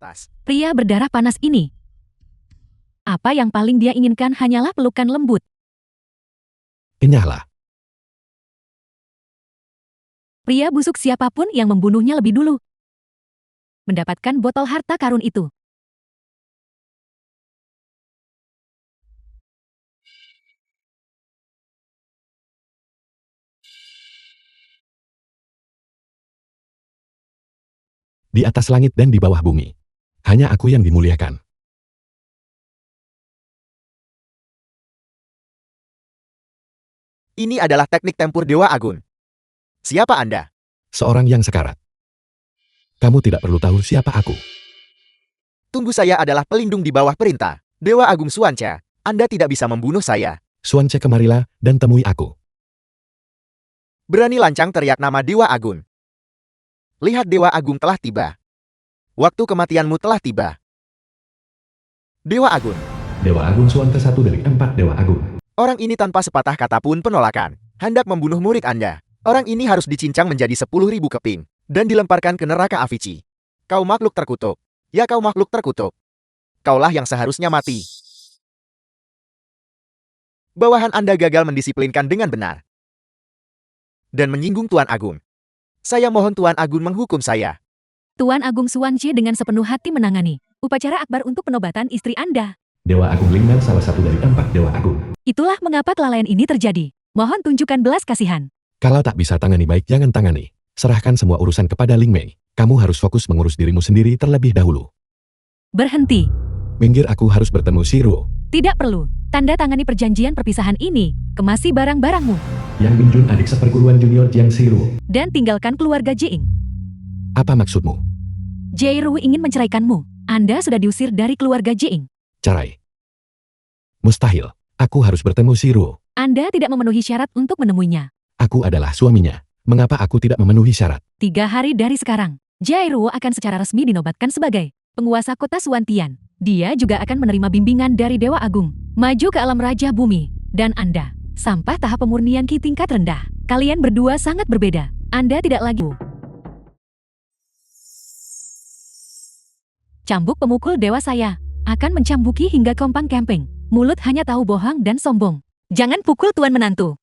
atas. Pria berdarah panas ini. Apa yang paling dia inginkan hanyalah pelukan lembut. Kenyahlah. Pria busuk siapapun yang membunuhnya lebih dulu mendapatkan botol harta karun itu. Di atas langit dan di bawah bumi. Hanya aku yang dimuliakan. Ini adalah teknik tempur Dewa Agung. Siapa Anda? Seorang yang sekarat. Kamu tidak perlu tahu siapa aku. Tunggu, saya adalah pelindung di bawah perintah Dewa Agung Suanca. Anda tidak bisa membunuh saya. Suanca, kemarilah dan temui aku. Berani lancang teriak nama Dewa Agung. Lihat, Dewa Agung telah tiba. Waktu kematianmu telah tiba. Dewa Agung. Dewa Agung Suanca, satu dari 4 Dewa Agung. Orang ini tanpa sepatah kata pun penolakan hendak membunuh murid Anda. Orang ini harus dicincang menjadi 10.000 keping dan dilemparkan ke neraka Avici. Kau makhluk terkutuk. Ya, kau makhluk terkutuk. Kaulah yang seharusnya mati. Bawahan Anda gagal mendisiplinkan dengan benar dan menyinggung Tuan Agung. Saya mohon Tuan Agung menghukum saya. Tuan Agung Suanci dengan sepenuh hati menangani upacara akbar untuk penobatan istri Anda. Dewa Agung Lingnan, salah satu dari 4 Dewa Agung. Itulah mengapa kelalaian ini terjadi. Mohon tunjukkan belas kasihan. Kalau tak bisa tangani baik, jangan tangani. Serahkan semua urusan kepada Ling Mei. Kamu harus fokus mengurus dirimu sendiri terlebih dahulu. Berhenti. Minggir, aku harus bertemu si Ruo. Tidak perlu. Tanda tangani perjanjian perpisahan ini. Kemasi barang-barangmu. Yang Bin Jun, adik seperguruan junior Jiang Siruo. Dan tinggalkan keluarga Jiing. Apa maksudmu? Jairu ingin menceraikanmu. Anda sudah diusir dari keluarga Jiing. Cerai. Mustahil. Aku harus bertemu si Ruo. Anda tidak memenuhi syarat untuk menemuinya. Aku adalah suaminya. Mengapa aku tidak memenuhi syarat? 3 hari dari sekarang, Jairu akan secara resmi dinobatkan sebagai penguasa kota Suantian. Dia juga akan menerima bimbingan dari Dewa Agung, maju ke alam Raja Bumi, dan Anda sampai tahap pemurnian Ki tingkat rendah. Kalian berdua sangat berbeda. Anda tidak lagi cambuk pemukul dewa. Saya akan mencambuki hingga kompang kemping. Mulut hanya tahu bohong dan sombong. Jangan pukul tuan menantu.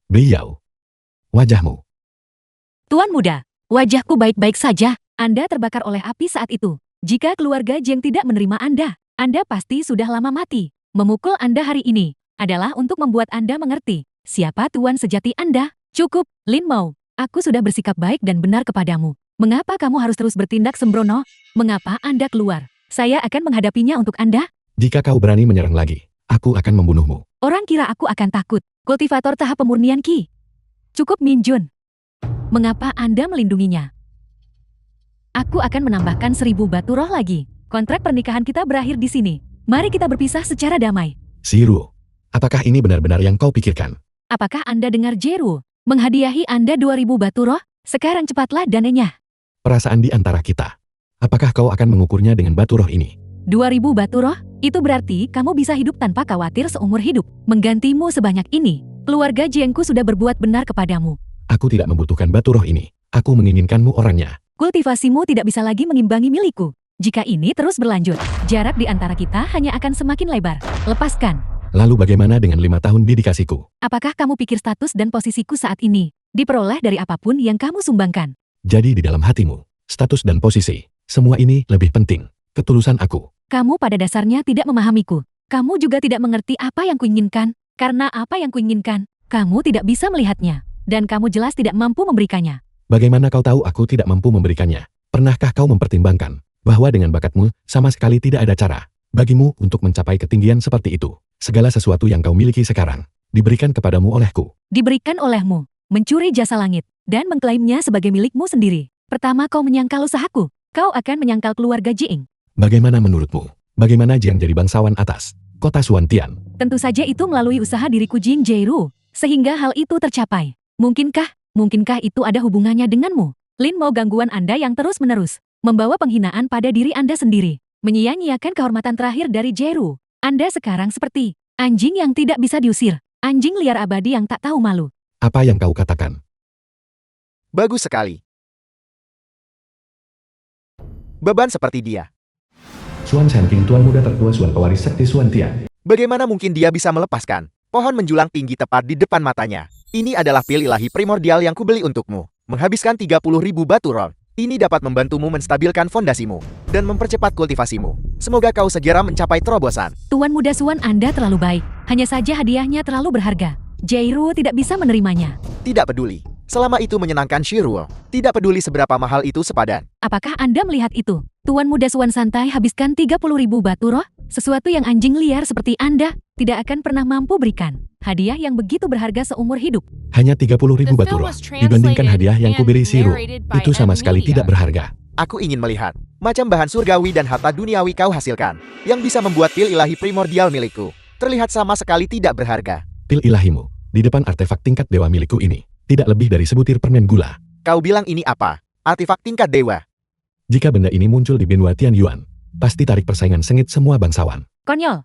Beliau. Wajahmu. Tuan muda, wajahku baik-baik saja. Anda terbakar oleh api saat itu. Jika keluarga Jiang tidak menerima Anda pasti sudah lama mati. Memukul Anda hari ini adalah untuk membuat Anda mengerti siapa tuan sejati Anda. Cukup, Lin Mao. Aku sudah bersikap baik dan benar kepadamu. Mengapa kamu harus terus bertindak sembrono? Mengapa Anda keluar? Saya akan menghadapinya untuk Anda. Jika kau berani menyerang lagi, aku akan membunuhmu. Orang kira aku akan takut. Kultivator tahap pemurnian Ki. Cukup, Min Jun. Mengapa Anda melindunginya? Aku akan menambahkan 1000 batu roh lagi. Kontrak pernikahan kita berakhir di sini. Mari kita berpisah secara damai. Si Ruo, apakah ini benar-benar yang kau pikirkan? Apakah Anda dengar Jairu menghadiahi Anda 2000 batu roh? Sekarang cepatlah dananya. Perasaan di antara kita. Apakah kau akan mengukurnya dengan batu roh ini? 2000 batu roh? Itu berarti kamu bisa hidup tanpa khawatir seumur hidup. Menggantimu sebanyak ini, keluarga Jiengku sudah berbuat benar kepadamu. Aku tidak membutuhkan batu roh ini. Aku menginginkanmu orangnya. Kultivasimu tidak bisa lagi mengimbangi milikku. Jika ini terus berlanjut, jarak di antara kita hanya akan semakin lebar. Lepaskan. Lalu bagaimana dengan 5 tahun dedikasiku? Apakah kamu pikir status dan posisiku saat ini diperoleh dari apapun yang kamu sumbangkan? Jadi di dalam hatimu, status dan posisi, semua ini lebih penting. Ketulusan aku. Kamu pada dasarnya tidak memahamiku. Kamu juga tidak mengerti apa yang kuinginkan. Karena apa yang kuinginkan, kamu tidak bisa melihatnya. Dan kamu jelas tidak mampu memberikannya. Bagaimana kau tahu aku tidak mampu memberikannya? Pernahkah kau mempertimbangkan bahwa dengan bakatmu sama sekali tidak ada cara bagimu untuk mencapai ketinggian seperti itu? Segala sesuatu yang kau miliki sekarang diberikan kepadamu olehku. Diberikan olehmu, mencuri jasa langit, dan mengklaimnya sebagai milikmu sendiri. Pertama kau menyangkal usahaku, kau akan menyangkal keluarga Jiing. Bagaimana menurutmu? Bagaimana Jiang jadi bangsawan atas kota Suantian? Tentu saja itu melalui usaha diriku Jing Jairu, sehingga hal itu tercapai. Mungkinkah itu ada hubungannya denganmu? Lin Mo, gangguan Anda yang terus-menerus membawa penghinaan pada diri Anda sendiri, menyia-nyiakan kehormatan terakhir dari Jairu. Anda sekarang seperti anjing yang tidak bisa diusir, anjing liar abadi yang tak tahu malu. Apa yang kau katakan? Bagus sekali. Beban seperti dia. Suan Shenking, tuan muda tertua Suan pewaris sekti Suan Tian. Bagaimana mungkin dia bisa melepaskan pohon menjulang tinggi tepat di depan matanya? Ini adalah pil ilahi primordial yang kubeli untukmu. Menghabiskan 30.000 batu roll. Ini dapat membantumu menstabilkan fondasimu dan mempercepat kultivasimu. Semoga kau segera mencapai terobosan. Tuan muda Suan, Anda terlalu baik. Hanya saja hadiahnya terlalu berharga. Jairu tidak bisa menerimanya. Tidak peduli. Selama itu menyenangkan Shiruo. Tidak peduli seberapa mahal itu sepadan. Apakah Anda melihat itu? Tuan muda Suan santai habiskan 30.000 batu roh? Sesuatu yang anjing liar seperti Anda tidak akan pernah mampu berikan. Hadiah yang begitu berharga seumur hidup. Hanya 30.000 batu roh. Dibandingkan hadiah yang kuberi Shiro, itu sama sekali tidak berharga. Aku ingin melihat macam bahan surgawi dan harta duniawi kau hasilkan yang bisa membuat pil ilahi primordial milikku terlihat sama sekali tidak berharga. Pil ilahimu di depan artefak tingkat dewa milikku ini tidak lebih dari sebutir permen gula. Kau bilang ini apa? Artefak tingkat dewa. Jika benda ini muncul di benua Tianyuan, pasti tarik persaingan sengit semua bangsawan. Konyol.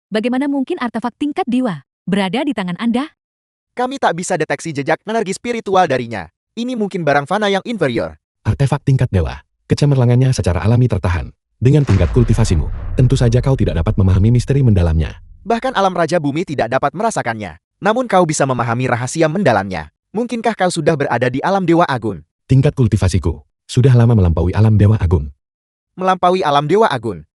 Bagaimana mungkin artefak tingkat dewa berada di tangan Anda? Kami tak bisa deteksi jejak energi spiritual darinya. Ini mungkin barang fana yang inferior. Artefak tingkat dewa, kecemerlangannya secara alami tertahan. Dengan tingkat kultivasimu, tentu saja kau tidak dapat memahami misteri mendalamnya. Bahkan alam raja bumi tidak dapat merasakannya. Namun kau bisa memahami rahasia mendalamnya. Mungkinkah kau sudah berada di alam Dewa Agung? Tingkat kultivasiku sudah lama melampaui alam Dewa Agung. Melampaui alam Dewa Agung?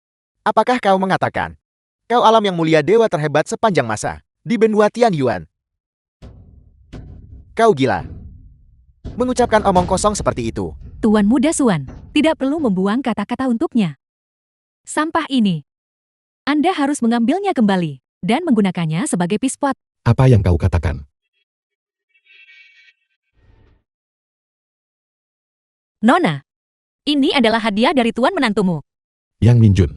Apakah kau mengatakan kau alam yang mulia dewa terhebat sepanjang masa di benua Tianyuan? Kau gila. Mengucapkan omong kosong seperti itu. Tuan muda Suan, tidak perlu membuang kata-kata untuknya. Sampah ini. Anda harus mengambilnya kembali dan menggunakannya sebagai pispot. Apa yang kau katakan? Nona, ini adalah hadiah dari tuan menantumu. Yang Minjun,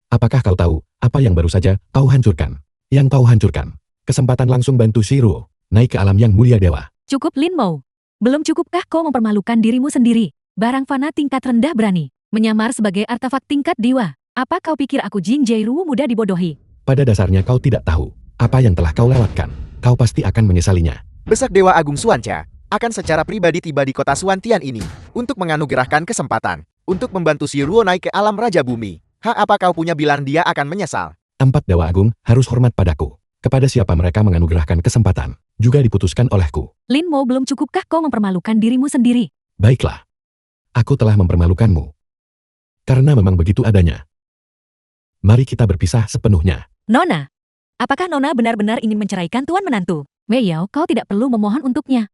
apakah kau tahu apa yang baru saja kau hancurkan? Yang kau hancurkan, kesempatan langsung bantu Shiro naik ke alam yang mulia dewa. Cukup Lin Mo. Belum cukupkah kau mempermalukan dirimu sendiri? Barang fana tingkat rendah berani menyamar sebagai artefak tingkat dewa. Apa kau pikir aku Jing Jairu mudah dibodohi? Pada dasarnya kau tidak tahu apa yang telah kau lewatkan. Kau pasti akan menyesalinya. Besak Dewa Agung Suanca akan secara pribadi tiba di kota Suantian ini untuk menganugerahkan kesempatan untuk membantu Shiro naik ke alam Raja Bumi. Apa kau punya bilang dia akan menyesal? 4 Dewa Agung harus hormat padaku. Kepada siapa mereka menganugerahkan kesempatan, juga diputuskan olehku. Lin Mo, belum cukupkah kau mempermalukan dirimu sendiri? Baiklah. Aku telah mempermalukanmu. Karena memang begitu adanya. Mari kita berpisah sepenuhnya. Nona, apakah Nona benar-benar ingin menceraikan tuan menantu? Wei Yao, kau tidak perlu memohon untuknya.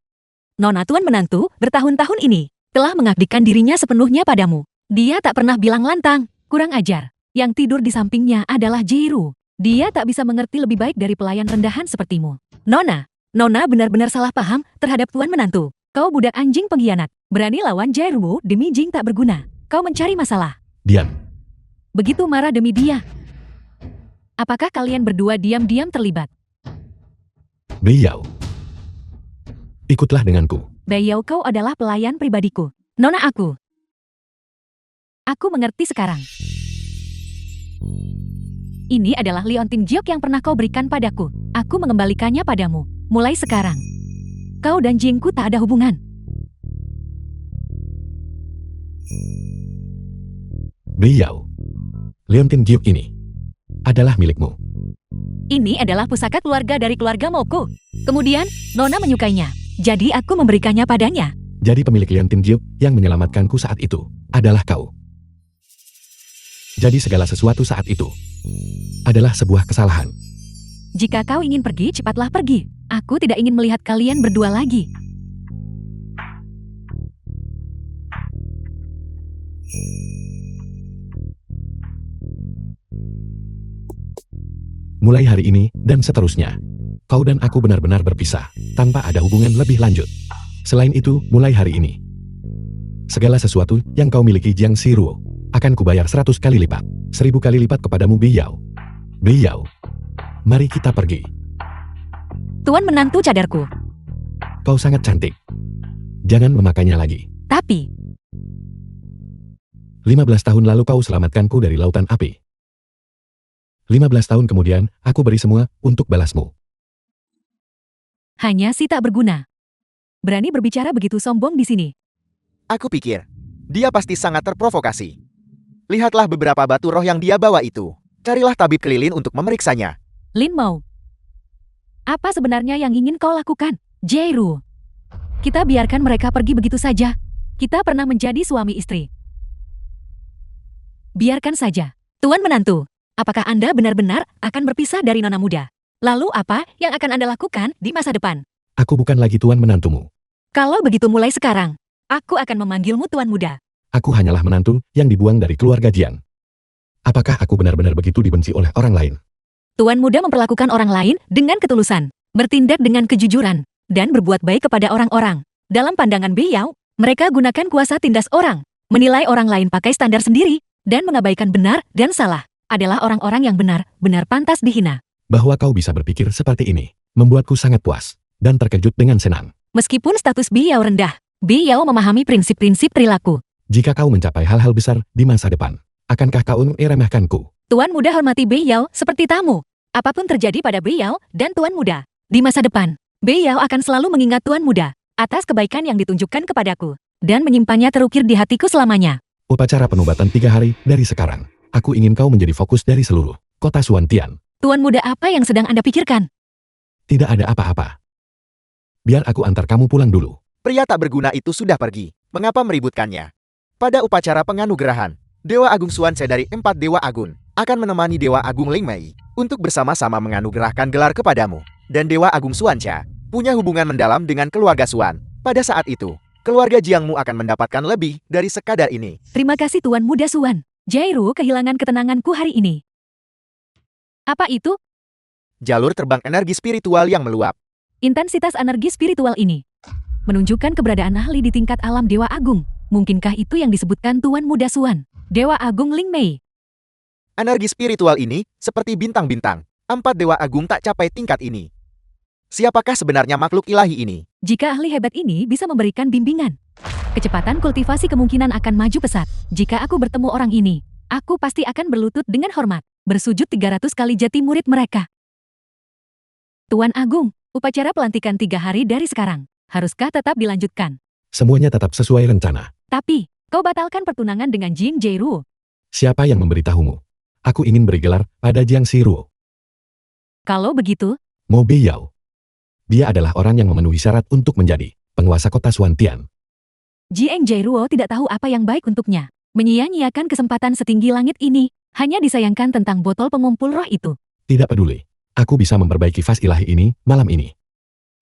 Nona tuan menantu bertahun-tahun ini telah mengabdikan dirinya sepenuhnya padamu. Dia tak pernah bilang lantang, kurang ajar. Yang tidur di sampingnya adalah Jairu. Dia tak bisa mengerti lebih baik dari pelayan rendahan sepertimu. Nona benar-benar salah paham terhadap tuan menantu. Kau budak anjing pengkhianat. Berani lawan Jairu demi Jing tak berguna. Kau mencari masalah. Diam. Begitu marah demi dia. Apakah kalian berdua diam-diam terlibat? Beliau. Ikutlah denganku. Beliau, kau adalah pelayan pribadiku. Nona aku. Aku mengerti sekarang. Ini adalah liontin jiok yang pernah kau berikan padaku. Aku mengembalikannya padamu. Mulai sekarang. Kau dan Jingku tak ada hubungan. Beliau. Leontin Jiuk ini adalah milikmu. Ini adalah pusaka keluarga dari keluarga Moko. Kemudian, Nona menyukainya. Jadi aku memberikannya padanya. Jadi pemilik Leontin Jiuk yang menyelamatkanku saat itu adalah kau. Jadi segala sesuatu saat itu adalah sebuah kesalahan. Jika kau ingin pergi, cepatlah pergi. Aku tidak ingin melihat kalian berdua lagi. Mulai hari ini dan seterusnya, kau dan aku benar-benar berpisah tanpa ada hubungan lebih lanjut. Selain itu, mulai hari ini, segala sesuatu yang kau miliki Jiang Shiruo akan kubayar 100 kali lipat, 1000 kali lipat kepadamu Biyao. Biyao. Mari kita pergi. Tuan menantu cadarku. Kau sangat cantik. Jangan memakainya lagi. Tapi, 15 tahun lalu kau selamatkanku dari lautan api. 15 tahun kemudian, aku beri semua untuk balasmu. hanya si tak berguna. Berani berbicara begitu sombong di sini. Aku pikir, dia pasti sangat terprovokasi. Lihatlah beberapa batu roh yang dia bawa itu. Carilah tabib kelilin untuk memeriksanya. Lin Mo. Apa sebenarnya yang ingin kau lakukan, Jairu? Kita biarkan mereka pergi begitu saja. Kita pernah menjadi suami istri. Biarkan saja. Tuan menantu, apakah Anda benar-benar akan berpisah dari nona muda? Lalu apa yang akan Anda lakukan di masa depan? Aku bukan lagi tuan menantumu. Kalau begitu mulai sekarang, aku akan memanggilmu tuan muda. Aku hanyalah menantu yang dibuang dari keluarga Jian. Apakah aku benar-benar begitu dibenci oleh orang lain? Tuan muda memperlakukan orang lain dengan ketulusan, bertindak dengan kejujuran, dan berbuat baik kepada orang-orang. Dalam pandangan beliau, mereka gunakan kuasa tindas orang, menilai orang lain pakai standar sendiri, dan mengabaikan benar dan salah adalah orang-orang yang benar-benar pantas dihina. Bahwa kau bisa berpikir seperti ini, membuatku sangat puas, dan terkejut dengan senang. Meskipun status beliau rendah, beliau memahami prinsip-prinsip perilaku. Jika kau mencapai hal-hal besar di masa depan, akankah kau meremehkanku? Tuan muda hormati beliau seperti tamu. Apapun terjadi pada beliau dan tuan muda, di masa depan, beliau akan selalu mengingat tuan muda atas kebaikan yang ditunjukkan kepadaku, dan menyimpannya terukir di hatiku selamanya. Upacara penobatan 3 hari dari sekarang. Aku ingin kau menjadi fokus dari seluruh kota Suantian. Tuan muda apa yang sedang Anda pikirkan? Tidak ada apa-apa. Biar aku antar kamu pulang dulu. Pria tak berguna itu sudah pergi. Mengapa meributkannya? Pada upacara penganugerahan, Dewa Agung Xuanzhe dari 4 Dewa Agung akan menemani Dewa Agung Ling Mei untuk bersama-sama menganugerahkan gelar kepadamu. Dan Dewa Agung Xuanzhe punya hubungan mendalam dengan keluarga Xuan. Pada saat itu, keluarga Jiangmu akan mendapatkan lebih dari sekadar ini. Terima kasih tuan muda Xuan. Jairu kehilangan ketenanganku hari ini. Apa itu? Jalur terbang energi spiritual yang meluap. Intensitas energi spiritual ini menunjukkan keberadaan ahli di tingkat alam Dewa Agung. Mungkinkah itu yang disebutkan Tuan Muda Xuan, Dewa Agung Ling Mei? Energi spiritual ini seperti bintang-bintang. 4 Dewa Agung tak capai tingkat ini. Siapakah sebenarnya makhluk ilahi ini? Jika ahli hebat ini bisa memberikan bimbingan, kecepatan kultivasi kemungkinan akan maju pesat. Jika aku bertemu orang ini, aku pasti akan berlutut dengan hormat, bersujud 300 kali jati murid mereka. Tuan Agung, upacara pelantikan 3 hari dari sekarang, haruskah tetap dilanjutkan? Semuanya tetap sesuai rencana. Tapi, kau batalkan pertunangan dengan Jing Jairu. Siapa yang memberitahumu? Aku ingin beri gelar pada Jiang Siruo. Kalau begitu, Mo Beiyao. Dia adalah orang yang memenuhi syarat untuk menjadi penguasa kota Suantian. Jiang Jairuo tidak tahu apa yang baik untuknya. Menyia-nyiakan kesempatan setinggi langit ini, hanya disayangkan tentang botol pengumpul roh itu. Tidak peduli. Aku bisa memperbaiki vas ilahi ini malam ini.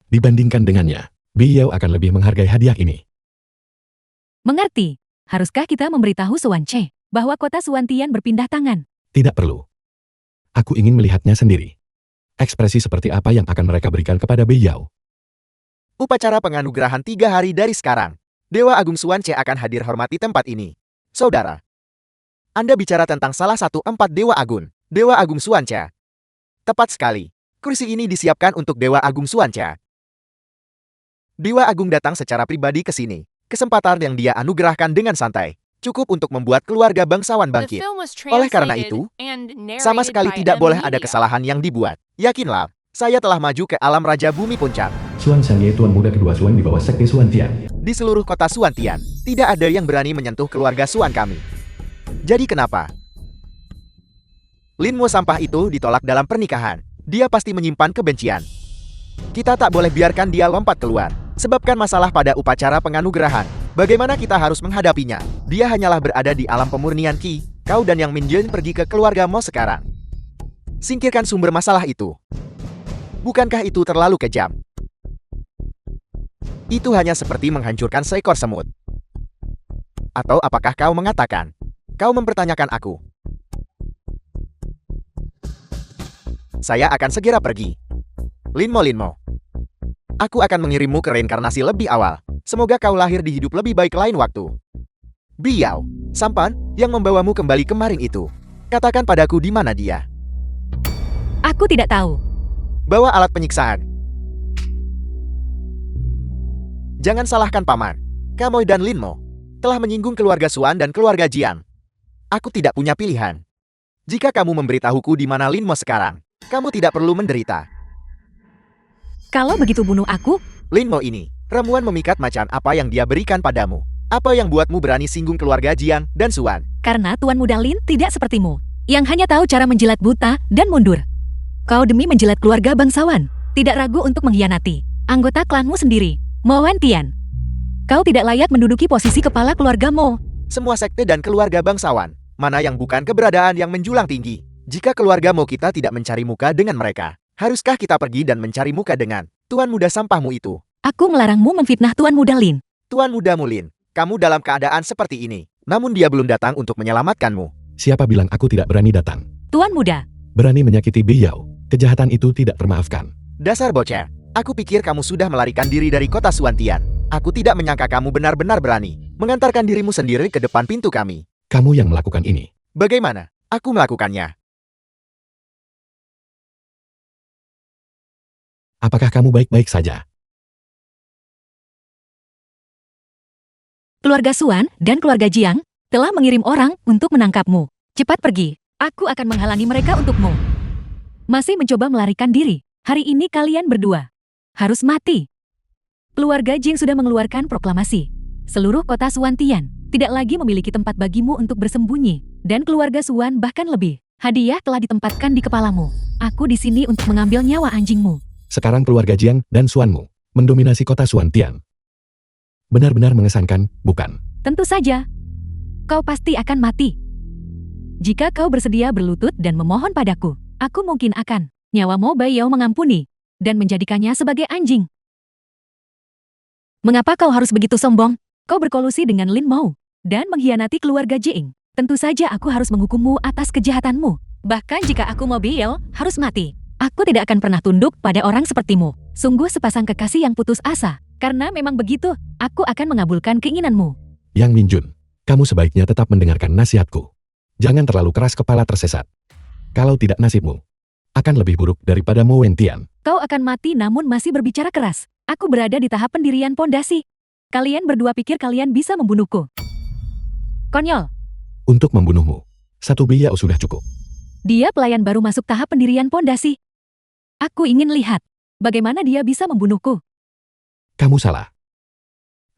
Dibandingkan dengannya, Beiyao akan lebih menghargai hadiah ini. Mengerti? Haruskah kita memberitahu Xuanzhe bahwa kota Suantian berpindah tangan? Tidak perlu. Aku ingin melihatnya sendiri. Ekspresi seperti apa yang akan mereka berikan kepada Beiyao. Upacara penganugerahan 3 hari dari sekarang. Dewa Agung Xuanzhe akan hadir hormati tempat ini. Saudara, Anda bicara tentang salah satu 4 Dewa Agung, Dewa Agung Xuanzhe. Tepat sekali. Kursi ini disiapkan untuk Dewa Agung Xuanzhe. Dewa Agung datang secara pribadi ke sini. Kesempatan yang dia anugerahkan dengan santai, cukup untuk membuat keluarga bangsawan bangkit. Oleh karena itu, sama sekali tidak boleh ada kesalahan yang dibuat. Yakinlah, saya telah maju ke alam Raja Bumi Puncak. Xuan Xiangye tuan muda kedua Xuan di bawah sekte Suantian. Di seluruh kota Suantian, tidak ada yang berani menyentuh keluarga Xuan kami. Jadi kenapa? Lin Mo sampah itu ditolak dalam pernikahan. Dia pasti menyimpan kebencian. Kita tak boleh biarkan dia lompat keluar. Sebabkan masalah pada upacara penganugerahan. Bagaimana kita harus menghadapinya? Dia hanyalah berada di alam pemurnian Qi. Kau dan Yang Minjun pergi ke keluarga Mo sekarang. Singkirkan sumber masalah itu. Bukankah itu terlalu kejam? Itu hanya seperti menghancurkan seekor semut. Atau apakah kau mengatakan? Kau mempertanyakan aku. Saya akan segera pergi. Linmo. Aku akan mengirimmu ke reinkarnasi lebih awal. Semoga kau lahir di hidup lebih baik lain waktu. Biao, sampan yang membawamu kembali kemarin itu. Katakan padaku di mana dia. Aku tidak tahu. Bawa alat penyiksaan. Jangan salahkan Paman. Kamoy dan Linmo telah menyinggung keluarga Suan dan keluarga Jiang. Aku tidak punya pilihan. Jika kamu memberitahuku di mana Linmo sekarang, kamu tidak perlu menderita. Kalau begitu bunuh aku. Linmo ini, ramuan memikat macan apa yang dia berikan padamu? Apa yang buatmu berani singgung keluarga Jiang dan Suan? Karena Tuan Muda Lin tidak sepertimu, yang hanya tahu cara menjilat buta dan mundur. Kau demi menjilat keluarga bangsawan, tidak ragu untuk mengkhianati anggota klanmu sendiri, Mo Wentian. Kau tidak layak menduduki posisi kepala keluarga Mo. Semua sekte dan keluarga bangsawan, mana yang bukan keberadaan yang menjulang tinggi? Jika keluarga Mo kita tidak mencari muka dengan mereka, haruskah kita pergi dan mencari muka dengan Tuan Muda sampahmu itu? Aku melarangmu memfitnah Tuan Muda Lin. Tuan Muda Mulin, kamu dalam keadaan seperti ini, namun dia belum datang untuk menyelamatkanmu. Siapa bilang aku tidak berani datang? Tuan Muda, Berani menyakiti Biyao. Kejahatan itu tidak termaafkan. Dasar bocah, aku pikir kamu sudah melarikan diri dari kota Suantian. Aku tidak menyangka kamu benar-benar berani mengantarkan dirimu sendiri ke depan pintu kami. Kamu yang melakukan ini. Bagaimana? Aku melakukannya. Apakah kamu baik-baik saja? keluarga Suan dan keluarga Jiang telah mengirim orang untuk menangkapmu. Cepat pergi, aku akan menghalangi mereka untukmu. Masih mencoba melarikan diri, hari ini kalian berdua harus mati. Keluarga Jing sudah mengeluarkan proklamasi. Seluruh kota Suantian tidak lagi memiliki tempat bagimu untuk bersembunyi, dan keluarga Suan bahkan lebih. Hadiah telah ditempatkan di kepalamu. Aku di sini untuk mengambil nyawa anjingmu. Sekarang keluarga Jiang dan Suanmu mendominasi kota Suantian. Benar-benar mengesankan, bukan? Tentu saja. Kau pasti akan mati. Jika kau bersedia berlutut dan memohon padaku, aku mungkin akan nyawa Mo Baiyao mengampuni dan menjadikannya sebagai anjing. Mengapa kau harus begitu sombong? Kau berkolusi dengan Lin Mo dan mengkhianati keluarga Jing. Tentu saja aku harus menghukummu atas kejahatanmu. Bahkan jika aku Mo Baiyao harus mati, aku tidak akan pernah tunduk pada orang sepertimu. Sungguh sepasang kekasih yang putus asa. Karena memang begitu, aku akan mengabulkan keinginanmu. Yang Minjun, kamu sebaiknya tetap mendengarkan nasihatku. Jangan terlalu keras kepala tersesat. Kalau tidak nasibmu akan lebih buruk daripada Mo Wentian. Kau akan mati namun masih berbicara keras. Aku berada di tahap pendirian pondasi. Kalian berdua pikir kalian bisa membunuhku? Konyol. Untuk membunuhmu, satu Biyao sudah cukup. Dia pelayan baru masuk tahap pendirian pondasi. Aku ingin lihat bagaimana dia bisa membunuhku. Kamu salah.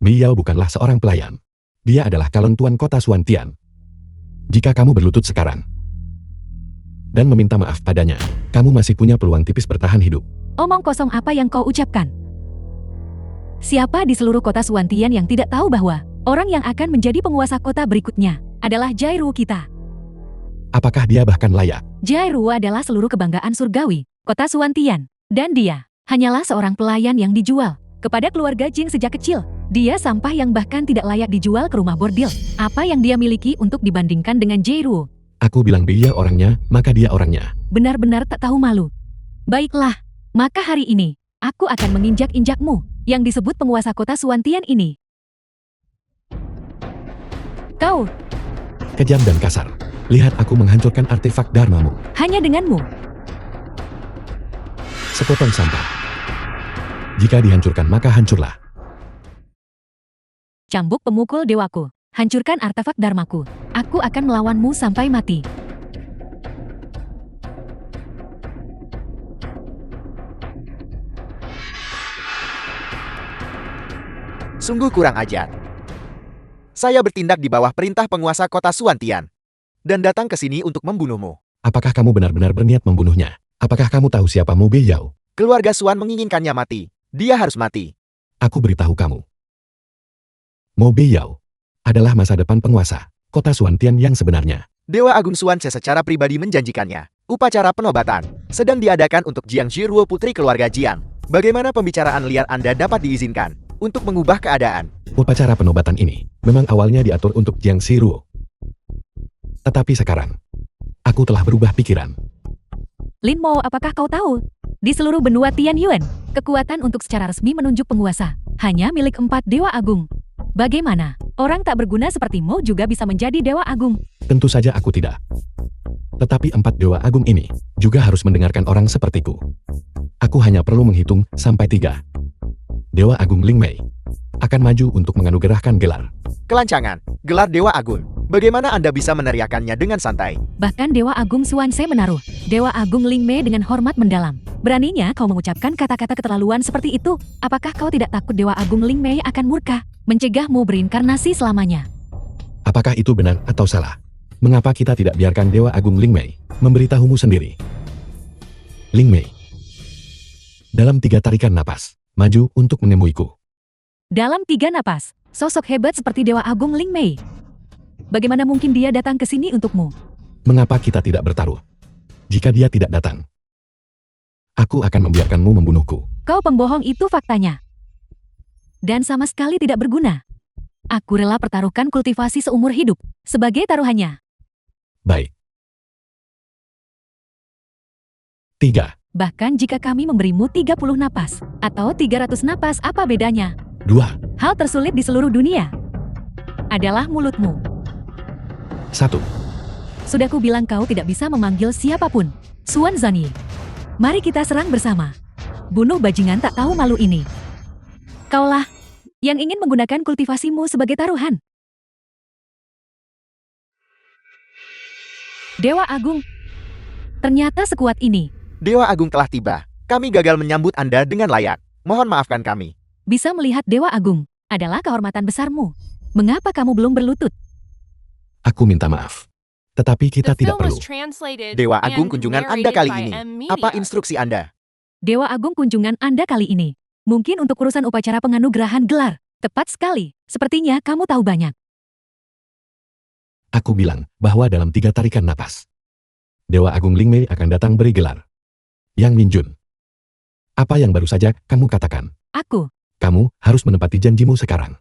Biyao bukanlah seorang pelayan. Dia adalah calon tuan kota Suantian. Jika kamu berlutut sekarang dan meminta maaf padanya, kamu masih punya peluang tipis bertahan hidup. Omong kosong apa yang kau ucapkan? Siapa di seluruh kota Suantian yang tidak tahu bahwa orang yang akan menjadi penguasa kota berikutnya adalah Jairu kita? Apakah dia bahkan layak? Jairu adalah seluruh kebanggaan surgawi kota Suantian, dan dia hanyalah seorang pelayan yang dijual kepada keluarga Jing sejak kecil. Dia sampah yang bahkan tidak layak dijual ke rumah bordil. Apa yang dia miliki untuk dibandingkan dengan Jairu? Aku bilang dia orangnya, maka dia orangnya. Benar-benar tak tahu malu. Baiklah, maka hari ini aku akan menginjak-injakmu yang disebut penguasa kota Suantian ini. Kau Kejam dan kasar. Lihat aku menghancurkan artefak Dharmamu. hanya denganmu. Sepotong sampah. Jika dihancurkan maka hancurlah. Cambuk pemukul dewaku, hancurkan artefak Dharmaku. Aku akan melawanmu sampai mati. Sungguh kurang ajar. Saya bertindak di bawah perintah penguasa kota Suantian dan datang ke sini untuk membunuhmu. Apakah kamu benar-benar berniat membunuhnya? Apakah kamu tahu siapa Mo Baiyao? Keluarga Suan menginginkannya mati. Dia harus mati. Aku beritahu kamu. Mo Baiyao adalah masa depan penguasa kota Suantian yang sebenarnya. Dewa Agung Suan secara pribadi menjanjikannya. Upacara penobatan sedang diadakan untuk Jiang Zhiruo putri keluarga Jiang. Bagaimana pembicaraan liar Anda dapat diizinkan untuk mengubah keadaan? Upacara penobatan ini memang awalnya diatur untuk Jiang Zhiruo. Tetapi sekarang, aku telah berubah pikiran. Lin Mo, apakah kau tahu? Di seluruh benua Tianyuan, kekuatan untuk secara resmi menunjuk penguasa hanya milik 4 dewa agung. Bagaimana? Orang tak berguna seperti Mo juga bisa menjadi dewa agung. Tentu saja aku tidak. Tetapi 4 Dewa Agung ini juga harus mendengarkan orang sepertiku. Aku hanya perlu menghitung sampai 3. Dewa Agung Ling Mei akan maju untuk menganugerahkan gelar. Kelancangan, gelar Dewa Agung. Bagaimana Anda bisa meneriakannya dengan santai? Bahkan Dewa Agung Xuanze menaruh Dewa Agung Ling Mei dengan hormat mendalam. Beraninya kau mengucapkan kata-kata keterlaluan seperti itu? Apakah kau tidak takut Dewa Agung Ling Mei akan murka, mencegahmu berinkarnasi selamanya? Apakah itu benar atau salah? Mengapa kita tidak biarkan Dewa Agung Ling Mei memberitahumu sendiri? Ling Mei, dalam 3 tarikan napas, maju untuk menemuiku. Dalam 3 napas, sosok hebat seperti Dewa Agung Ling Mei. Bagaimana mungkin dia datang ke sini untukmu? Mengapa kita tidak bertaruh? Jika dia tidak datang, aku akan membiarkanmu membunuhku. Kau pembohong, itu faktanya. Dan sama sekali tidak berguna. Aku rela pertaruhkan kultivasi seumur hidup sebagai taruhannya. Baik. 3, Bahkan jika kami memberimu 30 napas atau 300 napas, apa bedanya? 2, Hal tersulit di seluruh dunia adalah mulutmu. 1. Sudah ku bilang kau tidak bisa memanggil siapapun. Xuan Zhanyi, mari kita serang bersama. Bunuh bajingan tak tahu malu ini. Kaulah yang ingin menggunakan kultivasimu sebagai taruhan. Dewa Agung, ternyata sekuat ini. Dewa Agung telah tiba. Kami gagal menyambut Anda dengan layak. Mohon maafkan kami. Bisa melihat Dewa Agung adalah kehormatan besarmu. Mengapa kamu belum berlutut? Aku minta maaf. Tetapi kita tidak perlu. Dewa Agung kunjungan Anda kali ini. Apa instruksi Anda? Dewa Agung kunjungan Anda kali ini. Mungkin untuk urusan upacara penganugerahan gelar. Tepat sekali. Sepertinya kamu tahu banyak. Aku bilang bahwa dalam 3 tarikan napas, Dewa Agung Ling Mei akan datang beri gelar. Yang Minjun, apa yang baru saja kamu katakan? Kamu harus menepati janjimu sekarang.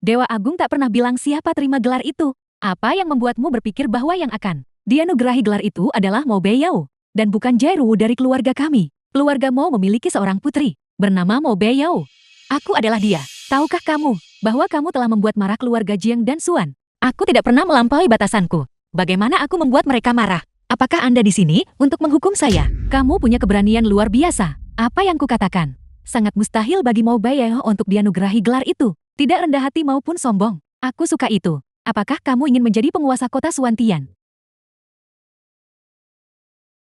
Dewa Agung tak pernah bilang siapa terima gelar itu. Apa yang membuatmu berpikir bahwa yang akan dianugerahi gelar itu adalah Mo Beiyao dan bukan Jairu dari keluarga kami? Keluarga Mo memiliki seorang putri bernama Mo Beiyao. Aku adalah dia. Tahukah kamu bahwa kamu telah membuat marah keluarga Jiang dan Xuan? Aku tidak pernah melampaui batasanku. Bagaimana aku membuat mereka marah? Apakah Anda di sini untuk menghukum saya? Kamu punya keberanian luar biasa. Apa yang kukatakan? Sangat mustahil bagi Mo Beiyao untuk dianugerahi gelar itu. Tidak rendah hati maupun sombong. Aku suka itu. Apakah kamu ingin menjadi penguasa kota Suantian?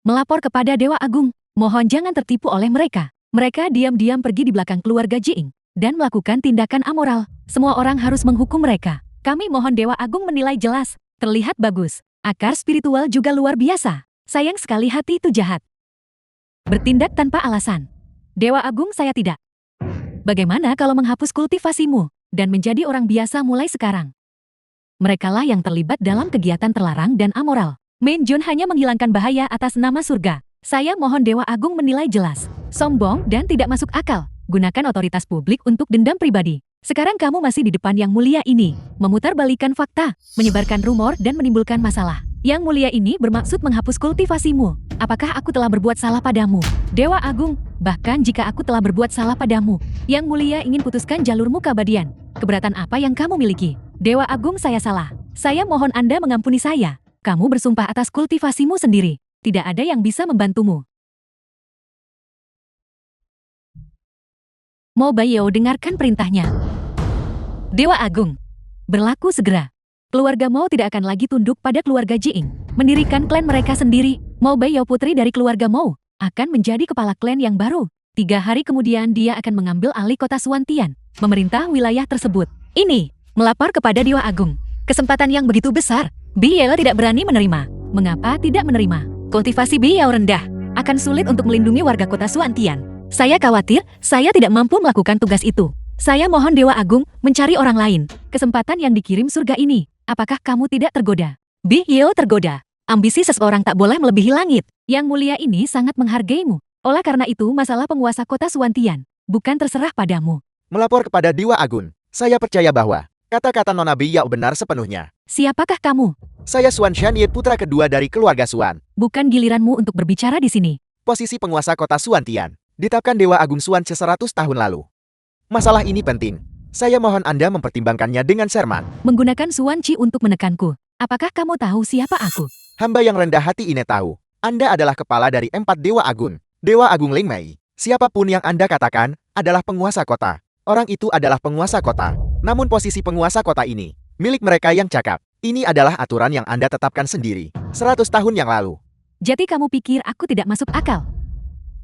Melapor kepada Dewa Agung. Mohon jangan tertipu oleh mereka. Mereka diam-diam pergi di belakang keluarga Jing dan melakukan tindakan amoral. Semua orang harus menghukum mereka. Kami mohon Dewa Agung menilai jelas. Terlihat bagus. Akar spiritual juga luar biasa. Sayang sekali hati itu jahat. Bertindak tanpa alasan. Dewa Agung, saya tidak. Bagaimana kalau menghapus kultivasimu dan menjadi orang biasa mulai sekarang? Merekalah yang terlibat dalam kegiatan terlarang dan amoral. Min Jun hanya menghilangkan bahaya atas nama surga. Saya mohon Dewa Agung menilai jelas. Sombong dan tidak masuk akal. Gunakan otoritas publik untuk dendam pribadi. Sekarang kamu masih di depan Yang Mulia ini, memutarbalikkan fakta, menyebarkan rumor dan menimbulkan masalah. Yang Mulia ini bermaksud menghapus kultivasimu. Apakah aku telah berbuat salah padamu? Dewa Agung, bahkan jika aku telah berbuat salah padamu, Yang Mulia ingin putuskan jalurmu keabadian. Keberatan apa yang kamu miliki? Dewa Agung, saya salah. Saya mohon Anda mengampuni saya. Kamu bersumpah atas kultivasimu sendiri. Tidak ada yang bisa membantumu. Mo Beiyao dengarkan perintahnya. Dewa Agung, berlaku segera. Keluarga Mo tidak akan lagi tunduk pada keluarga Jing. Mendirikan klan mereka sendiri. Mo Beiyao, putri dari keluarga Mo, akan menjadi kepala klan yang baru. 3 hari kemudian dia akan mengambil alih kota Suantian, memerintah wilayah tersebut. Ini, melapor kepada Dewa Agung. Kesempatan yang begitu besar. Beiyao tidak berani menerima. Mengapa tidak menerima? Kultivasi Beiyao rendah. Akan sulit untuk melindungi warga kota Suantian. Saya khawatir, saya tidak mampu melakukan tugas itu. Saya mohon Dewa Agung mencari orang lain. Kesempatan yang dikirim surga ini. Apakah kamu tidak tergoda? Beiyao tergoda. Ambisi seseorang tak boleh melebihi langit. Yang Mulia ini sangat menghargaimu. Oleh karena itu masalah penguasa kota Suantian bukan terserah padamu. Melapor kepada Dewa Agung. Saya percaya bahwa kata-kata Nona Beiyao benar sepenuhnya. Siapakah kamu? Saya Xuan Xianyit, putra kedua dari keluarga Xuan. Bukan giliranmu untuk berbicara di sini. Posisi penguasa kota Suantian ditetapkan Dewa Agung Xuan 100 tahun lalu. Masalah ini penting. Saya mohon Anda mempertimbangkannya dengan cermat. Menggunakan Xuan Qi untuk menekanku. Apakah kamu tahu siapa aku? Hamba yang rendah hati ini tahu. Anda adalah kepala dari 4 Dewa Agung. Dewa Agung Ling Mei. Siapapun yang Anda katakan adalah penguasa kota. Orang itu adalah penguasa kota. Namun posisi penguasa kota ini, milik mereka yang cakap. Ini adalah aturan yang Anda tetapkan sendiri. 100 tahun yang lalu. Jadi kamu pikir aku tidak masuk akal?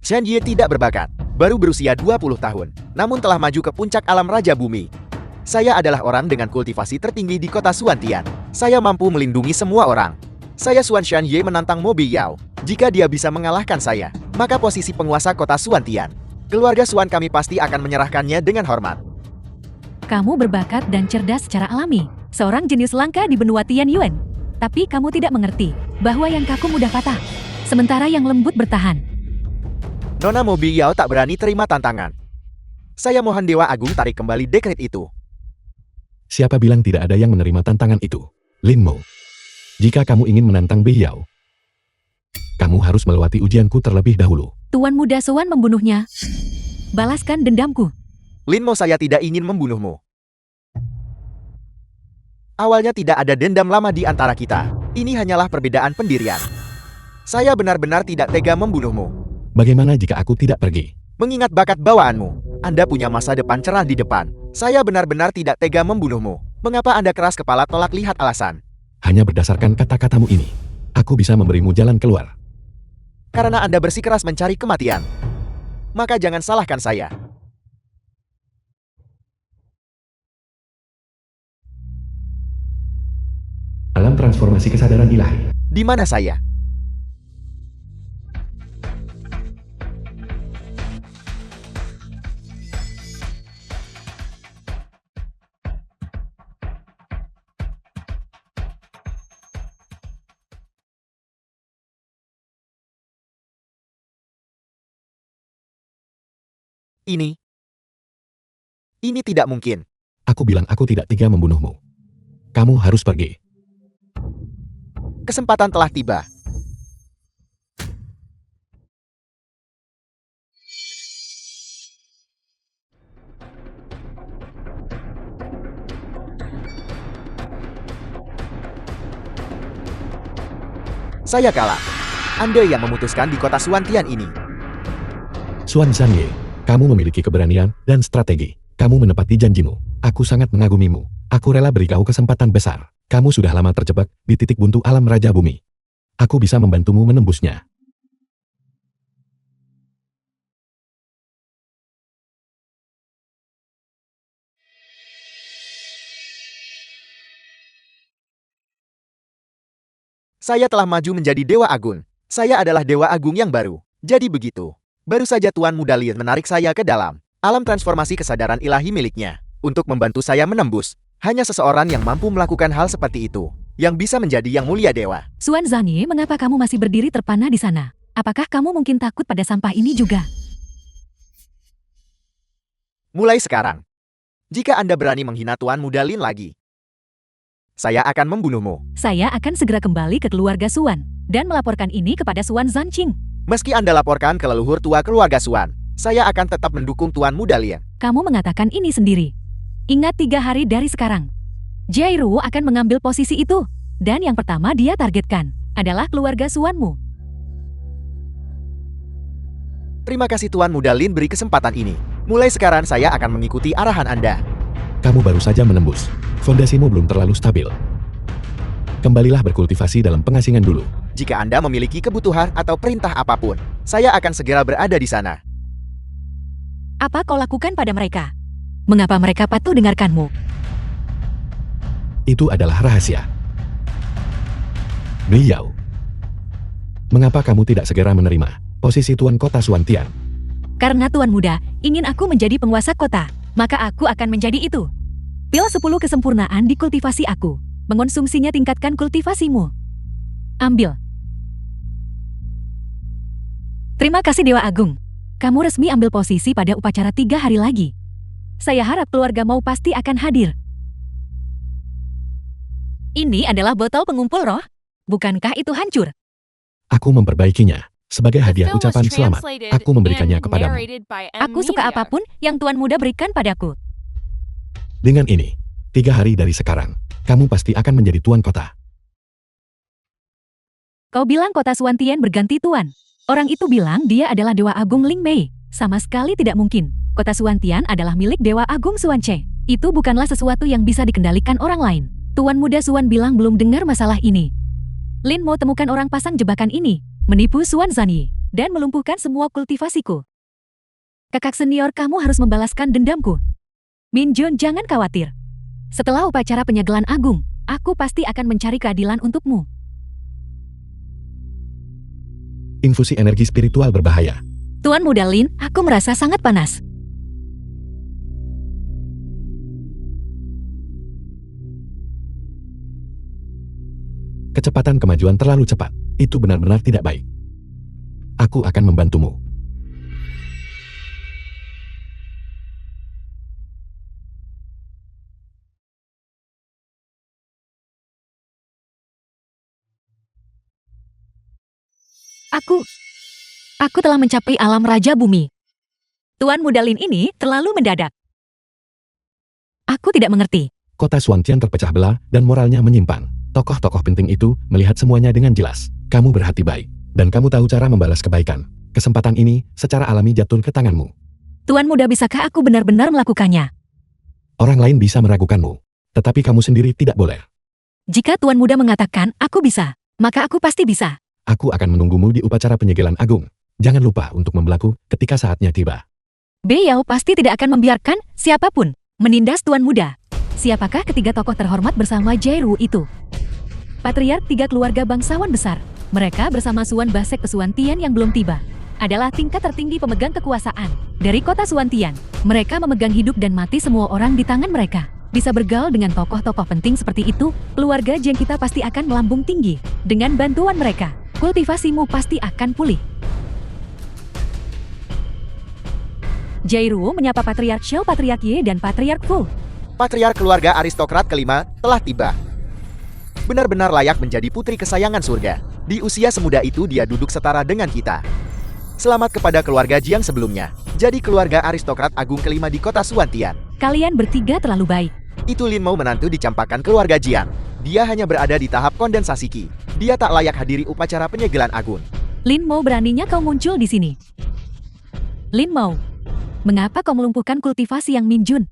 Xian Ye tidak berbakat. Baru berusia 20 tahun. Namun telah maju ke puncak alam Raja Bumi. Saya adalah orang dengan kultivasi tertinggi di kota Suantian. Saya mampu melindungi semua orang. Saya Suan Xian Ye menantang Mo Biyao. Jika dia bisa mengalahkan saya, maka posisi penguasa kota Suantian. Keluarga Suan kami pasti akan menyerahkannya dengan hormat. Kamu berbakat dan cerdas secara alami. Seorang jenius langka di benua Tianyuan. Tapi kamu tidak mengerti bahwa yang kaku mudah patah, sementara yang lembut bertahan. Nona Mo Biyao tak berani terima tantangan. Saya mohon Dewa Agung tarik kembali dekret itu. Siapa bilang tidak ada yang menerima tantangan itu? Lin Mo. Jika kamu ingin menantang Biyao, kamu harus melewati ujianku terlebih dahulu. Tuan Muda Suan membunuhnya. Balaskan dendamku. Lin Mo, saya tidak ingin membunuhmu. Awalnya tidak ada dendam lama di antara kita. Ini hanyalah perbedaan pendirian. Saya benar-benar tidak tega membunuhmu. Bagaimana jika aku tidak pergi? Mengingat bakat bawaanmu, Anda punya masa depan cerah di depan. Saya benar-benar tidak tega membunuhmu. Mengapa Anda keras kepala tolak lihat alasan? Hanya berdasarkan kata-katamu ini, aku bisa memberimu jalan keluar. Karena Anda bersikeras mencari kematian. Maka jangan salahkan saya. Alam transformasi kesadaran ilahi. Di mana saya? Ini tidak mungkin. Aku bilang aku tidak tega membunuhmu. Kamu harus pergi. Kesempatan telah tiba. Saya kalah. Anda yang memutuskan di kota Suantian ini. Suan Zhangye, kamu memiliki keberanian dan strategi. Kamu menepati janjimu. Aku sangat mengagumimu. Aku rela beri kau kesempatan besar. Kamu sudah lama terjebak di titik buntu alam Raja Bumi. Aku bisa membantumu menembusnya. Saya telah maju menjadi Dewa Agung. Saya adalah Dewa Agung yang baru. Jadi begitu. Baru saja Tuan Muda Lin menarik saya ke dalam alam transformasi kesadaran ilahi miliknya. Untuk membantu saya menembus. Hanya seseorang yang mampu melakukan hal seperti itu. Yang bisa menjadi yang mulia dewa. Suan Zhangye, mengapa kamu masih berdiri terpana di sana? Apakah kamu mungkin takut pada sampah ini juga? Mulai sekarang. Jika Anda berani menghina Tuan Muda Lin lagi, saya akan membunuhmu. Saya akan segera kembali ke keluarga Suan dan melaporkan ini kepada Suan Zanqing. Meski Anda laporkan ke leluhur tua keluarga Suan, saya akan tetap mendukung Tuan Muda Lin. Kamu mengatakan ini sendiri. Ingat 3 hari dari sekarang. Jairu akan mengambil posisi itu. Dan yang pertama dia targetkan adalah keluarga Suanmu. Terima kasih Tuan Muda Lin beri kesempatan ini. Mulai sekarang saya akan mengikuti arahan Anda. Kamu baru saja menembus. Fondasimu belum terlalu stabil. Kembalilah berkultivasi dalam pengasingan dulu. Jika Anda memiliki kebutuhan atau perintah apapun, saya akan segera berada di sana. Apa kau lakukan pada mereka? Mengapa mereka patuh dengarkanmu? Itu adalah rahasia. Beliau. Mengapa kamu tidak segera menerima posisi Tuan Kota Suantian? Karena Tuan Muda ingin aku menjadi penguasa kota, maka aku akan menjadi itu. Pil 10 kesempurnaan di kultivasi aku. Mengonsumsinya tingkatkan kultivasimu. Ambil. Terima kasih Dewa Agung. Kamu resmi ambil posisi pada upacara 3 hari lagi. Saya harap keluarga Mau pasti akan hadir. Ini adalah botol pengumpul roh. Bukankah itu hancur? Aku memperbaikinya. Sebagai hadiah ucapan selamat, aku memberikannya kepadamu. Aku suka apapun yang Tuan Muda berikan padaku. Dengan ini, 3 hari dari sekarang, kamu pasti akan menjadi Tuan Kota. Kau bilang kota Suantian berganti tuan. Orang itu bilang dia adalah Dewa Agung Ling Mei. Sama sekali tidak mungkin. Kota Suantian adalah milik Dewa Agung Suance. Itu bukanlah sesuatu yang bisa dikendalikan orang lain. Tuan muda Suan bilang belum dengar masalah ini. Lin mau temukan orang pasang jebakan ini, menipu Suan Zanyi, dan melumpuhkan semua kultivasiku. Kakak senior, kamu harus membalaskan dendamku. Min Jun, jangan khawatir. Setelah upacara penyegelan agung, aku pasti akan mencari keadilan untukmu. Infusi energi spiritual berbahaya. Tuan muda Lin, aku merasa sangat panas. Kecepatan kemajuan terlalu cepat. Itu benar-benar tidak baik. Aku akan membantumu. Aku telah mencapai alam Raja Bumi. Tuan muda Lin ini terlalu mendadak. Aku tidak mengerti. Kota Suantian terpecah belah dan moralnya menyimpang. Tokoh-tokoh penting itu melihat semuanya dengan jelas. Kamu berhati baik, dan kamu tahu cara membalas kebaikan. Kesempatan ini secara alami jatuh ke tanganmu. Tuan muda, bisakah aku benar-benar melakukannya? Orang lain bisa meragukanmu, tetapi kamu sendiri tidak boleh. Jika Tuan muda mengatakan aku bisa, maka aku pasti bisa. Aku akan menunggumu di upacara penyegelan agung. Jangan lupa untuk membelaku ketika saatnya tiba. Beyao pasti tidak akan membiarkan siapapun menindas Tuan muda. Siapakah ketiga tokoh terhormat bersama Jairu itu? Patriark tiga keluarga bangsawan besar. Mereka bersama Suan Basek Kesuantian yang belum tiba. Adalah tingkat tertinggi pemegang kekuasaan dari kota Suantian. Mereka memegang hidup dan mati semua orang di tangan mereka. Bisa bergaul dengan tokoh-tokoh penting seperti itu, keluarga Jiang kita pasti akan melambung tinggi. Dengan bantuan mereka, kultivasimu pasti akan pulih. Jairu menyapa Patriark Xiao, Patriark Ye, dan Patriark Fu. Patriark keluarga aristokrat kelima telah tiba. Benar-benar layak menjadi putri kesayangan surga. Di usia semuda itu dia duduk setara dengan kita. Selamat kepada keluarga Jiang sebelumnya. Jadi keluarga aristokrat agung kelima di kota Suantian. Kalian bertiga terlalu baik. Itu Lin Mau, menantu dicampakkan keluarga Jiang. Dia hanya berada di tahap kondensasi Qi. Dia tak layak hadiri upacara penyegelan agung. Lin Mau, beraninya kau muncul di sini. Lin Mau, mengapa kau melumpuhkan kultivasi yang Min Jun?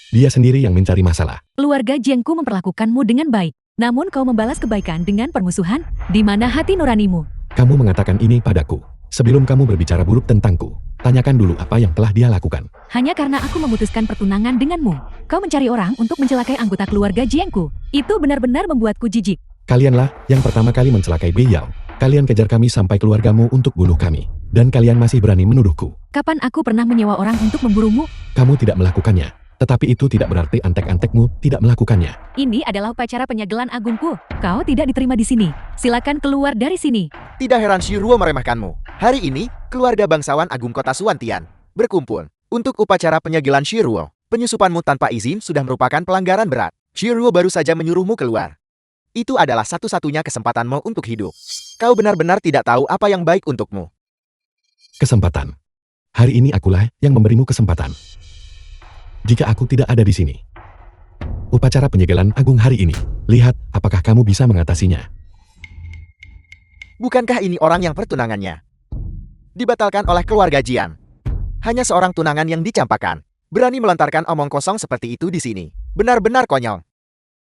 Dia sendiri yang mencari masalah. Keluarga Jiangku memperlakukanmu dengan baik. Namun kau membalas kebaikan dengan permusuhan. Di mana hati nuranimu? Kamu mengatakan ini padaku. Sebelum kamu berbicara buruk tentangku, tanyakan dulu apa yang telah dia lakukan. Hanya karena aku memutuskan pertunangan denganmu, kau mencari orang untuk mencelakai anggota keluarga Jiangku. Itu benar-benar membuatku jijik. Kalianlah yang pertama kali mencelakai Beyao. Kalian kejar kami sampai keluargamu untuk bunuh kami. Dan kalian masih berani menuduhku. Kapan aku pernah menyewa orang untuk memburumu? Kamu tidak melakukannya. Tetapi itu tidak berarti antek-antekmu tidak melakukannya. Ini adalah upacara penyegelan agungku. Kau tidak diterima di sini. Silakan keluar dari sini. Tidak heran Shiruo meremehkanmu. Hari ini, keluarga bangsawan agung kota Suantian berkumpul untuk upacara penyegelan Shiruo. Penyusupanmu tanpa izin sudah merupakan pelanggaran berat. Shiruo baru saja menyuruhmu keluar. Itu adalah satu-satunya kesempatanmu untuk hidup. Kau benar-benar tidak tahu apa yang baik untukmu. Kesempatan. Hari ini akulah yang memberimu kesempatan. Jika aku tidak ada di sini. Upacara penyegelan agung hari ini. Lihat apakah kamu bisa mengatasinya. Bukankah ini orang yang pertunangannya dibatalkan oleh keluarga Jian? Hanya seorang tunangan yang dicampakkan. Berani melontarkan omong kosong seperti itu di sini. Benar-benar konyol.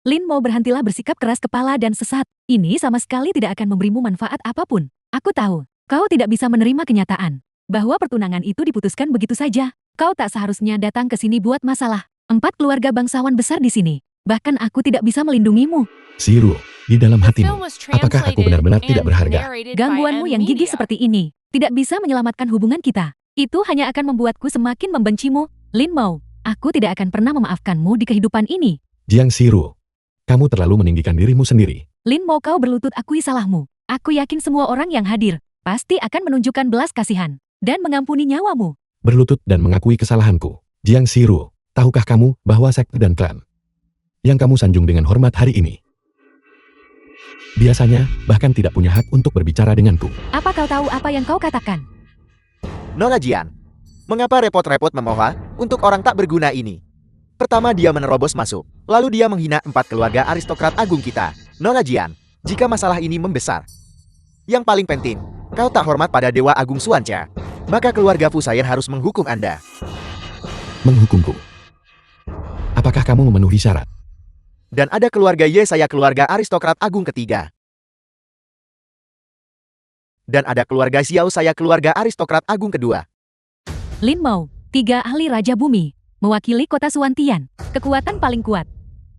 Lin Mau, berhentilah bersikap keras kepala dan sesat. Ini sama sekali tidak akan memberimu manfaat apapun. Aku tahu, kau tidak bisa menerima kenyataan bahwa pertunangan itu diputuskan begitu saja. Kau tak seharusnya datang ke sini buat masalah. 4 keluarga bangsawan besar di sini. Bahkan aku tidak bisa melindungimu. Shiruo, di dalam hatimu, apakah aku benar-benar tidak berharga? Gangguanmu yang gigih seperti ini tidak bisa menyelamatkan hubungan kita. Itu hanya akan membuatku semakin membencimu. Lin Mau, aku tidak akan pernah memaafkanmu di kehidupan ini. Jiang Shiruo, kamu terlalu meninggikan dirimu sendiri. Lin Mau, kau berlutut, akui salahmu. Aku yakin semua orang yang hadir pasti akan menunjukkan belas kasihan dan mengampuni nyawamu. Berlutut dan mengakui kesalahanku. Jiang Shiruo, tahukah kamu bahwa sekte dan klan yang kamu sanjung dengan hormat hari ini biasanya bahkan tidak punya hak untuk berbicara denganku? Apa kau tahu apa yang kau katakan? Nona Jian, mengapa repot-repot memohon untuk orang tak berguna ini? Pertama dia menerobos masuk, lalu dia menghina 4 keluarga aristokrat agung kita. Nona Jian, jika masalah ini membesar. Yang paling penting, kau tak hormat pada Dewa Agung Xuancha. Maka keluarga Fusayan harus menghukum Anda. Menghukumku. Apakah kamu memenuhi syarat? Dan ada keluarga Ye, saya keluarga aristokrat agung ketiga. Dan ada keluarga Xiao, saya keluarga aristokrat agung kedua. Lin Mo, 3 ahli Raja Bumi, mewakili kota Suantian, kekuatan paling kuat.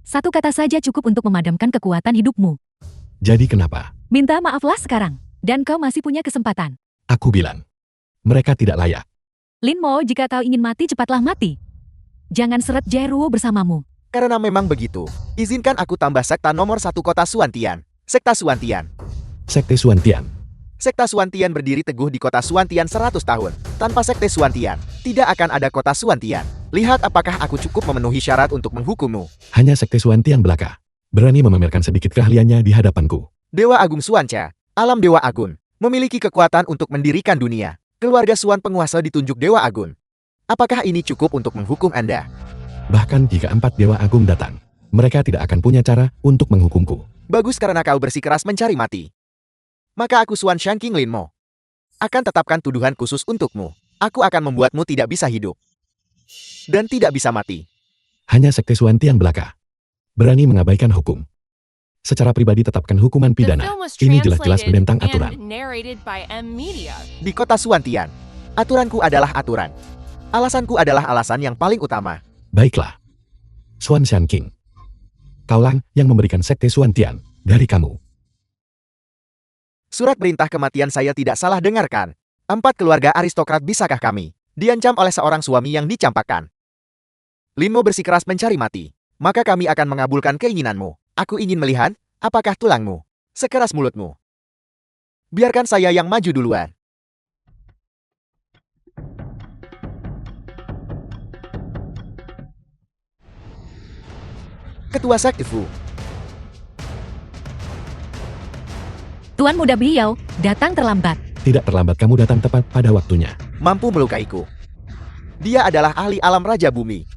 Satu kata saja cukup untuk memadamkan kekuatan hidupmu. Jadi kenapa? Minta maaflah sekarang, dan kau masih punya kesempatan. Aku bilang, mereka tidak layak. Lin Mo, jika kau ingin mati, cepatlah mati. Jangan seret Jairuo bersamamu. Karena memang begitu, izinkan aku tambah sekta nomor 1 kota Suantian. Sekta Suantian. Sekte Suantian. Sekta Suantian berdiri teguh di kota Suantian 100 tahun. Tanpa Sekte Suantian, tidak akan ada kota Suantian. Lihat apakah aku cukup memenuhi syarat untuk menghukummu. Hanya Sekte Suantian belaka berani memamerkan sedikit keahliannya di hadapanku. Dewa Agung Xuancha, alam Dewa Agung, memiliki kekuatan untuk mendirikan dunia. Keluarga Suan penguasa ditunjuk Dewa Agung. Apakah ini cukup untuk menghukum Anda? Bahkan jika 4 Dewa Agung datang, mereka tidak akan punya cara untuk menghukumku. Bagus, karena kau bersikeras mencari mati. Maka aku Xuan Shanking Lin Mo akan tetapkan tuduhan khusus untukmu. Aku akan membuatmu tidak bisa hidup dan tidak bisa mati. Hanya Sekte Suantian belaka berani mengabaikan hukum. Secara pribadi tetapkan hukuman pidana. Ini jelas-jelas menentang aturan. Di kota Suantian, aturanku adalah aturan. Alasanku adalah alasan yang paling utama. Baiklah. Xuan Shanking. Kaulah yang memberikan Sekte Suantian dari kamu. Surat perintah kematian saya tidak salah dengarkan. 4 keluarga aristokrat, bisakah kami diancam oleh seorang suami yang dicampakkan? Lin Mo bersikeras mencari mati. Maka kami akan mengabulkan keinginanmu. Aku ingin melihat apakah tulangmu sekeras mulutmu. Biarkan saya yang maju duluan. Ketua Sekte Fu. Tuan Muda Beliau datang terlambat. Tidak terlambat, kamu datang tepat pada waktunya. Mampu melukaiku. Dia adalah ahli alam Raja Bumi.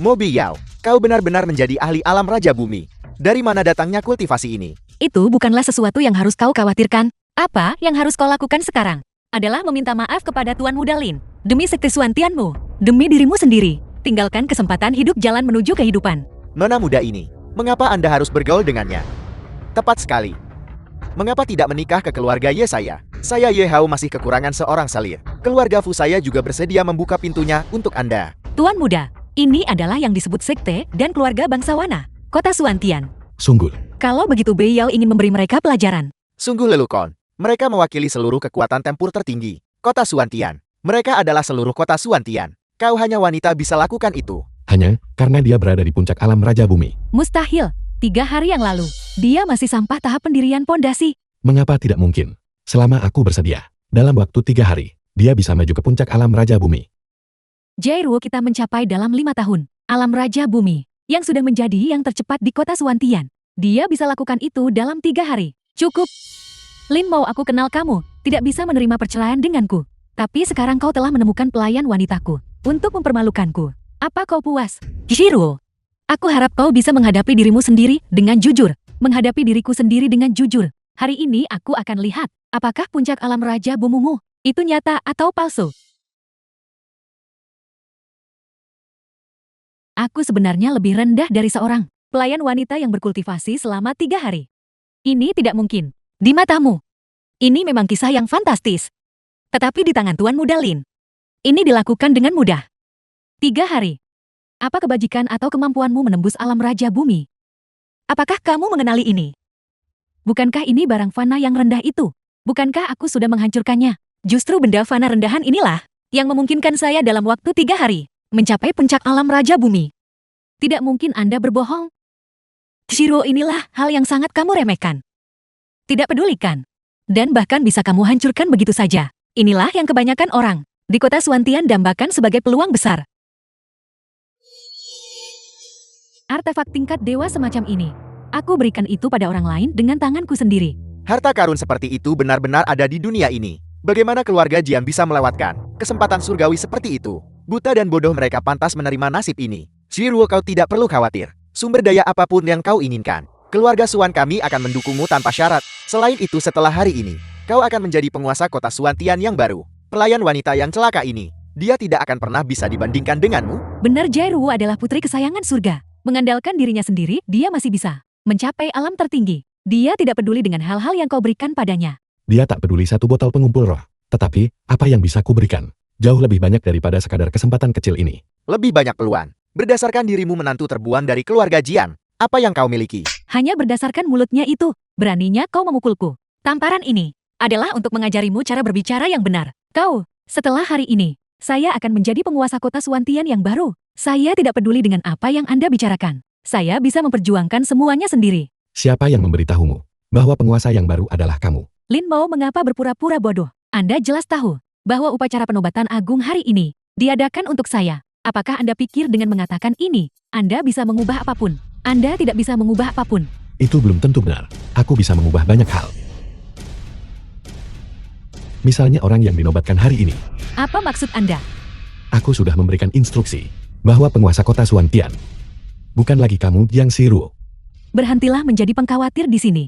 Mo Biyao, kau benar-benar menjadi ahli alam Raja Bumi. Dari mana datangnya kultivasi ini? Itu bukanlah sesuatu yang harus kau khawatirkan. Apa yang harus kau lakukan sekarang adalah meminta maaf kepada Tuan Muda Lin. Demi Sekte Suantianmu, demi dirimu sendiri. Tinggalkan kesempatan hidup, jalan menuju kehidupan. Nona muda ini, mengapa Anda harus bergaul dengannya? Tepat sekali. Mengapa tidak menikah ke keluarga Ye saya? Saya Ye Hao masih kekurangan seorang selir. Keluarga Fu saya juga bersedia membuka pintunya untuk Anda. Tuan Muda, ini adalah yang disebut sekte dan keluarga bangsawana, kota Suantian. Sungguh. Kalau begitu Beliau ingin memberi mereka pelajaran. Sungguh lelucon. Mereka mewakili seluruh kekuatan tempur tertinggi. Kota Suantian. Mereka adalah seluruh kota Suantian. Kau hanya wanita bisa lakukan itu. Hanya karena dia berada di puncak alam Raja Bumi. Mustahil. 3 hari yang lalu, dia masih sampah tahap pendirian pondasi. Mengapa tidak mungkin? Selama aku bersedia, dalam waktu 3 hari, dia bisa maju ke puncak alam Raja Bumi. Jairuo kita mencapai dalam 5 tahun. Alam Raja Bumi, yang sudah menjadi yang tercepat di kota Suantian. Dia bisa lakukan itu dalam 3 hari. Cukup. Lin Mo, aku kenal kamu, tidak bisa menerima perceraian denganku. Tapi sekarang kau telah menemukan pelayan wanitaku untuk mempermalukanku. Apa kau puas? Jairuo, aku harap kau bisa menghadapi dirimu sendiri dengan jujur. Menghadapi diriku sendiri dengan jujur. Hari ini aku akan lihat, apakah puncak alam Raja Bumumu itu nyata atau palsu. Aku sebenarnya lebih rendah dari seorang pelayan wanita yang berkultivasi selama 3 hari. Ini tidak mungkin. Di matamu, ini memang kisah yang fantastis. Tetapi di tangan Tuan Muda Lin, ini dilakukan dengan mudah. 3 hari. Apa kebajikan atau kemampuanmu menembus alam Raja Bumi? Apakah kamu mengenali ini? Bukankah ini barang fana yang rendah itu? Bukankah aku sudah menghancurkannya? Justru benda fana rendahan inilah yang memungkinkan saya dalam waktu 3 hari mencapai puncak alam Raja Bumi. Tidak mungkin Anda berbohong. Shiro, inilah hal yang sangat kamu remehkan. Tidak pedulikan. Dan bahkan bisa kamu hancurkan begitu saja. Inilah yang kebanyakan orang di kota Suantian dambakan sebagai peluang besar. Artefak tingkat dewa semacam ini, aku berikan itu pada orang lain dengan tanganku sendiri. Harta karun seperti itu benar-benar ada di dunia ini. Bagaimana keluarga Jian bisa melewatkan kesempatan surgawi seperti itu? Buta dan bodoh mereka pantas menerima nasib ini. Shiro, kau tidak perlu khawatir. Sumber daya apapun yang kau inginkan, Keluarga Suan kami akan mendukungmu tanpa syarat. Selain itu setelah hari ini, kau akan menjadi penguasa kota Suantian yang baru. Pelayan wanita yang celaka ini, dia tidak akan pernah bisa dibandingkan denganmu. Benar, Jairu adalah putri kesayangan surga. Mengandalkan dirinya sendiri, dia masih bisa mencapai alam tertinggi. Dia tidak peduli dengan hal-hal yang kau berikan padanya. Dia tak peduli satu botol pengumpul roh. Tetapi, apa yang bisa kuberikan? Jauh lebih banyak daripada sekadar kesempatan kecil ini. Lebih banyak peluang. Berdasarkan dirimu menantu terbuang dari keluarga Jian, apa yang kau miliki? Hanya berdasarkan mulutnya itu, beraninya kau memukulku. Tamparan ini adalah untuk mengajarimu cara berbicara yang benar. Kau, setelah hari ini, saya akan menjadi penguasa kota Suantian yang baru. Saya tidak peduli dengan apa yang Anda bicarakan. Saya bisa memperjuangkan semuanya sendiri. Siapa yang memberitahumu bahwa penguasa yang baru adalah kamu? Lin Mo mengapa berpura-pura bodoh? Anda jelas tahu bahwa upacara penobatan agung hari ini diadakan untuk saya. Apakah Anda pikir dengan mengatakan ini, Anda bisa mengubah apapun? Anda tidak bisa mengubah apapun. Itu belum tentu benar. Aku bisa mengubah banyak hal. Misalnya orang yang dinobatkan hari ini. Apa maksud Anda? Aku sudah memberikan instruksi bahwa penguasa kota Suantian bukan lagi kamu yang Siruo. Berhentilah menjadi pengkhawatir di sini.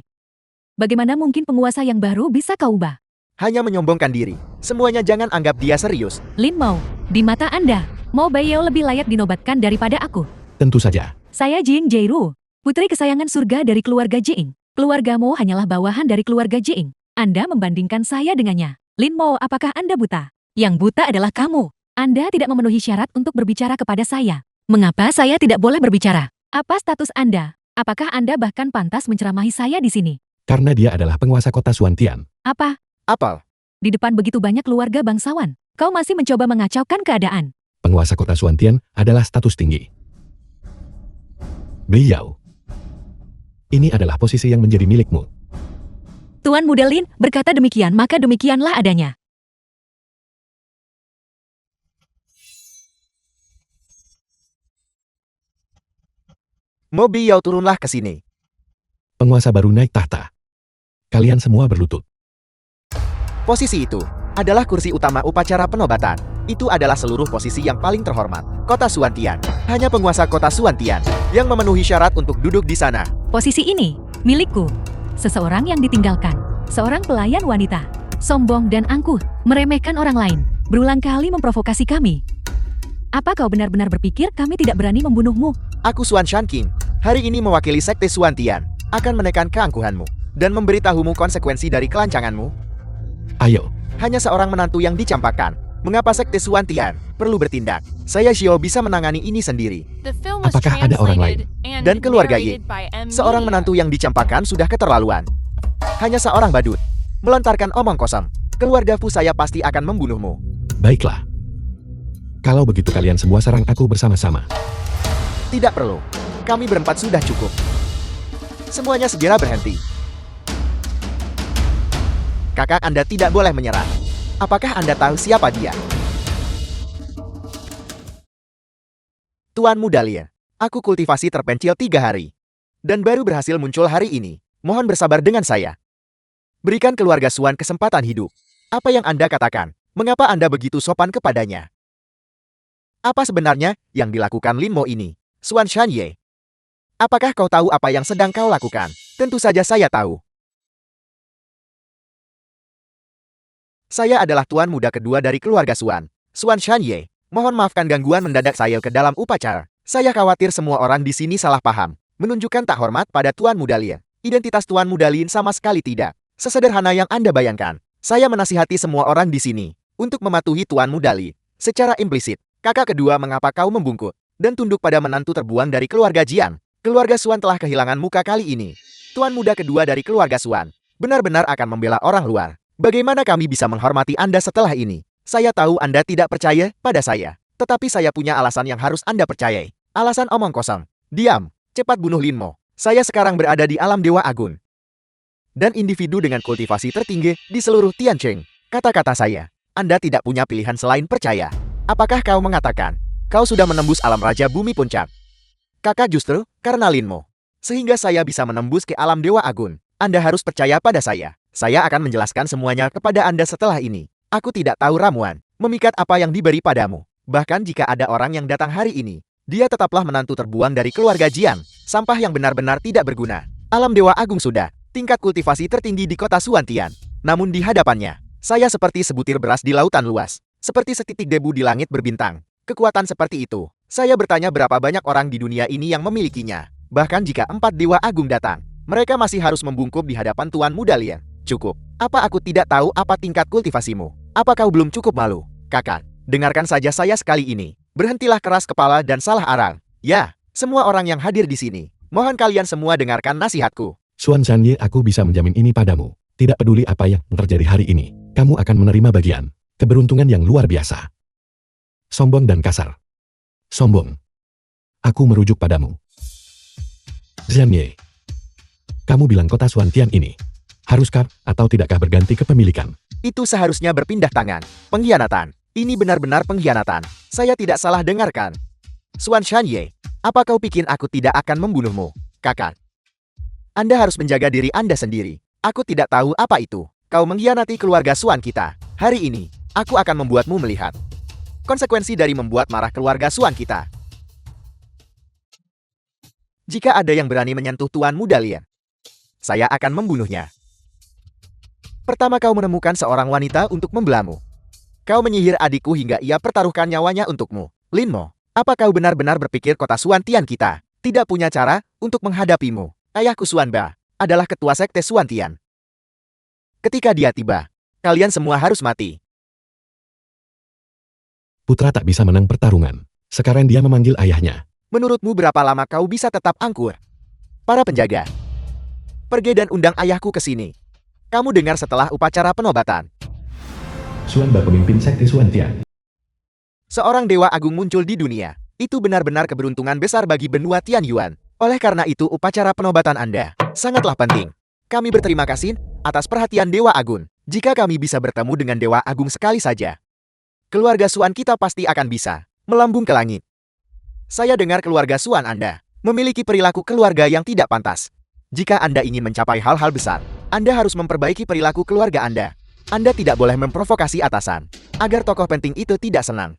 Bagaimana mungkin penguasa yang baru bisa kau ubah? Hanya menyombongkan diri. Semuanya jangan anggap dia serius. Lin Mo, di mata Anda, Mo Baiyao lebih layak dinobatkan daripada aku. Tentu saja. Saya Jing Jairu, putri kesayangan surga dari keluarga Jing. Keluarga Mo hanyalah bawahan dari keluarga Jing. Anda membandingkan saya dengannya. Lin Mo, apakah Anda buta? Yang buta adalah kamu. Anda tidak memenuhi syarat untuk berbicara kepada saya. Mengapa saya tidak boleh berbicara? Apa status Anda? Apakah Anda bahkan pantas menceramahi saya di sini? Karena dia adalah penguasa kota Suantian. Apa? Apal. Di depan begitu banyak keluarga bangsawan, kau masih mencoba mengacaukan keadaan. Penguasa kota Suantian adalah status tinggi. Beliau. Ini adalah posisi yang menjadi milikmu. Tuan Muda Lin berkata demikian, maka demikianlah adanya. Mo Biao, turunlah ke sini. Penguasa baru naik tahta. Kalian semua berlutut. Posisi itu adalah kursi utama upacara penobatan. Itu adalah seluruh posisi yang paling terhormat. Kota Suantian. Hanya penguasa kota Suantian yang memenuhi syarat untuk duduk di sana. Posisi ini milikku. Seseorang yang ditinggalkan. Seorang pelayan wanita. Sombong dan angkuh. Meremehkan orang lain. Berulang kali memprovokasi kami. Apa kau benar-benar berpikir kami tidak berani membunuhmu? Aku Suan Shan King. Hari ini mewakili sekte Suantian. Akan menekan keangkuhanmu. Dan memberitahumu konsekuensi dari kelancanganmu. Ayo. Hanya seorang menantu yang dicampakkan. Mengapa sekte Suantian perlu bertindak? Saya Xiao bisa menangani ini sendiri. Apakah ada orang lain? Dan keluarga Yi. Seorang menantu yang dicampakkan sudah keterlaluan. Hanya seorang badut. Melontarkan omong kosong. Keluarga Fu saya pasti akan membunuhmu. Baiklah. Kalau begitu kalian semua serang aku bersama-sama. Tidak perlu. Kami berempat sudah cukup. Semuanya segera berhenti. Kakak Anda tidak boleh menyerah. Apakah Anda tahu siapa dia? Tuan Muda Lin, aku kultivasi terpencil 3 hari. Dan baru berhasil muncul hari ini. Mohon bersabar dengan saya. Berikan keluarga Suan kesempatan hidup. Apa yang Anda katakan? Mengapa Anda begitu sopan kepadanya? Apa sebenarnya yang dilakukan Lin Mo ini? Suan Shanye. Apakah kau tahu apa yang sedang kau lakukan? Tentu saja saya tahu. Saya adalah tuan muda kedua dari keluarga Suan. Suan Shanye. Mohon maafkan gangguan mendadak saya ke dalam upacara. Saya khawatir semua orang di sini salah paham. Menunjukkan tak hormat pada Tuan Muda Lin. Identitas Tuan Muda Lin sama sekali tidak sesederhana yang Anda bayangkan. Saya menasihati semua orang di sini untuk mematuhi Tuan Muda Lin. Secara implisit, kakak kedua mengapa kau membungkuk dan tunduk pada menantu terbuang dari keluarga Jian. Keluarga Suan telah kehilangan muka kali ini. Tuan muda kedua dari keluarga Suan benar-benar akan membela orang luar. Bagaimana kami bisa menghormati Anda setelah ini? Saya tahu Anda tidak percaya pada saya. Tetapi saya punya alasan yang harus Anda percayai. Alasan omong kosong. Diam. Cepat bunuh Lin Mo. Saya sekarang berada di alam Dewa Agung. Dan individu dengan kultivasi tertinggi di seluruh Tiancheng. Kata-kata saya. Anda tidak punya pilihan selain percaya. Apakah kau mengatakan kau sudah menembus alam Raja Bumi Puncak? Kakak justru karena Lin Mo. Sehingga saya bisa menembus ke alam Dewa Agung. Anda harus percaya pada saya. Saya akan menjelaskan semuanya kepada Anda setelah ini. Aku tidak tahu ramuan, memikat apa yang diberi padamu. Bahkan jika ada orang yang datang hari ini, dia tetaplah menantu terbuang dari keluarga Jian. Sampah yang benar-benar tidak berguna. Alam Dewa Agung sudah tingkat kultivasi tertinggi di kota Suantian. Namun di hadapannya, saya seperti sebutir beras di lautan luas. Seperti setitik debu di langit berbintang. Kekuatan seperti itu, saya bertanya berapa banyak orang di dunia ini yang memilikinya. Bahkan jika 4 Dewa Agung datang, mereka masih harus membungkuk di hadapan Tuan Muda Lian. Cukup. Apa aku tidak tahu apa tingkat kultivasimu? Apa kau belum cukup malu? Kakak, dengarkan saja saya sekali ini. Berhentilah keras kepala dan salah arang. Ya, semua orang yang hadir di sini. Mohon kalian semua dengarkan nasihatku. Xuan Zhanye, aku bisa menjamin ini padamu. Tidak peduli apa yang terjadi hari ini, kamu akan menerima bagian keberuntungan yang luar biasa. Sombong dan kasar. Sombong. Aku merujuk padamu. Zhanye, kamu bilang kota Suantian ini haruskah atau tidakkah berganti kepemilikan? Itu seharusnya berpindah tangan. Pengkhianatan. Ini benar-benar pengkhianatan. Saya tidak salah dengarkan. Xuan Zhanye, apa kau pikir aku tidak akan membunuhmu? Kakak, Anda harus menjaga diri Anda sendiri. Aku tidak tahu apa itu. Kau mengkhianati keluarga Xuan kita. Hari ini, aku akan membuatmu melihat konsekuensi dari membuat marah keluarga Xuan kita. Jika ada yang berani menyentuh Tuan Muda Lian, saya akan membunuhnya. Pertama kau menemukan seorang wanita untuk membelamu. Kau menyihir adikku hingga ia pertaruhkan nyawanya untukmu. Lin Mo, apa kau benar-benar berpikir kota Suantian kita tidak punya cara untuk menghadapimu? Ayahku Xuan Ba adalah ketua sekte Suantian. Ketika dia tiba, kalian semua harus mati. Putra tak bisa menang pertarungan. Sekarang dia memanggil ayahnya. Menurutmu berapa lama kau bisa tetap angkur? Para penjaga, pergi dan undang ayahku ke sini. Kamu dengar setelah upacara penobatan. Xuan Ba, pemimpin sekte Suantian. Seorang dewa agung muncul di dunia. Itu benar-benar keberuntungan besar bagi benua Tianyuan. Oleh karena itu upacara penobatan Anda sangatlah penting. Kami berterima kasih atas perhatian Dewa Agung. Jika kami bisa bertemu dengan Dewa Agung sekali saja, keluarga Xuan kita pasti akan bisa melambung ke langit. Saya dengar keluarga Xuan Anda memiliki perilaku keluarga yang tidak pantas. Jika Anda ingin mencapai hal-hal besar, Anda harus memperbaiki perilaku keluarga Anda. Anda tidak boleh memprovokasi atasan, agar tokoh penting itu tidak senang.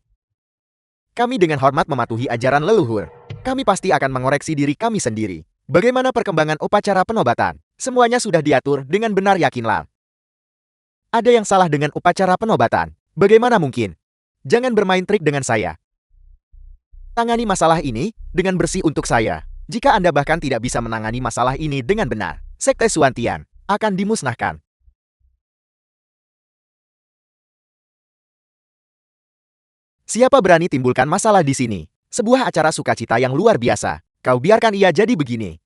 Kami dengan hormat mematuhi ajaran leluhur. Kami pasti akan mengoreksi diri kami sendiri. Bagaimana perkembangan upacara penobatan? Semuanya sudah diatur dengan benar, yakinlah. Ada yang salah dengan upacara penobatan. Bagaimana mungkin? Jangan bermain trik dengan saya. Tangani masalah ini dengan bersih untuk saya. Jika Anda bahkan tidak bisa menangani masalah ini dengan benar, sekte Suantian akan dimusnahkan. Siapa berani timbulkan masalah di sini? Sebuah acara sukacita yang luar biasa. Kau biarkan ia jadi begini.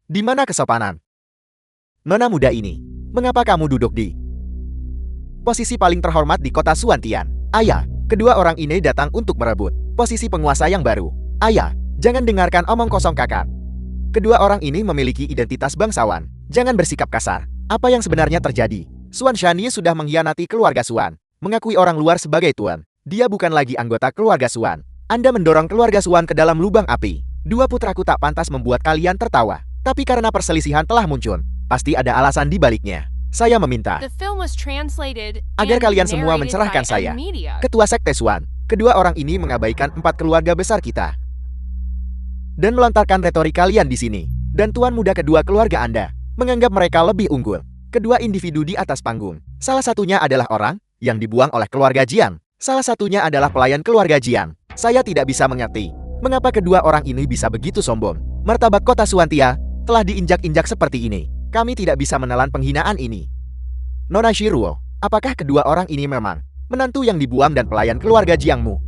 Di mana kesopanan? Nona muda ini, mengapa kamu duduk di posisi paling terhormat di kota Suantian? Ayah, kedua orang ini datang untuk merebut posisi penguasa yang baru. Ayah, jangan dengarkan omong kosong kakak. Kedua orang ini memiliki identitas bangsawan. Jangan bersikap kasar. Apa yang sebenarnya terjadi? Xuan Zhanye sudah mengkhianati keluarga Xuan, mengakui orang luar sebagai tuan. Dia bukan lagi anggota keluarga Xuan. Anda mendorong keluarga Xuan ke dalam lubang api. Dua putraku tak pantas membuat kalian tertawa. Tapi karena perselisihan telah muncul, pasti ada alasan di baliknya. Saya meminta agar kalian semua mencerahkan saya, ketua sekte Xuan. Kedua orang ini mengabaikan 4 keluarga besar kita dan melontarkan retori kalian di sini. Dan tuan muda kedua keluarga Anda menganggap mereka lebih unggul. Kedua individu di atas panggung. Salah satunya adalah orang yang dibuang oleh keluarga Jiang. Salah satunya adalah pelayan keluarga Jiang. Saya tidak bisa mengerti mengapa kedua orang ini bisa begitu sombong. Martabat kota Suantia telah diinjak-injak seperti ini. Kami tidak bisa menelan penghinaan ini. Nona Shiruo, apakah kedua orang ini memang menantu yang dibuang dan pelayan keluarga Jiangmu?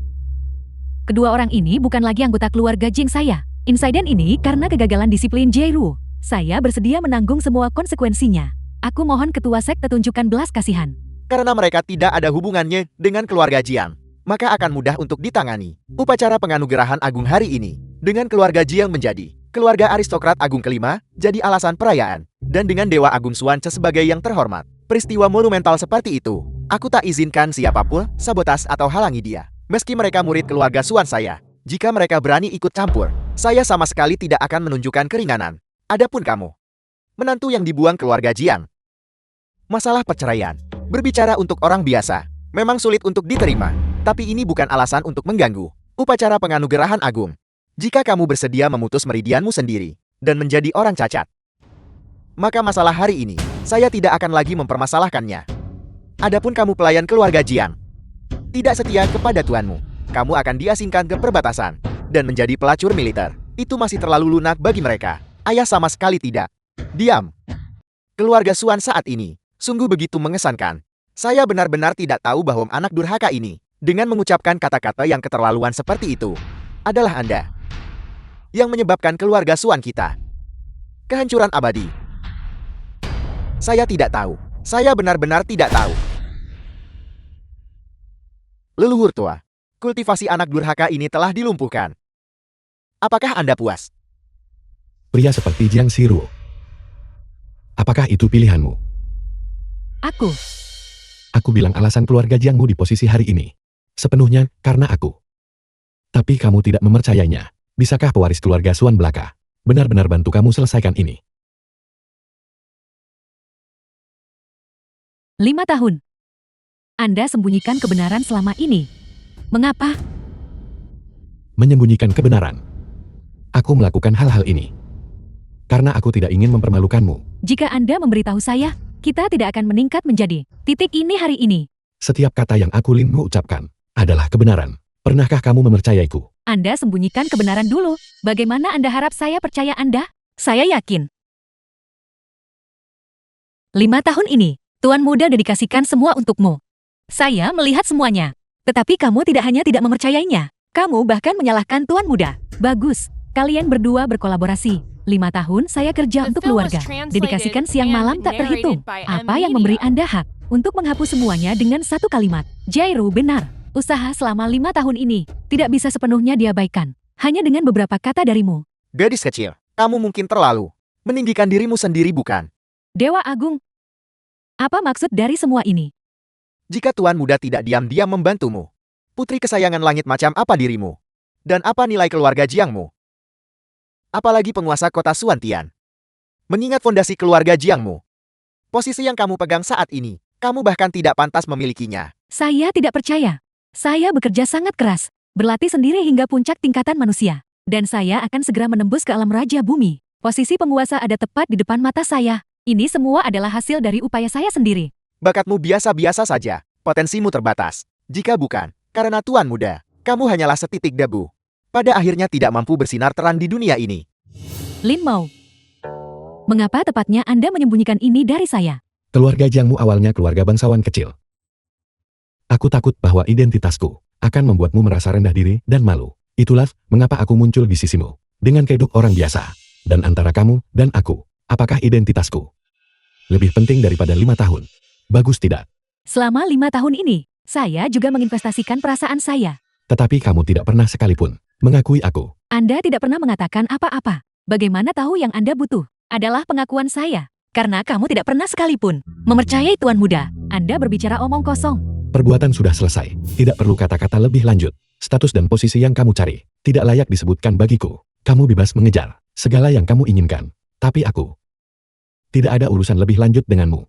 Kedua orang ini bukan lagi anggota keluarga Jing saya. Insiden ini karena kegagalan disiplin Jairu. Saya bersedia menanggung semua konsekuensinya. Aku mohon ketua sekte tunjukkan belas kasihan. Karena mereka tidak ada hubungannya dengan keluarga Jiang, maka akan mudah untuk ditangani. Upacara penganugerahan agung hari ini dengan keluarga Jiang menjadi keluarga aristokrat agung kelima, jadi alasan perayaan. Dan dengan Dewa Agung Xuanche sebagai yang terhormat. Peristiwa monumental seperti itu, aku tak izinkan siapapun sabotas atau halangi dia. Meski mereka murid keluarga Xuan saya, jika mereka berani ikut campur, saya sama sekali tidak akan menunjukkan keringanan. Adapun kamu, menantu yang dibuang keluarga Jiang. Masalah perceraian, berbicara untuk orang biasa, memang sulit untuk diterima. Tapi ini bukan alasan untuk mengganggu upacara penganugerahan agung. Jika kamu bersedia memutus meridianmu sendiri dan menjadi orang cacat, maka masalah hari ini, saya tidak akan lagi mempermasalahkannya. Adapun kamu pelayan keluarga Jiang, tidak setia kepada tuanmu, kamu akan diasingkan ke perbatasan, dan menjadi pelacur militer. Itu masih terlalu lunak bagi mereka. Ayah sama sekali tidak. Diam. Keluarga Suan saat ini, sungguh begitu mengesankan. Saya benar-benar tidak tahu bahwa anak durhaka ini, dengan mengucapkan kata-kata yang keterlaluan seperti itu, adalah Anda yang menyebabkan keluarga Suan kita kehancuran abadi. Saya tidak tahu. Saya benar-benar tidak tahu. Leluhur tua, kultivasi anak durhaka ini telah dilumpuhkan. Apakah Anda puas? Pria seperti Jiang Siruo. Apakah itu pilihanmu? Aku bilang alasan keluarga Jiangmu di posisi hari ini. Sepenuhnya karena aku. Tapi kamu tidak mempercayainya. Bisakah pewaris keluarga Suan belaka benar-benar bantu kamu selesaikan ini? 5 tahun. Anda sembunyikan kebenaran selama ini. Mengapa? Menyembunyikan kebenaran. Aku melakukan hal-hal ini karena aku tidak ingin mempermalukanmu. Jika Anda memberitahu saya, kita tidak akan meningkat menjadi titik ini hari ini. Setiap kata yang aku Linmu ucapkan adalah kebenaran. Pernahkah kamu mempercayaiku? Anda sembunyikan kebenaran dulu. Bagaimana Anda harap saya percaya Anda? Saya yakin. 5 tahun ini, Tuan Muda dedikasikan semua untukmu. Saya melihat semuanya. Tetapi kamu tidak hanya tidak mempercayainya. Kamu bahkan menyalahkan Tuan Muda. Bagus. Kalian berdua berkolaborasi. 5 tahun saya kerja untuk keluarga. Dedikasikan siang malam tak terhitung. Apa yang memberi Anda hak untuk menghapus semuanya dengan satu kalimat? Jairu benar. Usaha selama 5 tahun ini tidak bisa sepenuhnya diabaikan. Hanya dengan beberapa kata darimu. Gadis kecil, kamu mungkin terlalu meninggikan dirimu sendiri bukan? Dewa Agung. Apa maksud dari semua ini? Jika Tuan Muda tidak diam-diam membantumu, putri kesayangan langit macam apa dirimu? Dan apa nilai keluarga Jiangmu? Apalagi penguasa kota Suantian. Mengingat fondasi keluarga Jiangmu, posisi yang kamu pegang saat ini, kamu bahkan tidak pantas memilikinya. Saya tidak percaya. Saya bekerja sangat keras, berlatih sendiri hingga puncak tingkatan manusia. Dan saya akan segera menembus ke alam Raja Bumi. Posisi penguasa ada tepat di depan mata saya. Ini semua adalah hasil dari upaya saya sendiri. Bakatmu biasa-biasa saja, potensimu terbatas. Jika bukan, karena Tuan Muda, kamu hanyalah setitik debu. Pada akhirnya tidak mampu bersinar terang di dunia ini. Lin Mao. Mengapa tepatnya Anda menyembunyikan ini dari saya? Keluarga Jiangmu awalnya keluarga bangsawan kecil. Aku takut bahwa identitasku akan membuatmu merasa rendah diri dan malu. Itulah mengapa aku muncul di sisimu. Dengan kedok orang biasa. Dan antara kamu dan aku, apakah identitasku lebih penting daripada 5 tahun? Bagus tidak? Selama 5 tahun ini, saya juga menginvestasikan perasaan saya. Tetapi kamu tidak pernah sekalipun mengakui aku. Anda tidak pernah mengatakan apa-apa. Bagaimana tahu yang Anda butuh adalah pengakuan saya? Karena kamu tidak pernah sekalipun mempercayai Tuan Muda. Anda berbicara omong kosong. Perbuatan sudah selesai. Tidak perlu kata-kata lebih lanjut. Status dan posisi yang kamu cari tidak layak disebutkan bagiku. Kamu bebas mengejar segala yang kamu inginkan. Tapi aku tidak ada urusan lebih lanjut denganmu.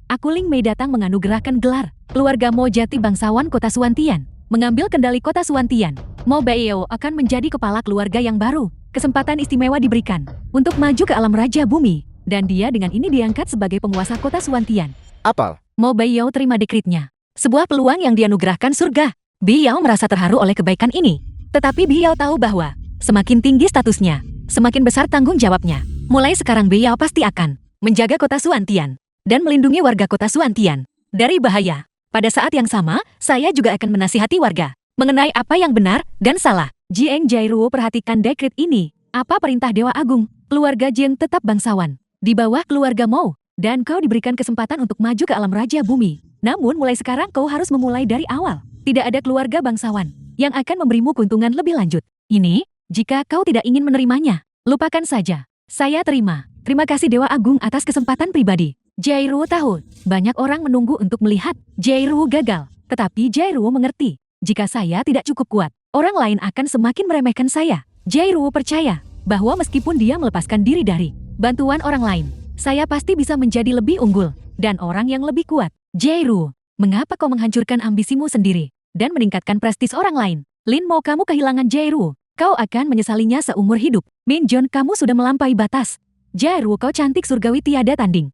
Aku Ling Mei datang menganugerahkan gelar keluarga Mo Jati bangsawan kota Suantian. Mengambil kendali kota Suantian. Mo Baiyao akan menjadi kepala keluarga yang baru. Kesempatan istimewa diberikan untuk maju ke alam Raja Bumi. Dan dia dengan ini diangkat sebagai penguasa kota Suantian. Apal? Mo Baiyao terima dekritnya. Sebuah peluang yang dianugerahkan surga. Biao merasa terharu oleh kebaikan ini. Tetapi Biao tahu bahwa semakin tinggi statusnya, semakin besar tanggung jawabnya. Mulai sekarang Biao pasti akan menjaga kota Suantian dan melindungi warga kota Suantian dari bahaya. Pada saat yang sama, saya juga akan menasihati warga mengenai apa yang benar dan salah. Jiang Jairuo, perhatikan dekret ini. Apa perintah Dewa Agung? Keluarga Jiang tetap bangsawan di bawah keluarga Mo, dan kau diberikan kesempatan untuk maju ke alam Raja Bumi. Namun mulai sekarang kau harus memulai dari awal. Tidak ada keluarga bangsawan yang akan memberimu keuntungan lebih lanjut. Ini, jika kau tidak ingin menerimanya, lupakan saja. Saya terima. Terima kasih Dewa Agung atas kesempatan pribadi. Jairuo tahu, banyak orang menunggu untuk melihat Jairuo gagal. Tetapi Jairuo mengerti, jika saya tidak cukup kuat, orang lain akan semakin meremehkan saya. Jairuo percaya bahwa meskipun dia melepaskan diri dari bantuan orang lain, saya pasti bisa menjadi lebih unggul dan orang yang lebih kuat. Jairuo, mengapa kau menghancurkan ambisimu sendiri dan meningkatkan prestis orang lain? Lin Mo, kamu kehilangan Jairuo. Kau akan menyesalinya seumur hidup. Min Jon, kamu sudah melampaui batas. Jarwo, kau cantik surgawi tiada tanding.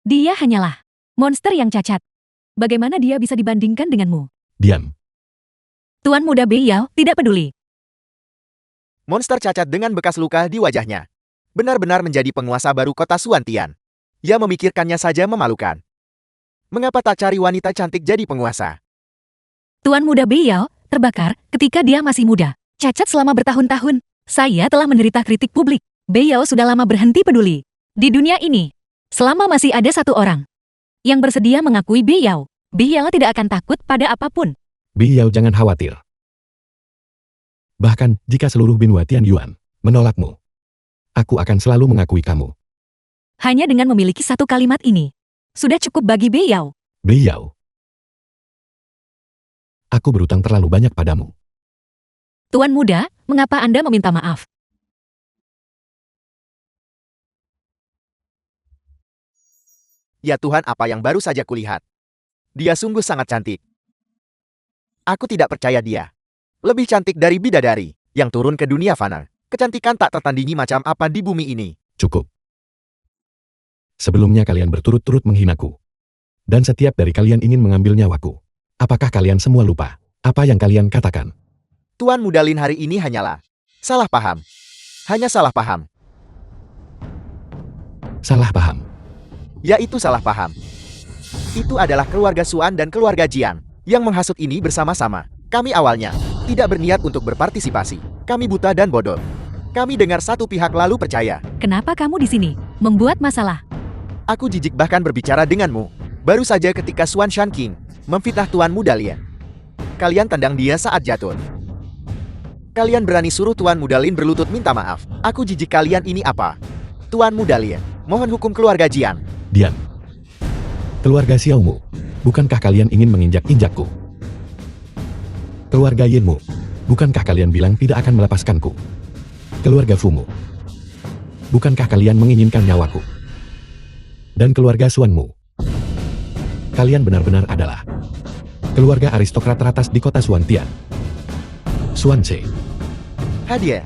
Dia hanyalah monster yang cacat. Bagaimana dia bisa dibandingkan denganmu? Diam. Tuan muda Beiyao tidak peduli. Monster cacat dengan bekas luka di wajahnya. Benar-benar menjadi penguasa baru kota Suantian. Ya memikirkannya saja memalukan. Mengapa tak cari wanita cantik jadi penguasa? Tuan muda Beiyao terbakar ketika dia masih muda. Cacat selama bertahun-tahun. Saya telah menderita kritik publik. Beiyao sudah lama berhenti peduli. Di dunia ini, selama masih ada satu orang yang bersedia mengakui Beiyao, Beiyao tidak akan takut pada apapun. Beiyao, jangan khawatir. Bahkan jika seluruh Binwa Tianyuan menolakmu, aku akan selalu mengakui kamu. Hanya dengan memiliki satu kalimat ini, sudah cukup bagi Beiyao. Beiyao, aku berutang terlalu banyak padamu. Tuan muda, mengapa Anda meminta maaf? Ya Tuhan, apa yang baru saja kulihat. Dia sungguh sangat cantik. Aku tidak percaya dia. Lebih cantik dari bidadari yang turun ke dunia fana. Kecantikan tak tertandingi macam apa di bumi ini. Cukup. Sebelumnya kalian berturut-turut menghinaku. Dan setiap dari kalian ingin mengambil nyawaku. Apakah kalian semua lupa apa yang kalian katakan? Tuan muda Lin hari ini hanyalah salah paham. Hanya salah paham. Salah paham. Yaitu salah paham. Itu adalah keluarga Suan dan keluarga Jian yang menghasut ini bersama-sama. Kami awalnya tidak berniat untuk berpartisipasi. Kami buta dan bodoh. Kami dengar satu pihak lalu percaya. Kenapa kamu di sini? Membuat masalah. Aku jijik bahkan berbicara denganmu. Baru saja ketika Suan Shan King memfitnah Tuan Muda Lin. Kalian tendang dia saat jatuh. Kalian berani suruh Tuan Muda Lin berlutut minta maaf. Aku jijik kalian ini apa? Tuan Muda Lin, mohon hukum keluarga Jian. Dian. Keluarga Xiaomu, bukankah kalian ingin menginjak-injakku? Keluarga Yinmu, bukankah kalian bilang tidak akan melepaskanku? Keluarga Fumu, bukankah kalian menginginkan nyawaku? Dan keluarga Suanmu, kalian benar-benar adalah keluarga aristokrat teratas di kota Suantian. Suanse. Hadiah.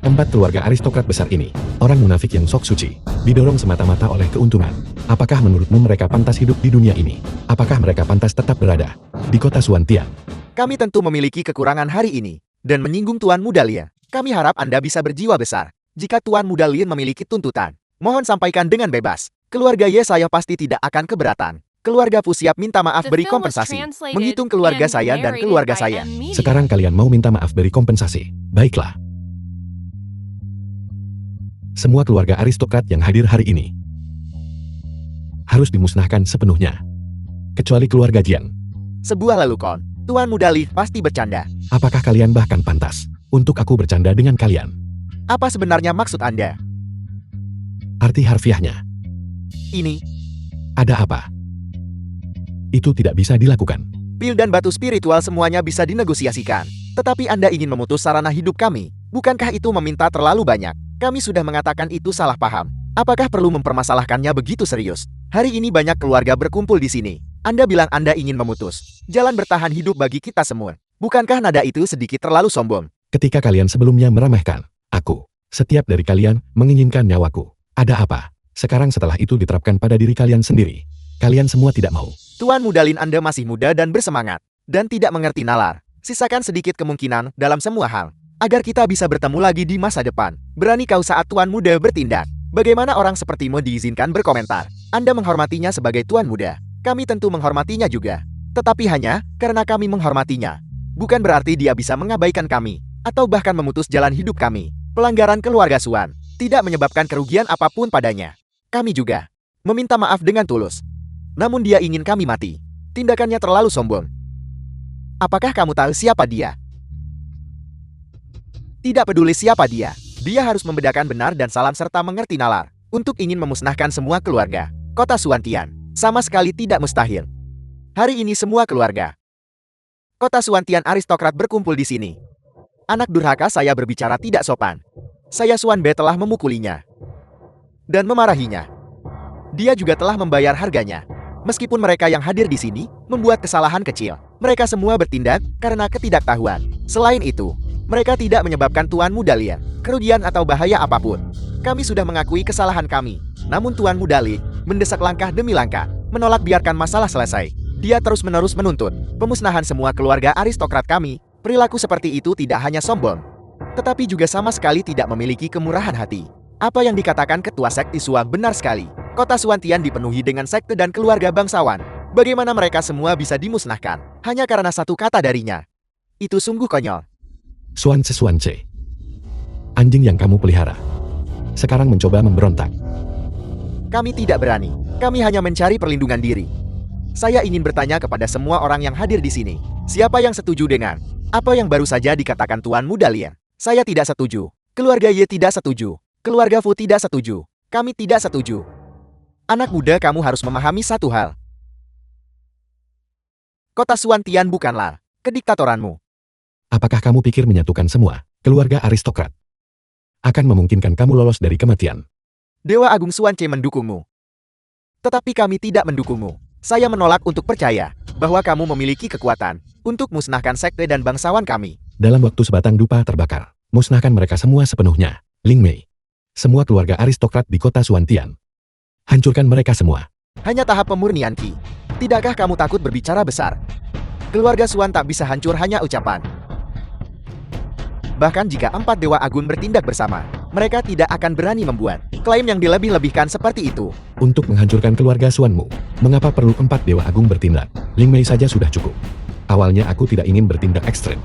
4 keluarga aristokrat besar ini, orang munafik yang sok suci, didorong semata-mata oleh keuntungan. Apakah menurutmu mereka pantas hidup di dunia ini? Apakah mereka pantas tetap berada di kota Suantian? Kami tentu memiliki kekurangan hari ini. Dan menyinggung Tuan Muda Lin. Kami harap Anda bisa berjiwa besar. Jika Tuan Muda Lin memiliki tuntutan, mohon sampaikan dengan bebas. Keluarga Ye saya pasti tidak akan keberatan. Keluarga Fu siap minta maaf beri kompensasi. Menghitung keluarga saya dan keluarga saya. Sekarang kalian mau minta maaf beri kompensasi. Baiklah. Semua keluarga aristokrat yang hadir hari ini harus dimusnahkan sepenuhnya. Kecuali keluarga Jian. Sebuah lelukon. Tuan Muda Lin pasti bercanda. Apakah kalian bahkan pantas untuk aku bercanda dengan kalian? Apa sebenarnya maksud Anda? Arti harfiahnya. Ini, Ada apa? Itu tidak bisa dilakukan. pil dan batu spiritual semuanya bisa dinegosiasikan. Tetapi Anda ingin memutus sarana hidup kami. Bukankah itu meminta terlalu banyak? Kami sudah mengatakan itu salah paham. Apakah perlu mempermasalahkannya begitu serius? Hari ini banyak keluarga berkumpul di sini. Anda bilang Anda ingin memutus jalan bertahan hidup bagi kita semua. Bukankah nada itu sedikit terlalu sombong? Ketika kalian sebelumnya meremehkan aku, setiap dari kalian menginginkan nyawaku. Ada apa? Sekarang setelah itu diterapkan pada diri kalian sendiri. Kalian semua tidak mau. Tuan Muda Lin, Anda masih muda dan bersemangat. Dan tidak mengerti nalar. Sisakan sedikit kemungkinan dalam semua hal. Agar kita bisa bertemu lagi di masa depan. Berani kau saat Tuan Muda bertindak. Bagaimana orang sepertimu diizinkan berkomentar? Anda menghormatinya sebagai Tuan Muda. Kami tentu menghormatinya juga. Tetapi hanya karena kami menghormatinya. Bukan berarti dia bisa mengabaikan kami. Atau bahkan memutus jalan hidup kami. Pelanggaran keluarga Suan tidak menyebabkan kerugian apapun padanya. Kami juga meminta maaf dengan tulus. Namun dia ingin kami mati. Tindakannya terlalu sombong. Apakah kamu tahu siapa dia? Tidak peduli siapa dia. Dia harus membedakan benar dan salah serta mengerti nalar. Untuk ingin memusnahkan semua keluarga kota Suantian. Sama sekali tidak mustahil. Hari ini semua keluarga kota Suantian aristokrat berkumpul di sini. Anak durhaka saya berbicara tidak sopan. Saya Suan Be telah memukulinya. Dan memarahinya. Dia juga telah membayar harganya. Meskipun mereka yang hadir di sini membuat kesalahan kecil. Mereka semua bertindak karena ketidaktahuan. Selain itu, mereka tidak menyebabkan Tuan Muda Lin kerugian atau bahaya apapun. Kami sudah mengakui kesalahan kami. Namun Tuan Muda Li mendesak langkah demi langkah, menolak biarkan masalah selesai. Dia terus-menerus menuntut pemusnahan semua keluarga aristokrat kami. Perilaku seperti itu tidak hanya sombong, tetapi juga sama sekali tidak memiliki kemurahan hati. Apa yang dikatakan Ketua Sekte Suang benar sekali. Kota Suantian dipenuhi dengan sekte dan keluarga bangsawan. Bagaimana mereka semua bisa dimusnahkan hanya karena satu kata darinya? Itu sungguh konyol. Suance. Anjing yang kamu pelihara sekarang mencoba memberontak. Kami tidak berani. Kami hanya mencari perlindungan diri. Saya ingin bertanya kepada semua orang yang hadir di sini. Siapa yang setuju dengan apa yang baru saja dikatakan Tuan Muda Lian? Saya tidak setuju. Keluarga Ye tidak setuju. Keluarga Fu tidak setuju. Kami tidak setuju. Anak muda, kamu harus memahami satu hal. Kota Suantian bukanlah kediktatoranmu. Apakah kamu pikir menyatukan semua keluarga aristokrat akan memungkinkan kamu lolos dari kematian? Dewa Agung Suance mendukungmu. Tetapi kami tidak mendukungmu. Saya menolak untuk percaya bahwa kamu memiliki kekuatan untuk musnahkan sekte dan bangsawan kami. Dalam waktu sebatang dupa terbakar, musnahkan mereka semua sepenuhnya. Ling Mei, semua keluarga aristokrat di kota Suantian. Hancurkan mereka semua. Hanya tahap pemurnian Ki. Tidakkah kamu takut berbicara besar? Keluarga Suan tak bisa hancur hanya ucapan. Bahkan jika 4 Dewa Agung bertindak bersama, mereka tidak akan berani membuat klaim yang dilebih-lebihkan seperti itu. Untuk menghancurkan keluarga Suanmu, mengapa perlu 4 Dewa Agung bertindak? Ling Mei saja sudah cukup. Awalnya aku tidak ingin bertindak ekstrem.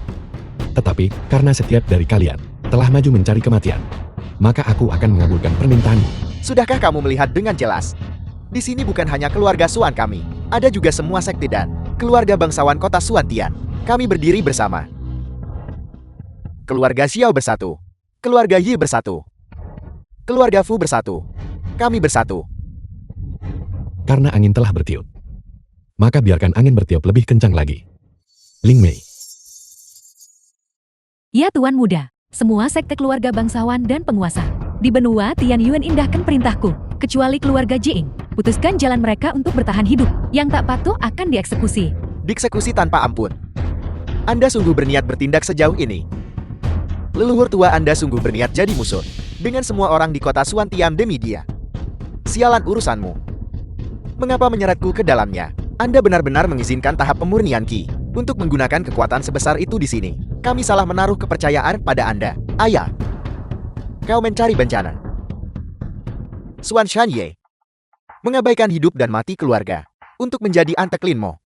Tetapi, karena setiap dari kalian telah maju mencari kematian, maka aku akan mengabulkan permintaanmu. Sudahkah kamu melihat dengan jelas? Di sini bukan hanya keluarga Suan kami, ada juga semua sekte dan keluarga bangsawan kota Suantian. Kami berdiri bersama. Keluarga Xiao bersatu. Keluarga Yi bersatu. Keluarga Fu bersatu. Kami bersatu. Karena angin telah bertiup, maka biarkan angin bertiup lebih kencang lagi. Ling Mei. Ya Tuan Muda, semua sekte keluarga bangsawan dan penguasa di benua Tian Yuan indahkan perintahku, kecuali keluarga Jing. Putuskan jalan mereka untuk bertahan hidup. Yang tak patuh akan dieksekusi. Dieksekusi tanpa ampun. Anda sungguh berniat bertindak sejauh ini. Leluhur tua Anda sungguh berniat jadi musuh dengan semua orang di kota Suantian demi dia. Sialan urusanmu. Mengapa menyeretku ke dalamnya? Anda benar-benar mengizinkan tahap pemurnian Ki untuk menggunakan kekuatan sebesar itu di sini. Kami salah menaruh kepercayaan pada Anda. Ayah, kau mencari bencana. Suan Shanye mengabaikan hidup dan mati keluarga untuk menjadi antek Linmo.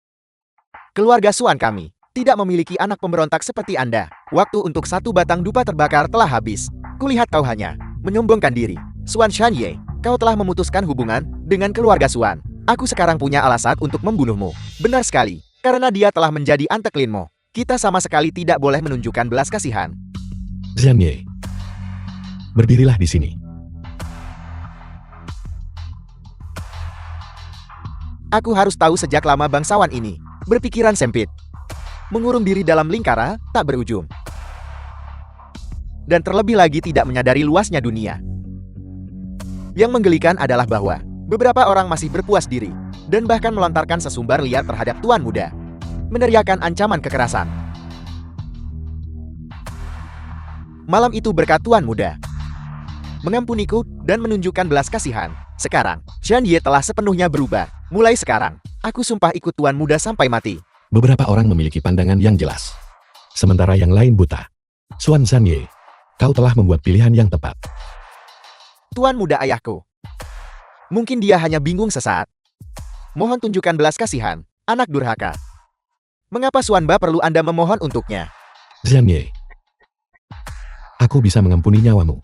Keluarga Suan kami tidak memiliki anak pemberontak seperti Anda. Waktu untuk satu batang dupa terbakar telah habis. Kulihat kau hanya menyombongkan diri. Suan Shanye, kau telah memutuskan hubungan dengan keluarga Suan. Aku sekarang punya alasan untuk membunuhmu. Benar sekali, karena dia telah menjadi antek Linmo. Kita sama sekali tidak boleh menunjukkan belas kasihan. Zhanye, berdirilah di sini. Aku harus tahu sejak lama bangsawan ini berpikiran sempit. Mengurung diri dalam lingkara, tak berujung. Dan terlebih lagi tidak menyadari luasnya dunia. Yang menggelikan adalah bahwa beberapa orang masih berpuas diri dan bahkan melontarkan sesumbar liar terhadap Tuan Muda. Meneriakan ancaman kekerasan. Malam itu berkat Tuan Muda mengampuniku dan menunjukkan belas kasihan. Sekarang, Shan Ye telah sepenuhnya berubah. Mulai sekarang, aku sumpah ikut Tuan Muda sampai mati. Beberapa orang memiliki pandangan yang jelas, sementara yang lain buta. Suan Zhanye, kau telah membuat pilihan yang tepat. Tuan Muda ayahku. Mungkin dia hanya bingung sesaat. Mohon tunjukkan belas kasihan, anak durhaka. Mengapa Suan Ba perlu Anda memohon untuknya? Zhanye, aku bisa mengampuni nyawamu.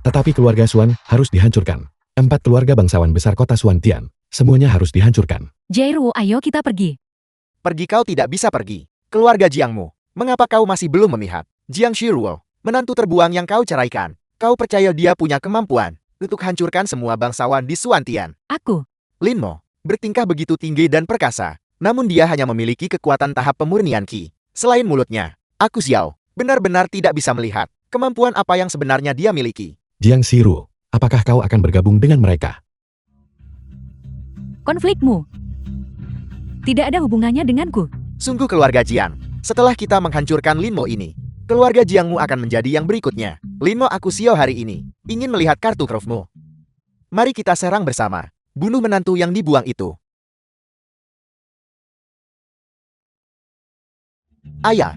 Tetapi keluarga Suan harus dihancurkan. 4 keluarga bangsawan besar kota Suantian, semuanya harus dihancurkan. Jairu, ayo kita pergi. Pergi kau tidak bisa pergi. Keluarga Jiangmu, mengapa kau masih belum memihak? Jiang Shiruo, menantu terbuang yang kau ceraikan. Kau percaya dia punya kemampuan untuk hancurkan semua bangsawan di Suantian? Aku. Linmo, bertingkah begitu tinggi dan perkasa. Namun dia hanya memiliki kekuatan tahap pemurnian Ki. Selain mulutnya, aku Xiao, benar-benar tidak bisa melihat kemampuan apa yang sebenarnya dia miliki. Jiang Shiruo, apakah kau akan bergabung dengan mereka? Konflikmu tidak ada hubungannya denganku. Sungguh keluarga Jiang, setelah kita menghancurkan Linmo ini, Keluarga Jiangmu akan menjadi yang berikutnya. Lin Mo aku Xiao hari ini ingin melihat kartu trufmu. Mari kita serang bersama. Bunuh menantu yang dibuang itu. Ayah.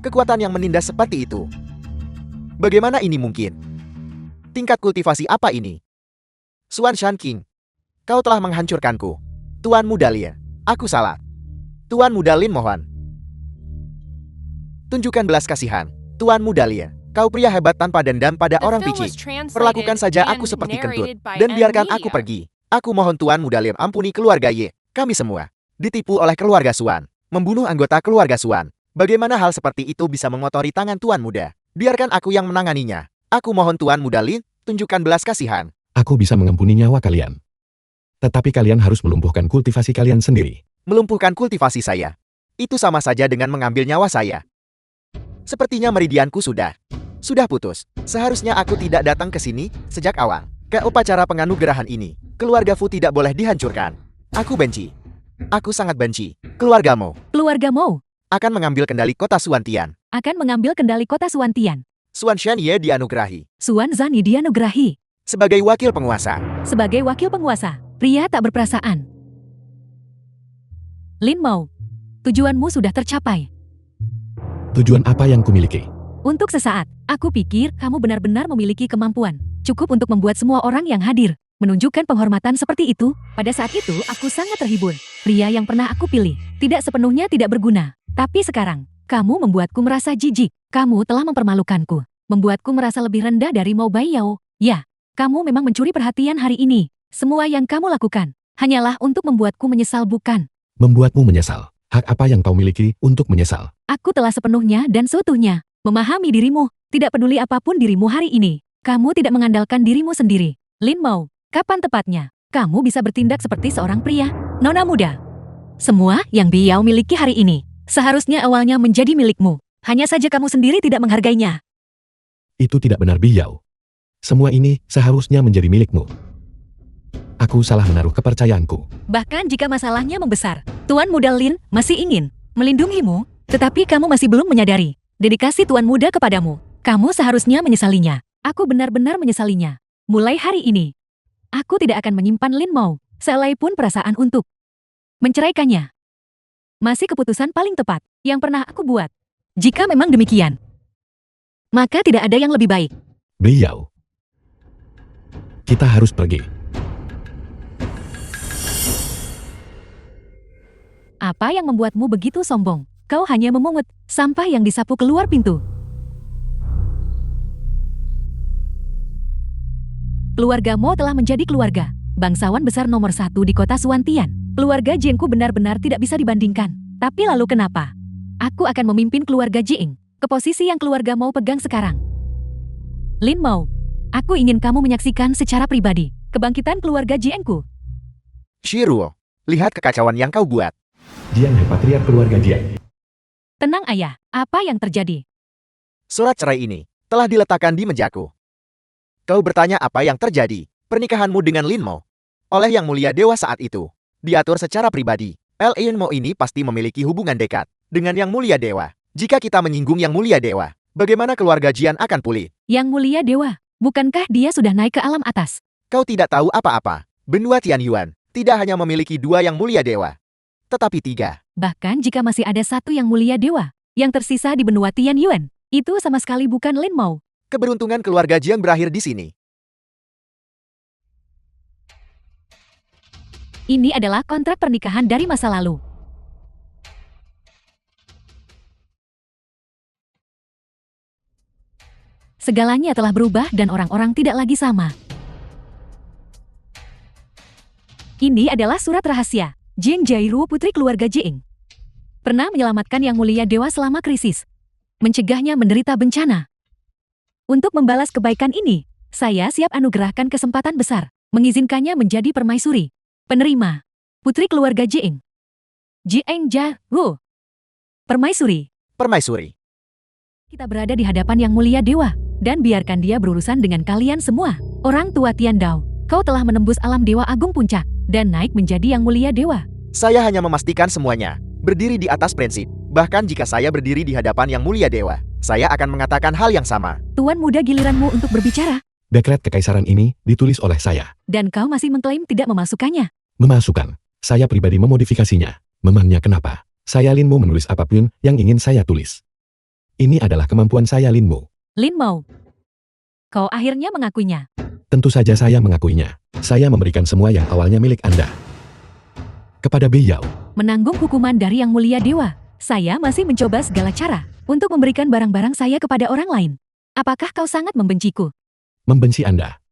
Kekuatan yang menindas seperti itu. Bagaimana ini mungkin? Tingkat kultivasi apa ini? Xuan Shan King, kau telah menghancurkanku. Tuan Muda Lin, aku salah. Tuan Muda Lin mohon. Tunjukkan belas kasihan. Tuan Muda Lin, kau pria hebat tanpa dendam pada orang picik. Perlakukan saja aku seperti kentut, dan biarkan aku pergi. Aku mohon Tuan Muda Lin ampuni keluarga Ye. Kami semua ditipu oleh keluarga Xuan, membunuh anggota keluarga Xuan. Bagaimana hal seperti itu bisa mengotori tangan Tuan Muda? Biarkan aku yang menanganinya. Aku mohon Tuan Muda Lin, tunjukkan belas kasihan. Aku bisa mengampuni nyawa kalian. Tetapi kalian harus melumpuhkan kultivasi kalian sendiri. Melumpuhkan kultivasi saya. Itu sama saja dengan mengambil nyawa saya. Sepertinya meridianku sudah putus. Seharusnya aku tidak datang ke sini sejak awal. Ke upacara penganugerahan ini, keluarga Fu tidak boleh dihancurkan. Aku benci. Aku sangat benci. Keluargamu Keluargamu akan mengambil kendali kota Suantian. akan mengambil kendali kota Suantian. Xuan Shan Ye dianugerahi Xuan Zani dianugerahi sebagai wakil penguasa. sebagai wakil penguasa. Pria tak berperasaan. Lin Mo, tujuanmu sudah tercapai. Tujuan apa yang kumiliki? Untuk sesaat, aku pikir kamu benar-benar memiliki kemampuan. Cukup untuk membuat semua orang yang hadir menunjukkan penghormatan seperti itu. Pada saat itu, aku sangat terhibur. Pria yang pernah aku pilih tidak sepenuhnya tidak berguna. Tapi sekarang, kamu membuatku merasa jijik. Kamu telah mempermalukanku. Membuatku merasa lebih rendah dari Mo Baiyao. Ya, kamu memang mencuri perhatian hari ini. Semua yang kamu lakukan hanyalah untuk membuatku menyesal, bukan? Membuatmu menyesal. Hak apa yang kau miliki untuk menyesal? Aku telah sepenuhnya dan seutuhnya memahami dirimu. Tidak peduli apapun dirimu hari ini. Kamu tidak mengandalkan dirimu sendiri. Lin Mo, kapan tepatnya kamu bisa bertindak seperti seorang pria? Nona muda. Semua yang Biao miliki hari ini seharusnya awalnya menjadi milikmu. Hanya saja kamu sendiri tidak menghargainya. Itu tidak benar, Biao. Semua ini seharusnya menjadi milikmu. Aku salah menaruh kepercayaanku. Bahkan jika masalahnya membesar, Tuan Muda Lin masih ingin melindungimu, tetapi kamu masih belum menyadari dedikasi Tuan Muda kepadamu. Kamu seharusnya menyesalinya. Aku benar-benar menyesalinya. Mulai hari ini, aku tidak akan menyimpan Lin Mo sehelai pun perasaan untuk menceraikannya. Masih keputusan paling tepat yang pernah aku buat. Jika memang demikian, maka tidak ada yang lebih baik. Biao, kita harus pergi. Apa yang membuatmu begitu sombong? Kau hanya memungut sampah yang disapu keluar pintu. Keluarga Mo telah menjadi keluarga bangsawan besar nomor 1 di kota Suantian. Keluarga Jiengku benar-benar tidak bisa dibandingkan. Tapi lalu kenapa? Aku akan memimpin keluarga Jieng ke posisi yang keluarga Mo pegang sekarang. Lin Mo, aku ingin kamu menyaksikan secara pribadi kebangkitan keluarga Jiengku. Shiruo, lihat kekacauan yang kau buat. Jiang Patriark keluarga Jiang. Tenang ayah, apa yang terjadi? Surat cerai ini telah diletakkan di mejaku. Kau bertanya apa yang terjadi? Pernikahanmu dengan Lin Mo oleh Yang Mulia Dewa saat itu diatur secara pribadi. Lin Mo ini pasti memiliki hubungan dekat dengan Yang Mulia Dewa. Jika kita menyinggung Yang Mulia Dewa, bagaimana keluarga Jian akan pulih? Yang Mulia Dewa, bukankah dia sudah naik ke alam atas? Kau tidak tahu apa-apa. Benua Tianyuan tidak hanya memiliki 2 Yang Mulia Dewa, tetapi 3. Bahkan jika masih ada 1 Yang Mulia Dewa yang tersisa di benua Tianyuan, itu sama sekali bukan Lin Mo. Keberuntungan keluarga Jiang berakhir di sini. Ini adalah kontrak pernikahan dari masa lalu. Segalanya telah berubah dan orang-orang tidak lagi sama. Ini adalah surat rahasia. Jiang Jairu, putri keluarga Jieng, pernah menyelamatkan Yang Mulia Dewa selama krisis, mencegahnya menderita bencana. Untuk membalas kebaikan ini, saya siap anugerahkan kesempatan besar, mengizinkannya menjadi permaisuri. Penerima, putri keluarga Jieng. Jieng Jairu, permaisuri. Permaisuri. Kita berada di hadapan Yang Mulia Dewa, dan biarkan dia berurusan dengan kalian semua. Orang tua Tiandao, Kau telah menembus alam Dewa Agung Puncak dan naik menjadi Yang Mulia Dewa. Saya hanya memastikan semuanya. Berdiri di atas prinsip. Bahkan jika saya berdiri di hadapan Yang Mulia Dewa, saya akan mengatakan hal yang sama. Tuan muda, giliranmu untuk berbicara. Dekret kekaisaran ini ditulis oleh saya. Dan kau masih mengklaim tidak memasukkannya. Memasukkan. Saya pribadi memodifikasinya. Memangnya kenapa? Saya Lin Mo menulis apapun yang ingin saya tulis. Ini adalah kemampuan saya Lin Mo. Lin Mo. Kau akhirnya mengakuinya. Tentu saja saya mengakuinya. Saya memberikan semua yang awalnya milik Anda kepada beliau. Menanggung hukuman dari Yang Mulia Dewa, saya masih mencoba segala cara untuk memberikan barang-barang saya kepada orang lain. Apakah kau sangat membenciku? Membenci Anda?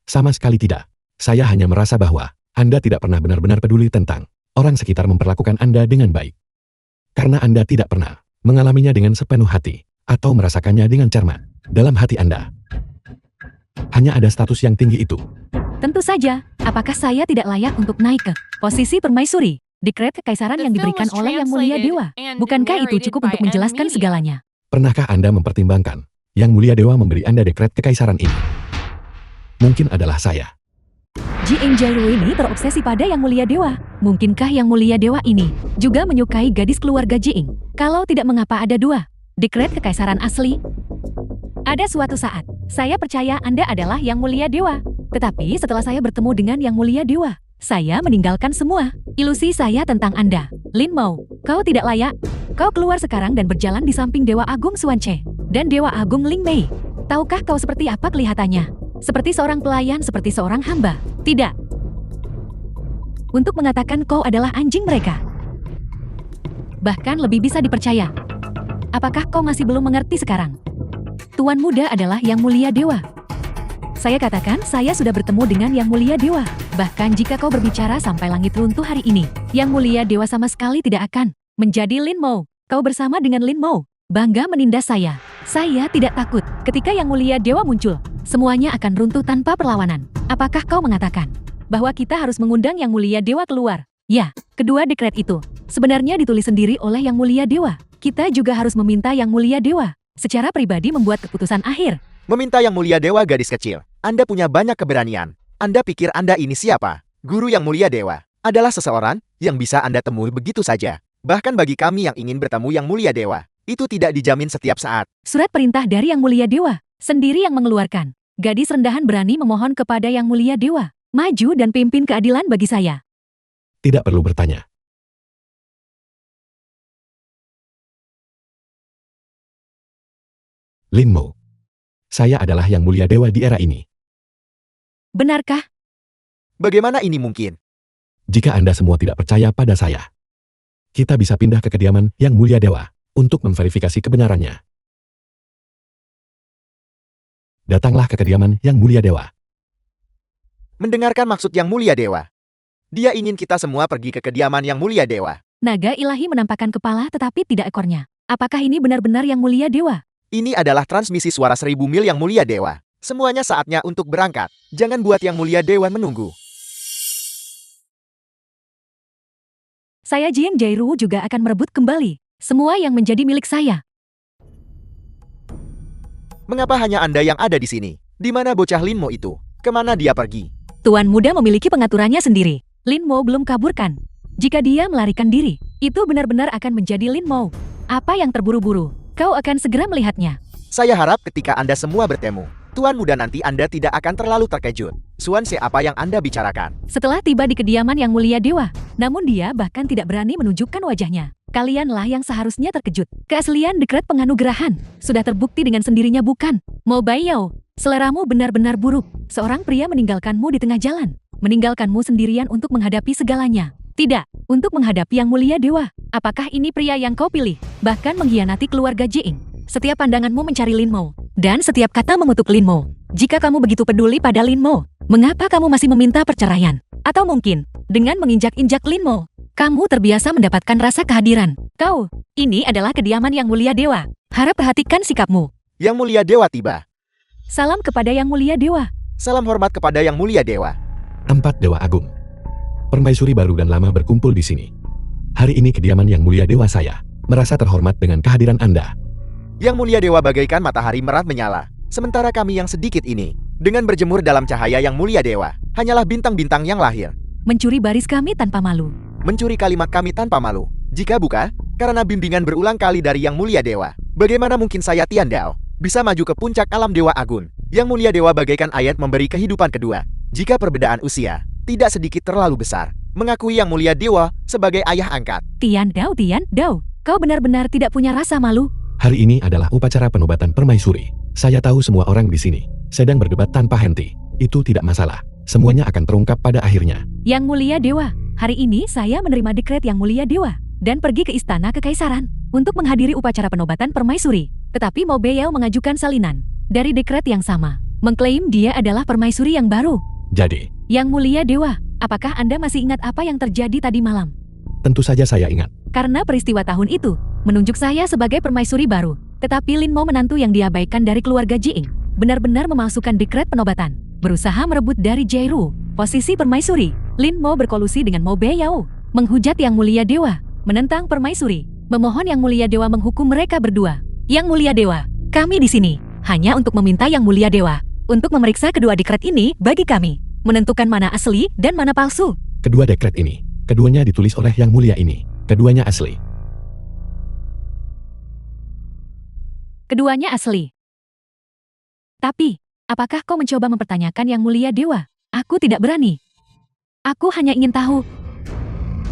Sama sekali tidak. Saya hanya merasa bahwa Anda tidak pernah benar-benar peduli tentang orang sekitar memperlakukan Anda dengan baik. Karena Anda tidak pernah mengalaminya dengan sepenuh hati atau merasakannya dengan cermat dalam hati Anda. Hanya ada status yang tinggi itu. Tentu saja, apakah saya tidak layak untuk naik ke posisi permaisuri? Dekret kekaisaran yang diberikan oleh Yang Mulia Dewa. Bukankah itu cukup untuk menjelaskan segalanya? Pernahkah Anda mempertimbangkan Yang Mulia Dewa memberi Anda dekret kekaisaran ini? Mungkin adalah saya. Jieng Jairu ini terobsesi pada Yang Mulia Dewa. Mungkinkah Yang Mulia Dewa ini juga menyukai gadis keluarga Jieng? Kalau tidak, mengapa ada dua dekret kekaisaran asli? Ada suatu saat, saya percaya Anda adalah Yang Mulia Dewa. Tetapi setelah saya bertemu dengan Yang Mulia Dewa, saya meninggalkan semua ilusi saya tentang Anda. Lin Mo, kau tidak layak. Kau keluar sekarang dan berjalan di samping Dewa Agung Xuanche dan Dewa Agung Ling Mei. Tahukah kau seperti apa kelihatannya? Seperti seorang pelayan, seperti seorang hamba. Tidak. Untuk mengatakan kau adalah anjing mereka. Bahkan lebih bisa dipercaya. Apakah kau masih belum mengerti sekarang? Tuan muda adalah Yang Mulia Dewa. Saya katakan saya sudah bertemu dengan Yang Mulia Dewa. Bahkan jika kau berbicara sampai langit runtuh hari ini, Yang Mulia Dewa sama sekali tidak akan menjadi Lin Mo. Kau bersama dengan Lin Mo bangga menindas saya. Saya tidak takut. Ketika Yang Mulia Dewa muncul, semuanya akan runtuh tanpa perlawanan. Apakah kau mengatakan bahwa kita harus mengundang Yang Mulia Dewa keluar? Ya, kedua dekret itu sebenarnya ditulis sendiri oleh Yang Mulia Dewa. Kita juga harus meminta Yang Mulia Dewa secara pribadi membuat keputusan akhir. Meminta Yang Mulia Dewa, gadis kecil. Anda punya banyak keberanian. Anda pikir Anda ini siapa? Guru Yang Mulia Dewa adalah seseorang yang bisa Anda temui begitu saja. Bahkan bagi kami yang ingin bertemu Yang Mulia Dewa, itu tidak dijamin setiap saat. Surat perintah dari Yang Mulia Dewa sendiri yang mengeluarkan. Gadis rendahan berani memohon kepada Yang Mulia Dewa, maju dan pimpin keadilan bagi saya. Tidak perlu bertanya. Lin Mo, saya adalah Yang Mulia Dewa di era ini. Benarkah? Bagaimana ini mungkin? Jika Anda semua tidak percaya pada saya, kita bisa pindah ke kediaman Yang Mulia Dewa untuk memverifikasi kebenarannya. Datanglah ke kediaman Yang Mulia Dewa. Mendengarkan maksud Yang Mulia Dewa. Dia ingin kita semua pergi ke kediaman Yang Mulia Dewa. Naga ilahi menampakkan kepala tetapi tidak ekornya. Apakah ini benar-benar Yang Mulia Dewa? Ini adalah transmisi suara 1000 mil Yang Mulia Dewa. Semuanya saatnya untuk berangkat. Jangan buat Yang Mulia Dewa menunggu. Saya Jieng Jairu juga akan merebut kembali semua yang menjadi milik saya. Mengapa hanya Anda yang ada di sini? Di mana bocah Lin Mo itu? Kemana dia pergi? Tuan muda memiliki pengaturannya sendiri. Lin Mo belum kaburkan. Jika dia melarikan diri, itu benar-benar akan menjadi Lin Mo. Apa yang terburu-buru? Kau akan segera melihatnya. Saya harap ketika Anda semua bertemu, Tuan muda, nanti Anda tidak akan terlalu terkejut. Xuanche, apa yang Anda bicarakan? Setelah tiba di kediaman Yang Mulia Dewa, namun dia bahkan tidak berani menunjukkan wajahnya. Kalianlah yang seharusnya terkejut. Keaslian dekret penganugerahan sudah terbukti dengan sendirinya, bukan? Mo Baiyao, seleramu benar-benar buruk. Seorang pria meninggalkanmu di tengah jalan. Meninggalkanmu sendirian untuk menghadapi segalanya. Tidak, untuk menghadapi Yang Mulia Dewa. Apakah ini pria yang kau pilih? Bahkan mengkhianati keluarga Jieng. Setiap pandanganmu mencari Lin Mo, dan setiap kata mengutuk Lin Mo. Jika kamu begitu peduli pada Lin Mo, mengapa kamu masih meminta perceraian? Atau mungkin, dengan menginjak-injak Lin Mo, kamu terbiasa mendapatkan rasa kehadiran. Kau, ini adalah kediaman Yang Mulia Dewa. Harap perhatikan sikapmu. Yang Mulia Dewa tiba. Salam kepada Yang Mulia Dewa. Salam hormat kepada Yang Mulia Dewa. 4 Dewa Agung. Permaisuri baru dan lama berkumpul di sini. Hari ini kediaman Yang Mulia Dewa saya merasa terhormat dengan kehadiran Anda. Yang Mulia Dewa bagaikan matahari merah menyala. Sementara kami yang sedikit ini Dengan berjemur dalam cahaya yang mulia dewa, hanyalah bintang-bintang yang lahir. Mencuri baris kami tanpa malu. Mencuri kalimat kami tanpa malu. Jika bukan, karena bimbingan berulang kali dari Yang Mulia Dewa, bagaimana mungkin saya Tian Dao bisa maju ke puncak alam Dewa Agun? Yang Mulia Dewa bagaikan ayat memberi kehidupan kedua. Jika perbedaan usia tidak sedikit terlalu besar, mengakui Yang Mulia Dewa sebagai ayah angkat. Tian Dao, kau benar-benar tidak punya rasa malu. Hari ini adalah upacara penobatan permaisuri. Saya tahu semua orang di sini sedang berdebat tanpa henti. Itu tidak masalah. Semuanya akan terungkap pada akhirnya. Yang Mulia Dewa, hari ini saya menerima dekret Yang Mulia Dewa dan pergi ke istana kekaisaran untuk menghadiri upacara penobatan permaisuri. Tetapi Mo Beiyao mengajukan salinan dari dekret yang sama, mengklaim dia adalah permaisuri yang baru. Jadi, Yang Mulia Dewa, apakah Anda masih ingat apa yang terjadi tadi malam? tentu saja saya ingat. Karena peristiwa tahun itu menunjuk saya sebagai permaisuri baru. Tetapi Lin Mo menantu yang diabaikan dari keluarga Jing benar-benar memalsukan dekret penobatan, berusaha merebut dari Jairu posisi permaisuri. Lin Mo berkolusi dengan Mo Beiyao, menghujat Yang Mulia Dewa, menentang permaisuri, memohon Yang Mulia Dewa menghukum mereka berdua. Yang Mulia Dewa, kami di sini hanya untuk meminta Yang Mulia Dewa untuk memeriksa kedua dekret ini bagi kami, menentukan mana asli dan mana palsu. Kedua dekret ini, keduanya ditulis oleh Yang Mulia ini, keduanya asli. Keduanya asli. Tapi, apakah kau mencoba mempertanyakan Yang Mulia Dewa? Aku tidak berani. Aku hanya ingin tahu,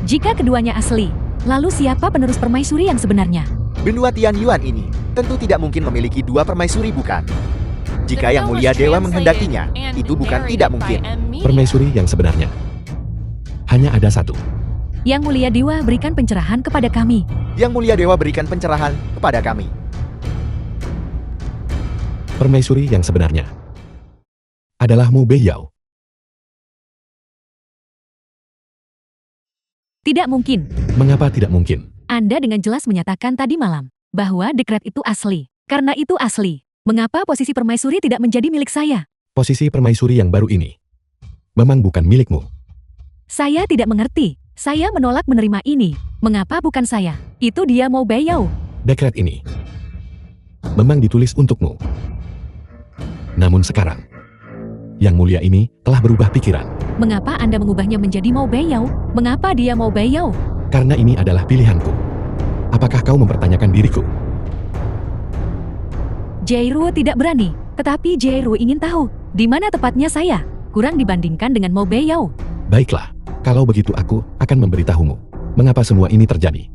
jika keduanya asli, lalu siapa penerus permaisuri yang sebenarnya? Benua Tian Yuan ini tentu tidak mungkin memiliki dua permaisuri, bukan? Jika Yang Mulia Dewa menghendakinya, itu bukan tidak mungkin. Permaisuri yang sebenarnya hanya ada satu. Yang Mulia Dewa berikan pencerahan kepada kami. Yang Mulia Dewa berikan pencerahan kepada kami. Permaisuri yang sebenarnya adalah Mo Beiyao. Tidak mungkin. Mengapa tidak mungkin? Anda dengan jelas menyatakan tadi malam bahwa dekret itu asli. Karena itu asli, mengapa posisi permaisuri tidak menjadi milik saya? Posisi permaisuri yang baru ini memang bukan milikmu. Saya tidak mengerti. Saya menolak menerima ini. Mengapa bukan saya? Itu dia Mo Beiyao. Dekret ini memang ditulis untukmu. Namun sekarang, Yang Mulia ini telah berubah pikiran. Mengapa Anda mengubahnya menjadi Mo Beiyao? Mengapa dia Mo Beiyao? Karena ini adalah pilihanku. Apakah kau mempertanyakan diriku? Jairu tidak berani, tetapi Jairu ingin tahu, di mana tepatnya saya, kurang dibandingkan dengan Mo Beiyao. Baiklah, kalau begitu aku akan memberitahumu mengapa semua ini terjadi.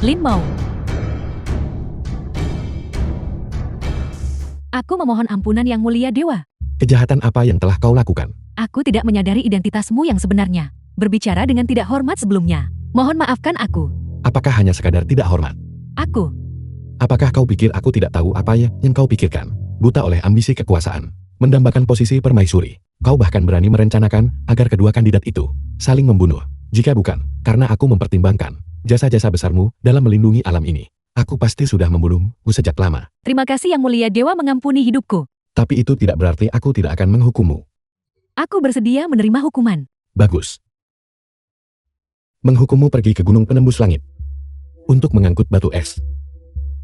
Lin Mo. Aku memohon ampunan Yang Mulia Dewa. Kejahatan apa yang telah kau lakukan? Aku tidak menyadari identitasmu yang sebenarnya. Berbicara dengan tidak hormat sebelumnya. Mohon maafkan aku. Apakah hanya sekadar tidak hormat? Aku. Apakah kau pikir aku tidak tahu apa yang kau pikirkan? Buta oleh ambisi kekuasaan, mendambakan posisi permaisuri. Kau bahkan berani merencanakan agar kedua kandidat itu saling membunuh. Jika bukan, karena aku mempertimbangkan jasa-jasa besarmu dalam melindungi alam ini, aku pasti sudah membunuhmu sejak lama. Terima kasih Yang Mulia Dewa mengampuni hidupku. Tapi itu tidak berarti aku tidak akan menghukummu. Aku bersedia menerima hukuman. Bagus. Menghukummu pergi ke gunung penembus langit untuk mengangkut batu es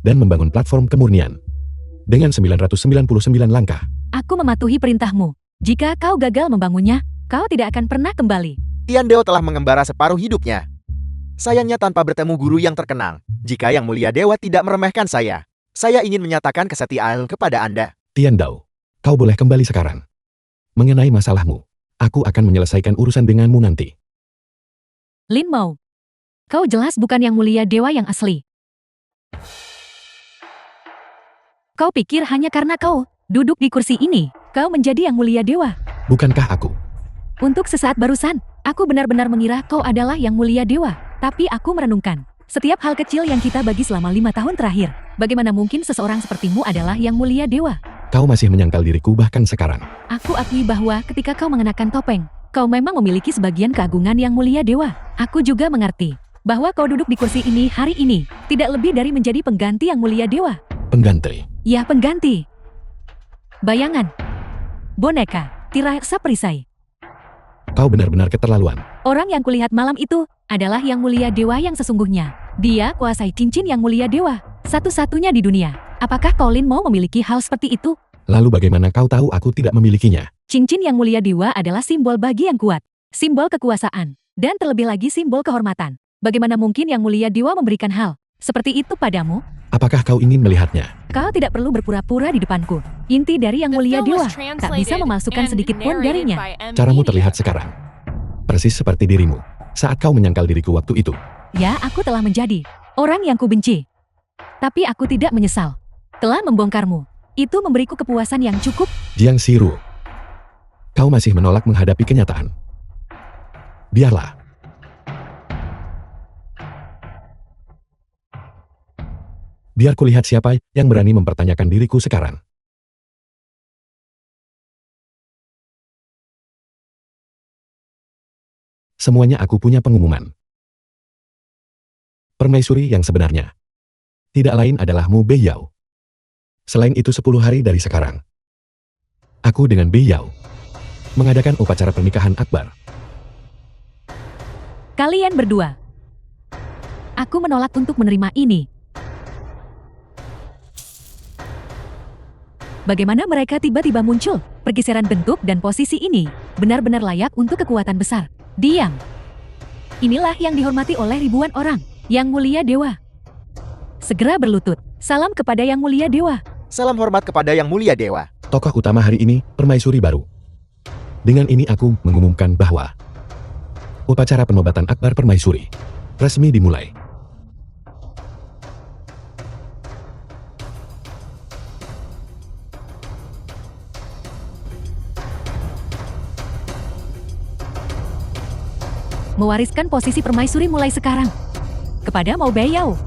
dan membangun platform kemurnian dengan 999 langkah. Aku mematuhi perintahmu. Jika kau gagal membangunnya, kau tidak akan pernah kembali. Tian Dao telah mengembara separuh hidupnya. Sayangnya tanpa bertemu guru yang terkenal. Jika Yang Mulia Dewa tidak meremehkan saya ingin menyatakan kesetiaan kepada Anda. Tian Dao, kau boleh kembali sekarang. Mengenai masalahmu, aku akan menyelesaikan urusan denganmu nanti. Lin Mo. Kau jelas bukan Yang Mulia Dewa yang asli. Kau pikir hanya karena kau duduk di kursi ini, kau menjadi Yang Mulia Dewa? Bukankah aku? Untuk sesaat barusan, aku benar-benar mengira kau adalah Yang Mulia Dewa. Tapi aku merenungkan, setiap hal kecil yang kita bagi selama 5 tahun terakhir, bagaimana mungkin seseorang sepertimu adalah Yang Mulia Dewa? Kau masih menyangkal diriku bahkan sekarang. Aku akui bahwa ketika kau mengenakan topeng, kau memang memiliki sebagian keagungan Yang Mulia Dewa. Aku juga mengerti bahwa kau duduk di kursi ini hari ini, tidak lebih dari menjadi pengganti Yang Mulia Dewa. Pengganti? Ya, pengganti. Bayangan. Boneka. Tiraksa perisai. Kau benar-benar keterlaluan. Orang yang kulihat malam itu adalah Yang Mulia Dewa yang sesungguhnya. Dia kuasai cincin yang mulia dewa, satu-satunya di dunia. Apakah kau Lin mau memiliki hal seperti itu? Lalu bagaimana kau tahu aku tidak memilikinya? Cincin yang mulia dewa adalah simbol bagi yang kuat, simbol kekuasaan, dan terlebih lagi simbol kehormatan. Bagaimana mungkin yang mulia dewa memberikan hal seperti itu padamu? Apakah kau ingin melihatnya? Kau tidak perlu berpura-pura di depanku. Inti dari yang mulia dewa tak bisa memalsukan sedikit pun darinya. Caramu terlihat sekarang persis seperti dirimu saat kau menyangkal diriku waktu itu. Ya, aku telah menjadi orang yang kubenci. Tapi aku tidak menyesal. Telah membongkarmu. Itu memberiku kepuasan yang cukup. Jiang Xiru, kau masih menolak menghadapi kenyataan. Biarlah. Biar kulihat siapa yang berani mempertanyakan diriku sekarang. Semuanya aku punya pengumuman. Permaisuri yang sebenarnya tidak lain adalah Mu Beiyao. Selain itu 10 hari dari sekarang, aku dengan Beiyao mengadakan upacara pernikahan akbar. Kalian berdua. Aku menolak untuk menerima ini. Bagaimana mereka tiba-tiba muncul? Pergeseran bentuk dan posisi ini benar-benar layak untuk kekuatan besar. Diam. Inilah yang dihormati oleh ribuan orang. Yang mulia dewa. Segera berlutut. Salam kepada yang mulia dewa. Salam hormat kepada yang mulia dewa. Tokoh utama hari ini, permaisuri baru. Dengan ini aku mengumumkan bahwa upacara penobatan akbar permaisuri resmi dimulai. Mewariskan posisi permaisuri mulai sekarang kepada Mu Beiyao.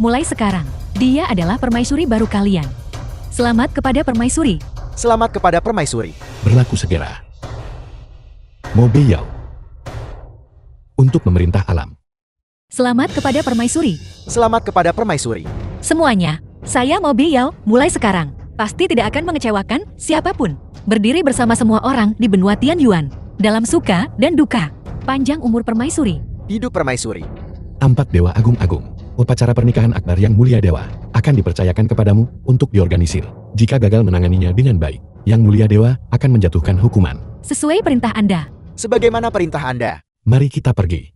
Mulai sekarang, dia adalah permaisuri baru kalian. Selamat kepada permaisuri. Selamat kepada permaisuri. Berlaku segera. Mu Beiyao untuk memerintah alam. Selamat kepada permaisuri. Selamat kepada permaisuri. Semuanya, saya Mu Beiyao mulai sekarang. Pasti tidak akan mengecewakan siapapun. Berdiri bersama semua orang di benua Tianyuan. Dalam suka dan duka. Panjang umur permaisuri. Hidup permaisuri. 4 dewa agung-agung. Upacara pernikahan akbar yang mulia dewa akan dipercayakan kepadamu untuk diorganisir. Jika gagal menanganinya dengan baik, yang mulia dewa akan menjatuhkan hukuman. Sesuai perintah Anda. Sebagaimana perintah Anda. Mari kita pergi.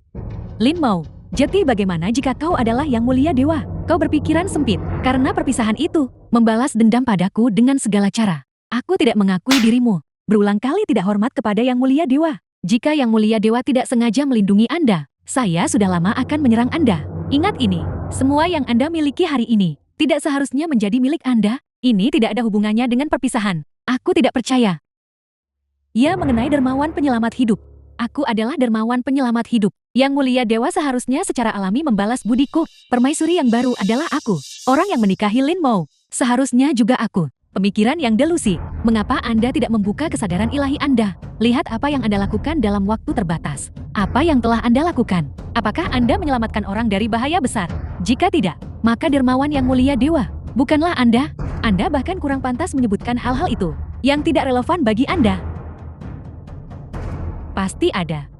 Lin Mo, jadi bagaimana jika kau adalah yang mulia dewa? Kau berpikiran sempit, karena perpisahan itu membalas dendam padaku dengan segala cara. Aku tidak mengakui dirimu. Berulang kali tidak hormat kepada yang mulia dewa. Jika yang mulia dewa tidak sengaja melindungi Anda, saya sudah lama akan menyerang Anda. Ingat ini, semua yang Anda miliki hari ini tidak seharusnya menjadi milik Anda. Ini tidak ada hubungannya dengan perpisahan. Aku tidak percaya. Ya, mengenai dermawan penyelamat hidup. Aku adalah dermawan penyelamat hidup. Yang mulia dewa seharusnya secara alami membalas budiku. Permaisuri yang baru adalah aku. Orang yang menikahi Lin Mo. Seharusnya juga aku. Pemikiran yang delusi. Mengapa Anda tidak membuka kesadaran ilahi Anda? Lihat apa yang Anda lakukan dalam waktu terbatas. Apa yang telah Anda lakukan? Apakah Anda menyelamatkan orang dari bahaya besar? Jika tidak, maka dermawan yang mulia dewa. Bukanlah Anda. Anda bahkan kurang pantas menyebutkan hal-hal itu yang tidak relevan bagi Anda. Pasti ada.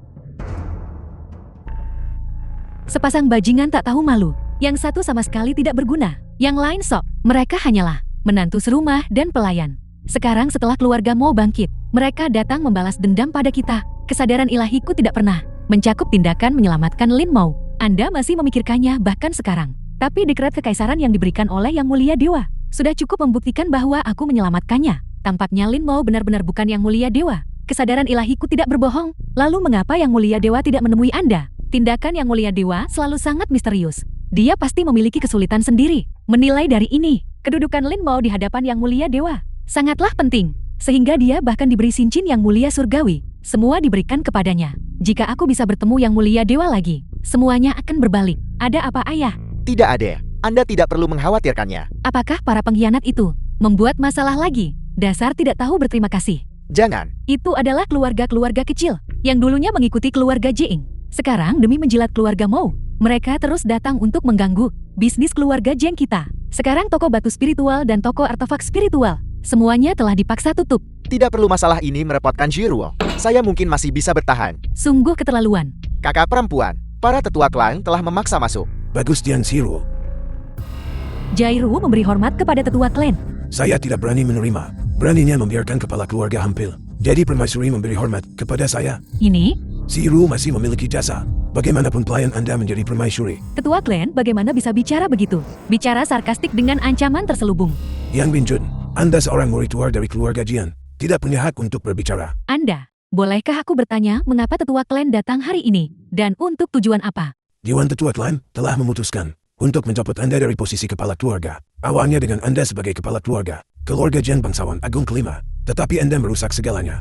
Sepasang bajingan tak tahu malu. Yang satu sama sekali tidak berguna. Yang lain sok. Mereka hanyalah menantu serumah dan pelayan. Sekarang setelah keluarga mau bangkit, mereka datang membalas dendam pada kita. Kesadaran ilahiku tidak pernah mencakup tindakan menyelamatkan Lin Mo. Anda masih memikirkannya bahkan sekarang. Tapi dekret kekaisaran yang diberikan oleh Yang Mulia Dewa sudah cukup membuktikan bahwa aku menyelamatkannya. Tampaknya Lin Mo benar-benar bukan Yang Mulia Dewa. Kesadaran ilahiku tidak berbohong. Lalu mengapa Yang Mulia Dewa tidak menemui Anda? Tindakan Yang Mulia Dewa selalu sangat misterius. Dia pasti memiliki kesulitan sendiri. Menilai dari ini, kedudukan Lin Mo di hadapan Yang Mulia Dewa sangatlah penting, sehingga dia bahkan diberi cincin Yang Mulia Surgawi. Semua diberikan kepadanya. Jika aku bisa bertemu Yang Mulia Dewa lagi, semuanya akan berbalik. Ada apa, Ayah? Tidak ada. Anda tidak perlu mengkhawatirkannya. Apakah para pengkhianat itu membuat masalah lagi? Dasar tidak tahu berterima kasih. Jangan. Itu adalah keluarga-keluarga kecil yang dulunya mengikuti keluarga Jing. Sekarang demi menjilat keluarga Mo, mereka terus datang untuk mengganggu bisnis keluarga Jing kita. Sekarang toko batu spiritual dan toko artefak spiritual, semuanya telah dipaksa tutup. Tidak perlu masalah ini merepotkan Jiruo. Saya mungkin masih bisa bertahan. Sungguh keterlaluan. Kakak perempuan, Para tetua klan telah memaksa masuk. Bagus Jiang Shiruo. Jairu memberi hormat kepada tetua klan. Saya tidak berani menerima. Beraninya membiarkan kepala keluarga hampir. Jadi permaisuri memberi hormat kepada saya. Ini, Shiruo masih memiliki jasa. Bagaimanapun pelayan Anda menjadi permaisuri. tetua klan bagaimana bisa bicara begitu? Bicara sarkastik dengan ancaman terselubung. Yang Binjun, Anda seorang murid tua dari keluarga Jian. Tidak punya hak untuk berbicara. Anda, bolehkah aku bertanya mengapa tetua klan datang hari ini? Dan untuk tujuan apa? Dewan Tetua Klan telah memutuskan untuk mencopot Anda dari posisi kepala keluarga. Awalnya dengan Anda sebagai kepala keluarga Jian Bangsawan Agung kelima, tetapi Anda merusak segalanya.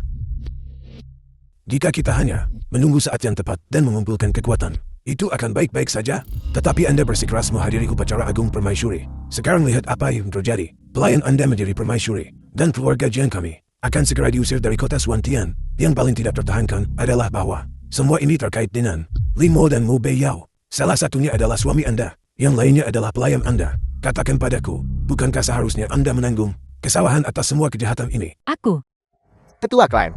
Jika kita hanya menunggu saat yang tepat dan mengumpulkan kekuatan, itu akan baik-baik saja. Tetapi Anda bersikeras menghadiri upacara agung permaisuri. Sekarang lihat apa yang terjadi. Pelayan Anda menjadi permaisuri, dan keluarga Jian kami akan segera diusir dari kota Suantian. Yang paling tidak tertahankan adalah bahwa semua ini terkait dengan Lin Mo dan Mo Beiyao. Salah satunya adalah suami Anda, yang lainnya adalah pelayan Anda. Katakan padaku, bukankah seharusnya Anda menanggung kesalahan atas semua kejahatan ini? Aku, Tetua klan,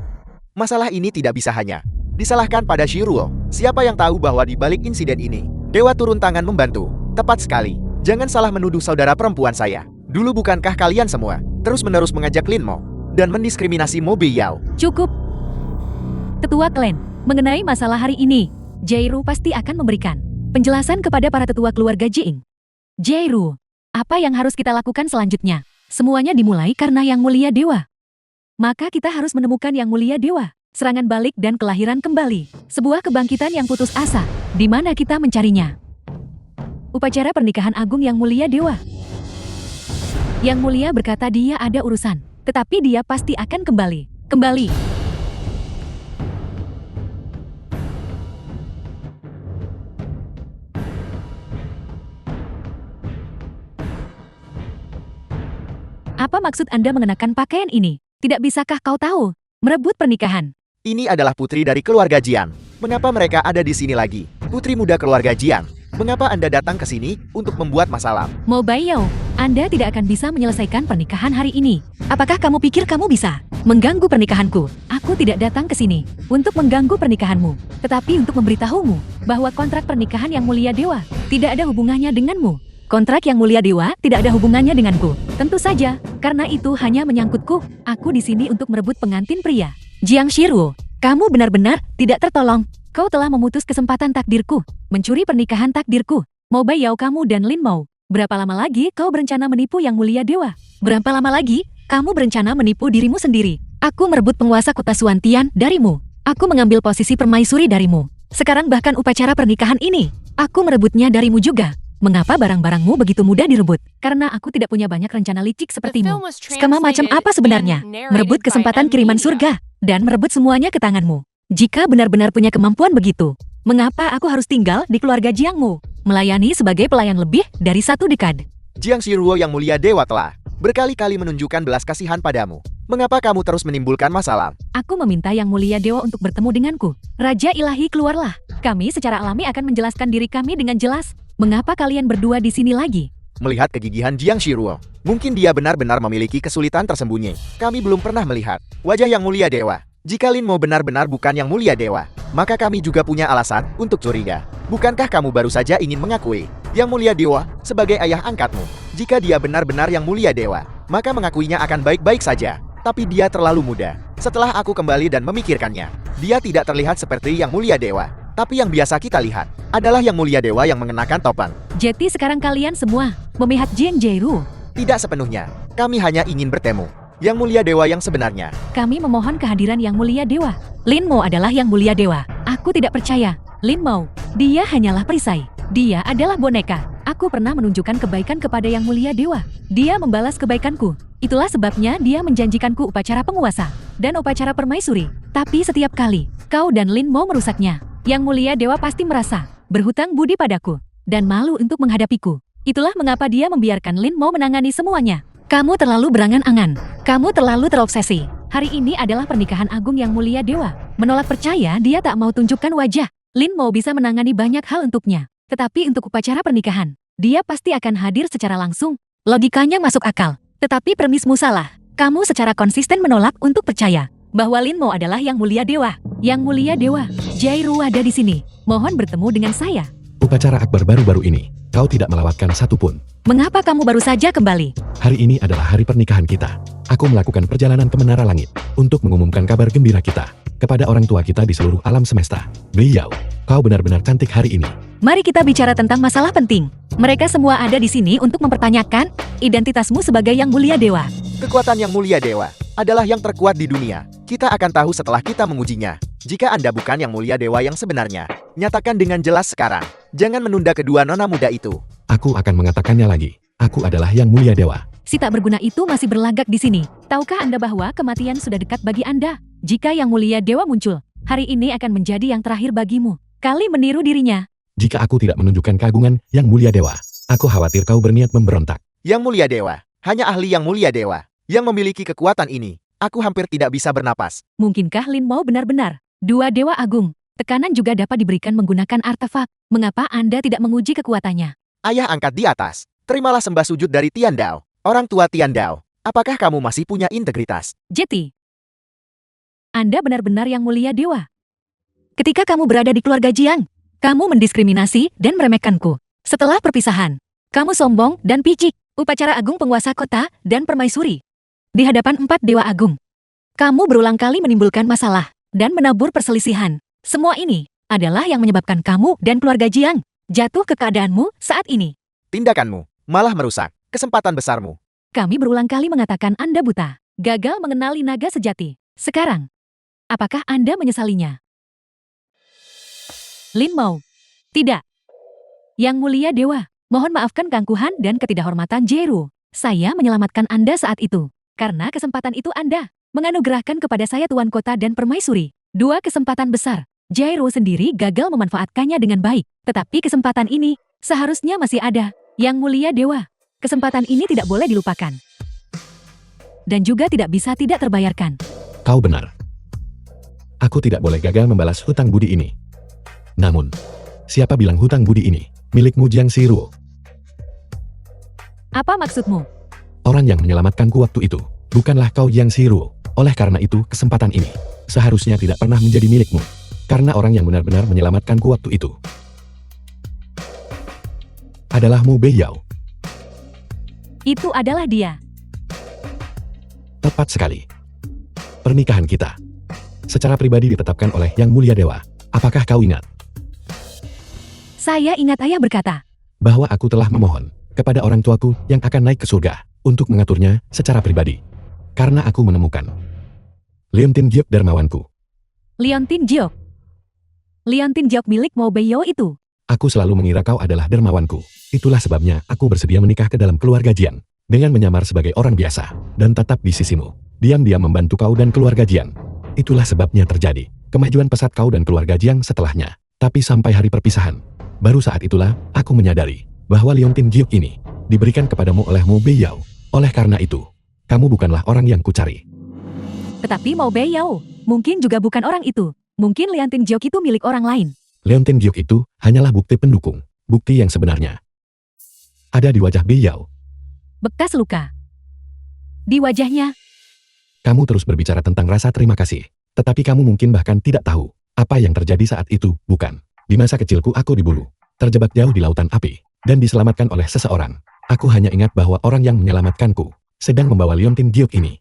masalah ini tidak bisa hanya disalahkan pada Shiruo. Siapa yang tahu bahwa di balik insiden ini, Dewa turun tangan membantu. Tepat sekali. Jangan salah menuduh saudara perempuan saya. Dulu bukankah kalian semua terus-menerus mengajak Lin Mo dan mendiskriminasi Mo Beiyao? cukup. Tetua klan, mengenai masalah hari ini, Jairu pasti akan memberikan penjelasan kepada para tetua keluarga Jing. Jairu, apa yang harus kita lakukan selanjutnya? Semuanya dimulai karena Yang Mulia Dewa. Maka kita harus menemukan Yang Mulia Dewa. Serangan balik dan kelahiran kembali. Sebuah kebangkitan yang putus asa. Di mana kita mencarinya? Upacara pernikahan agung Yang Mulia Dewa. Yang Mulia berkata dia ada urusan. Tetapi dia pasti akan kembali. Kembali. Apa maksud Anda mengenakan pakaian ini? Tidak bisakah kau tahu? Merebut pernikahan. Ini adalah putri dari keluarga Jian. Mengapa mereka ada di sini lagi? Putri muda keluarga Jian. Mengapa Anda datang ke sini untuk membuat masalah? Mo Beiyao, Anda tidak akan bisa menyelesaikan pernikahan hari ini. Apakah kamu pikir kamu bisa mengganggu pernikahanku? Aku tidak datang ke sini untuk mengganggu pernikahanmu, tetapi untuk memberitahumu bahwa kontrak pernikahan Yang Mulia Dewa tidak ada hubungannya denganmu. Kontrak Yang Mulia Dewa tidak ada hubungannya denganku. Tentu saja, karena itu hanya menyangkutku. Aku di sini untuk merebut pengantin pria. Jiang Shiruo, kamu benar-benar tidak tertolong. Kau telah memutus kesempatan takdirku, mencuri pernikahan takdirku. Mo Beiyao kamu dan Lin Mo. Berapa lama lagi kau berencana menipu Yang Mulia Dewa? Berapa lama lagi kamu berencana menipu dirimu sendiri? Aku merebut penguasa kota Suantian darimu. Aku mengambil posisi permaisuri darimu. Sekarang bahkan upacara pernikahan ini, aku merebutnya darimu juga. Mengapa barang-barangmu begitu mudah direbut? Karena aku tidak punya banyak rencana licik sepertimu. Skema macam apa sebenarnya? Merebut kesempatan kiriman surga, dan merebut semuanya ke tanganmu. Jika benar-benar punya kemampuan begitu, mengapa aku harus tinggal di keluarga Jiangmu? Melayani sebagai pelayan lebih dari 1 dekade. Jiang Shiruo Yang Mulia Dewa telah berkali-kali menunjukkan belas kasihan padamu. Mengapa kamu terus menimbulkan masalah? Aku meminta Yang Mulia Dewa untuk bertemu denganku. Raja Ilahi keluarlah. Kami secara alami akan menjelaskan diri kami dengan jelas. Mengapa kalian berdua di sini lagi? Melihat kegigihan Jiang Shiruo, mungkin dia benar-benar memiliki kesulitan tersembunyi. Kami belum pernah melihat wajah Yang Mulia Dewa. Jika Lin Mo benar-benar bukan Yang Mulia Dewa, maka kami juga punya alasan untuk curiga. Bukankah kamu baru saja ingin mengakui Yang Mulia Dewa sebagai ayah angkatmu? Jika dia benar-benar Yang Mulia Dewa, maka mengakuinya akan baik-baik saja. Tapi dia terlalu muda. Setelah aku kembali dan memikirkannya, dia tidak terlihat seperti Yang Mulia Dewa. Tapi yang biasa kita lihat adalah Yang Mulia Dewa yang mengenakan topeng. Jadi sekarang kalian semua memihak Jiang Jairu. Tidak sepenuhnya. Kami hanya ingin bertemu Yang Mulia Dewa yang sebenarnya. Kami memohon kehadiran Yang Mulia Dewa. Lin Mo adalah Yang Mulia Dewa. Aku tidak percaya. Lin Mo, dia hanyalah perisai. Dia adalah boneka. Aku pernah menunjukkan kebaikan kepada Yang Mulia Dewa. Dia membalas kebaikanku. Itulah sebabnya dia menjanjikanku upacara penguasa dan upacara permaisuri. Tapi setiap kali kau dan Lin Mo merusaknya, Yang Mulia Dewa pasti merasa berhutang budi padaku dan malu untuk menghadapiku. Itulah mengapa dia membiarkan Lin Mo menangani semuanya. Kamu terlalu berangan-angan. Kamu terlalu terobsesi. Hari ini adalah pernikahan agung Yang Mulia Dewa. Menolak percaya dia tak mau tunjukkan wajah. Lin Mo bisa menangani banyak hal untuknya. Tetapi untuk upacara pernikahan, dia pasti akan hadir secara langsung. Logikanya masuk akal. Tetapi premismu salah. Kamu secara konsisten menolak untuk percaya bahwa Lin Mo adalah Yang Mulia Dewa. Yang Mulia Dewa, Jairu ada di sini. Mohon bertemu dengan saya. Upacara akbar baru-baru ini, kau tidak melewatkan satu pun. Mengapa kamu baru saja kembali? Hari ini adalah hari pernikahan kita. Aku melakukan perjalanan ke Menara Langit untuk mengumumkan kabar gembira kita kepada orang tua kita di seluruh alam semesta. Beliau, kau benar-benar cantik hari ini. Mari kita bicara tentang masalah penting. Mereka semua ada di sini untuk mempertanyakan identitasmu sebagai Yang Mulia Dewa. Kekuatan Yang Mulia Dewa adalah yang terkuat di dunia. Kita akan tahu setelah kita mengujinya. Jika Anda bukan Yang Mulia Dewa yang sebenarnya, nyatakan dengan jelas sekarang. Jangan menunda kedua nona muda itu. Aku akan mengatakannya lagi. Aku adalah Yang Mulia Dewa. Si tak berguna itu masih berlagak di sini. Tahukah Anda bahwa kematian sudah dekat bagi Anda? Jika Yang Mulia Dewa muncul, hari ini akan menjadi yang terakhir bagimu. Kali meniru dirinya. Jika aku tidak menunjukkan keagungan Yang Mulia Dewa, aku khawatir kau berniat memberontak. Yang Mulia Dewa, hanya ahli Yang Mulia Dewa yang memiliki kekuatan ini. Aku hampir tidak bisa bernapas. Mungkinkah Lin Mo benar-benar dua dewa agung? Tekanan juga dapat diberikan menggunakan artefak. Mengapa Anda tidak menguji kekuatannya? Ayah angkat di atas. Terimalah sembah sujud dari Tian Dao. Orang tua Tian Dao, apakah kamu masih punya integritas? Jeti, Anda benar-benar Yang Mulia Dewa. Ketika kamu berada di keluarga Jiang, kamu mendiskriminasi dan meremehkanku. Setelah perpisahan, kamu sombong dan picik. Upacara agung penguasa kota dan permaisuri. Di hadapan 4 dewa agung, kamu berulang kali menimbulkan masalah dan menabur perselisihan. Semua ini adalah yang menyebabkan kamu dan keluarga Jiang jatuh ke keadaanmu saat ini. Tindakanmu malah merusak kesempatan besarmu. Kami berulang kali mengatakan Anda buta, gagal mengenali naga sejati. Sekarang, apakah Anda menyesalinya? Lin Mo, tidak. Yang Mulia Dewa, mohon maafkan keangkuhan dan ketidakhormatan Jairu. Saya menyelamatkan Anda saat itu. Karena kesempatan itu Anda menganugerahkan kepada saya Tuan Kota dan Permaisuri. 2 kesempatan besar. Jairu sendiri gagal memanfaatkannya dengan baik. Tetapi kesempatan ini seharusnya masih ada. Yang Mulia Dewa, kesempatan ini tidak boleh dilupakan. Dan juga tidak bisa tidak terbayarkan. Kau benar. Aku tidak boleh gagal membalas hutang budi ini. Namun, siapa bilang hutang budi ini milikmu Jiang Siruo? Apa maksudmu? Orang yang menyelamatkanku waktu itu, bukanlah kau Jiang Siruo. Oleh karena itu, kesempatan ini seharusnya tidak pernah menjadi milikmu. Karena orang yang benar-benar menyelamatkanku waktu itu adalah Mu Beiyao. Itu adalah dia. Tepat sekali. Pernikahan kita secara pribadi ditetapkan oleh Yang Mulia Dewa. Apakah kau ingat? Saya ingat ayah berkata, Bahwa aku telah memohon kepada orang tuaku yang akan naik ke surga untuk mengaturnya secara pribadi. Karena aku menemukan Leontin Giok dermawanku. Leontin Jiok. Leontin Jiok milik Mo Beiyao itu. Aku selalu mengira kau adalah dermawanku. Itulah sebabnya aku bersedia menikah ke dalam keluarga Jian dengan menyamar sebagai orang biasa dan tetap di sisimu. Diam-diam membantu kau dan keluarga Jian. Itulah sebabnya terjadi kemajuan pesat kau dan keluarga Jiang setelahnya. Tapi sampai hari perpisahan, baru saat itulah aku menyadari bahwa Leontin Giok ini diberikan kepadamu oleh Mo Beiyao. Oleh karena itu, kamu bukanlah orang yang kucari. Tetapi Mo Beiyao mungkin juga bukan orang itu. Mungkin Leontin Jiok itu milik orang lain. Leontin Giok itu hanyalah bukti pendukung. Bukti yang sebenarnya ada di wajah Beiyao. Bekas luka di wajahnya. Kamu terus berbicara tentang rasa terima kasih. Tetapi kamu mungkin bahkan tidak tahu apa yang terjadi saat itu, bukan? Di masa kecilku aku diburu, terjebak jauh di lautan api, dan diselamatkan oleh seseorang. Aku hanya ingat bahwa orang yang menyelamatkanku sedang membawa Leontin Giok ini.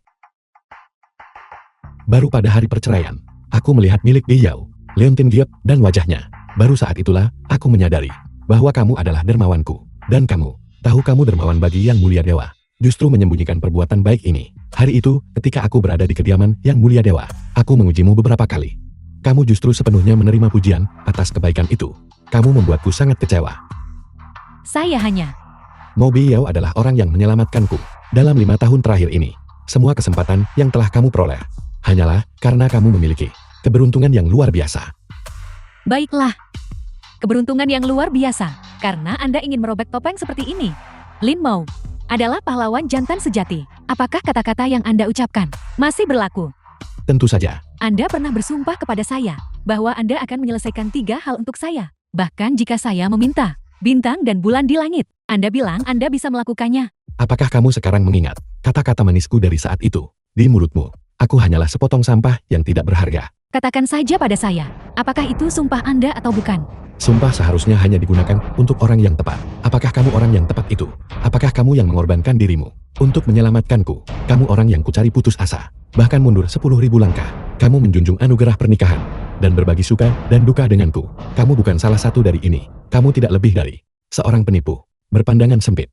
Baru pada hari perceraian, aku melihat milik Beiyao, Leontin Giok, dan wajahnya. Baru saat itulah aku menyadari bahwa kamu adalah dermawanku. Dan kamu, tahu kamu dermawan bagi Yang Mulia Dewa. Justru menyembunyikan perbuatan baik ini. Hari itu, ketika aku berada di kediaman Yang Mulia Dewa, aku mengujimu beberapa kali. Kamu justru sepenuhnya menerima pujian atas kebaikan itu. Kamu membuatku sangat kecewa. Saya hanya Mo Beiyao adalah orang yang menyelamatkanku dalam 5 tahun terakhir ini. Semua kesempatan yang telah kamu peroleh hanyalah karena kamu memiliki keberuntungan yang luar biasa. baiklah. Keberuntungan yang luar biasa karena Anda ingin merobek topeng seperti ini. Lin Mo adalah pahlawan jantan sejati. Apakah kata-kata yang Anda ucapkan masih berlaku? Tentu saja. Anda pernah bersumpah kepada saya bahwa Anda akan menyelesaikan 3 hal untuk saya. Bahkan jika saya meminta bintang dan bulan di langit, Anda bilang Anda bisa melakukannya. Apakah kamu sekarang mengingat kata-kata manisku dari saat itu di mulutmu? Aku hanyalah sepotong sampah yang tidak berharga. Katakan saja pada saya, apakah itu sumpah Anda atau bukan? Sumpah seharusnya hanya digunakan untuk orang yang tepat. Apakah kamu orang yang tepat itu? Apakah kamu yang mengorbankan dirimu untuk menyelamatkanku? Kamu orang yang kucari putus asa, bahkan mundur 10.000 langkah. Kamu menjunjung anugerah pernikahan dan berbagi suka dan duka denganku. Kamu bukan salah satu dari ini. Kamu tidak lebih dari seorang penipu, berpandangan sempit,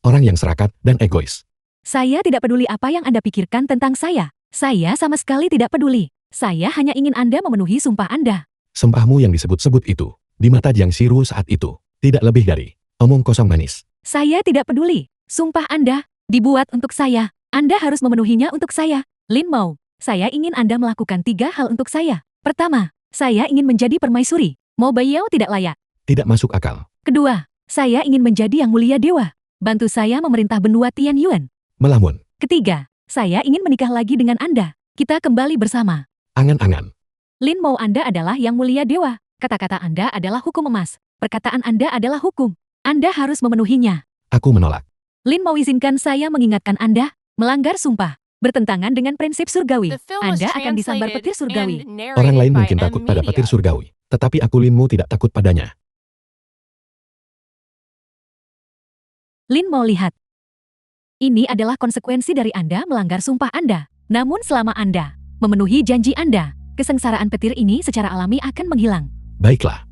orang yang serakah dan egois. Saya tidak peduli apa yang Anda pikirkan tentang saya. Saya sama sekali tidak peduli. Saya hanya ingin Anda memenuhi sumpah Anda. Sumpahmu yang disebut-sebut itu, di mata Jiang Shiru saat itu, tidak lebih dari omong kosong manis. Saya tidak peduli. Sumpah Anda dibuat untuk saya. Anda harus memenuhinya untuk saya. Lin Mo, saya ingin Anda melakukan 3 hal untuk saya. Pertama, saya ingin menjadi permaisuri. Mo Baiyao tidak layak. Tidak masuk akal. Kedua, saya ingin menjadi yang mulia dewa. Bantu saya memerintah benua Tian Yuan. Melamun. Ketiga, saya ingin menikah lagi dengan Anda. Kita kembali bersama. Angan-angan. Lin Mo, Anda adalah yang mulia dewa. Kata-kata Anda adalah hukum emas. Perkataan Anda adalah hukum. Anda harus memenuhinya. Aku menolak. Lin Mo, izinkan saya mengingatkan Anda, melanggar sumpah, bertentangan dengan prinsip surgawi. Anda akan disambar petir surgawi. Orang lain mungkin takut pada petir surgawi, tetapi aku Lin Mo tidak takut padanya. Lin Mo, lihat. Ini adalah konsekuensi dari Anda melanggar sumpah Anda. Namun selama Anda memenuhi janji Anda, kesengsaraan petir ini secara alami akan menghilang. Baiklah.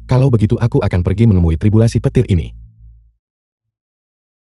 Kalau begitu aku akan pergi menemui tribulasi petir ini.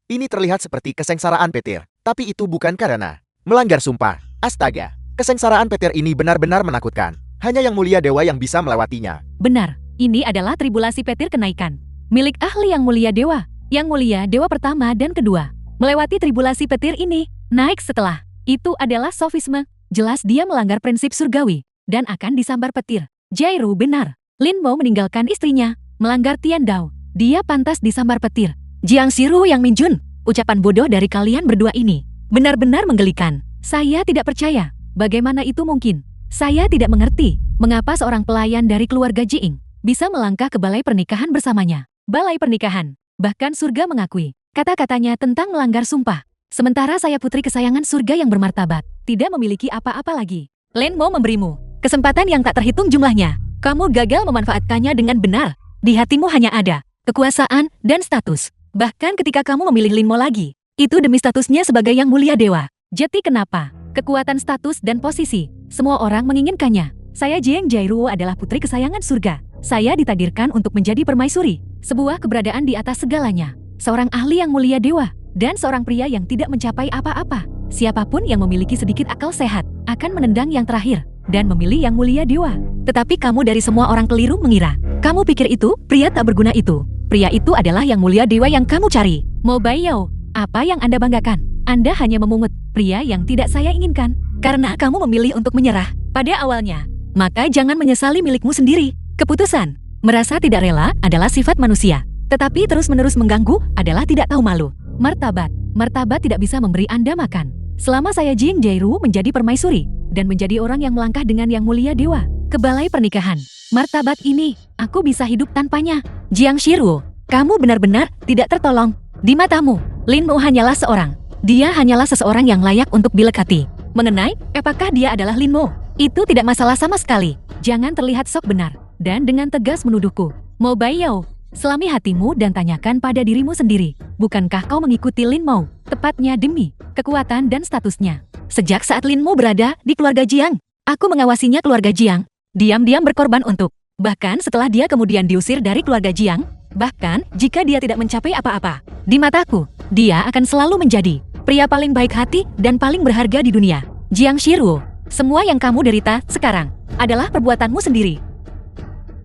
Ini terlihat seperti kesengsaraan petir, tapi itu bukan karena melanggar sumpah. Astaga, kesengsaraan petir ini benar-benar menakutkan. Hanya yang mulia dewa yang bisa melewatinya. Benar, ini adalah tribulasi petir kenaikan. Milik ahli yang mulia dewa. Yang mulia dewa pertama dan kedua. Melewati tribulasi petir ini, naik setelah. Itu adalah sofisme. Jelas dia melanggar prinsip surgawi dan akan disambar petir. Jairu benar. Lin Mo meninggalkan istrinya, melanggar Tian Dao. Dia pantas disambar petir. Jiang Shiru yang Minjun, ucapan bodoh dari kalian berdua ini benar-benar menggelikan. Saya tidak percaya. Bagaimana itu mungkin? Saya tidak mengerti mengapa seorang pelayan dari keluarga Jiing bisa melangkah ke balai pernikahan bersamanya. Balai pernikahan. Bahkan surga mengakui kata-katanya tentang melanggar sumpah. Sementara saya putri kesayangan surga yang bermartabat, tidak memiliki apa-apa lagi. Lin Mo memberimu kesempatan yang tak terhitung jumlahnya. Kamu gagal memanfaatkannya dengan benar. Di hatimu hanya ada kekuasaan dan status. Bahkan ketika kamu memilih Lin Mo lagi, itu demi statusnya sebagai yang mulia dewa. Jadi kenapa? Kekuatan status dan posisi, semua orang menginginkannya. Saya Jiang Jairuo adalah putri kesayangan surga. Saya ditakdirkan untuk menjadi permaisuri, sebuah keberadaan di atas segalanya. Seorang ahli yang mulia dewa. Dan seorang pria yang tidak mencapai apa-apa. Siapapun yang memiliki sedikit akal sehat akan menendang yang terakhir dan memilih yang mulia dewa. Tetapi kamu dari semua orang keliru mengira. Kamu pikir itu pria tak berguna itu. Pria itu adalah yang mulia dewa yang kamu cari. Mo Baiyao, apa yang Anda banggakan? Anda hanya memungut pria yang tidak saya inginkan. Karena kamu memilih untuk menyerah pada awalnya. Maka jangan menyesali milikmu sendiri. Keputusan merasa tidak rela adalah sifat manusia. Tetapi terus-menerus mengganggu adalah tidak tahu malu. Martabat tidak bisa memberi Anda makan. Selama saya Jiang Jairu menjadi permaisuri dan menjadi orang yang melangkah dengan yang mulia dewa ke balai pernikahan. Martabat ini, aku bisa hidup tanpanya. Jiang Shiru, kamu benar-benar tidak tertolong. Di matamu, Lin Mo hanyalah seorang. Dia hanyalah seseorang yang layak untuk dilekati. Mengenai apakah dia adalah Lin Mo, itu tidak masalah sama sekali. Jangan terlihat sok benar dan dengan tegas menuduhku. Mo Baiyao, selami hatimu dan tanyakan pada dirimu sendiri, bukankah kau mengikuti Lin Mo, tepatnya demi kekuatan dan statusnya? Sejak saat Lin Mo berada di keluarga Jiang, aku mengawasinya keluarga Jiang, diam-diam berkorban untuk, bahkan setelah dia kemudian diusir dari keluarga Jiang, bahkan jika dia tidak mencapai apa-apa, di mataku, dia akan selalu menjadi pria paling baik hati dan paling berharga di dunia. Jiang Shiru, semua yang kamu derita sekarang adalah perbuatanmu sendiri.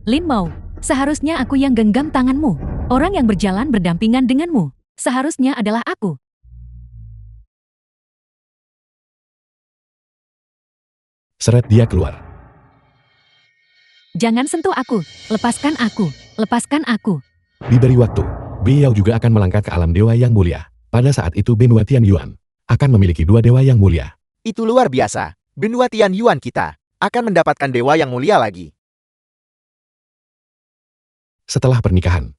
Lin Mo, seharusnya aku yang genggam tanganmu. Orang yang berjalan berdampingan denganmu seharusnya adalah aku. Seret dia keluar. Jangan sentuh aku, lepaskan aku, lepaskan aku. Diberi waktu, Biao juga akan melangkah ke alam dewa yang mulia. Pada saat itu benua Tian Yuan akan memiliki 2 dewa yang mulia. Itu luar biasa. Benua Tian Yuan kita akan mendapatkan dewa yang mulia lagi. Setelah pernikahan,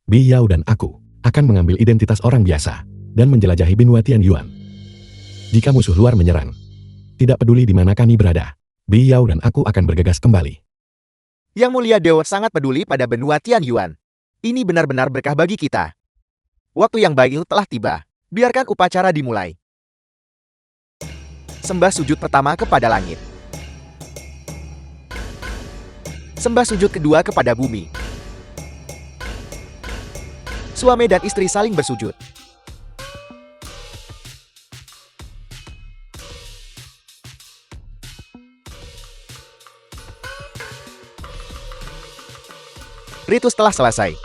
Biao dan aku akan mengambil identitas orang biasa dan menjelajahi benua Tian Yuan. Jika musuh luar menyerang, Tidak peduli di mana kami berada, Biyao dan aku akan bergegas kembali. Yang Mulia Dewa sangat peduli pada benua Tianyuan. Ini benar-benar berkah bagi kita. Waktu yang baik telah tiba. Biarkan upacara dimulai. Sembah sujud pertama kepada langit. Sembah sujud kedua kepada bumi. Suami dan istri saling bersujud. Ritus telah selesai.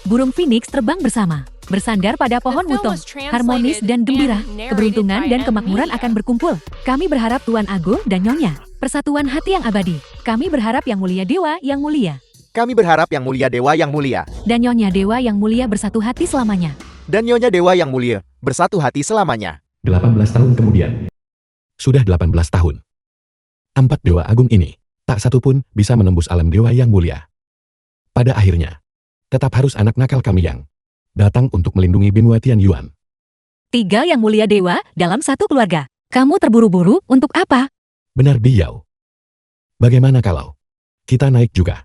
Burung Phoenix terbang bersama, bersandar pada pohon wutong, harmonis dan gembira, keberuntungan dan kemakmuran akan berkumpul. Kami berharap Tuan Agung dan Nyonya, persatuan hati yang abadi. Kami berharap Yang Mulia Dewa yang mulia, Kami berharap Yang Mulia Dewa yang mulia, dan Nyonya Dewa yang mulia bersatu hati selamanya. dan Nyonya Dewa yang mulia, bersatu hati selamanya. 18 tahun kemudian. Sudah 18 tahun. 4 dewa agung ini, tak satu pun bisa menembus alam dewa yang mulia. Pada akhirnya, tetap harus anak nakal kami yang datang untuk melindungi benua Tianyuan. 3 Yang Mulia Dewa dalam satu keluarga. Kamu terburu-buru untuk apa? Benar Biyao. Bagaimana kalau kita naik juga?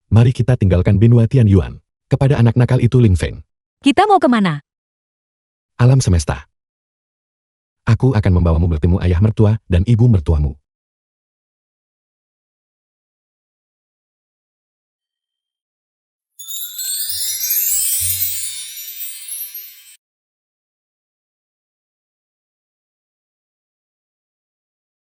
Mari kita tinggalkan benua Tianyuan kepada anak nakal itu Ling Feng. Kita mau kemana? Alam semesta. Aku akan membawamu bertemu ayah mertua dan ibu mertuamu.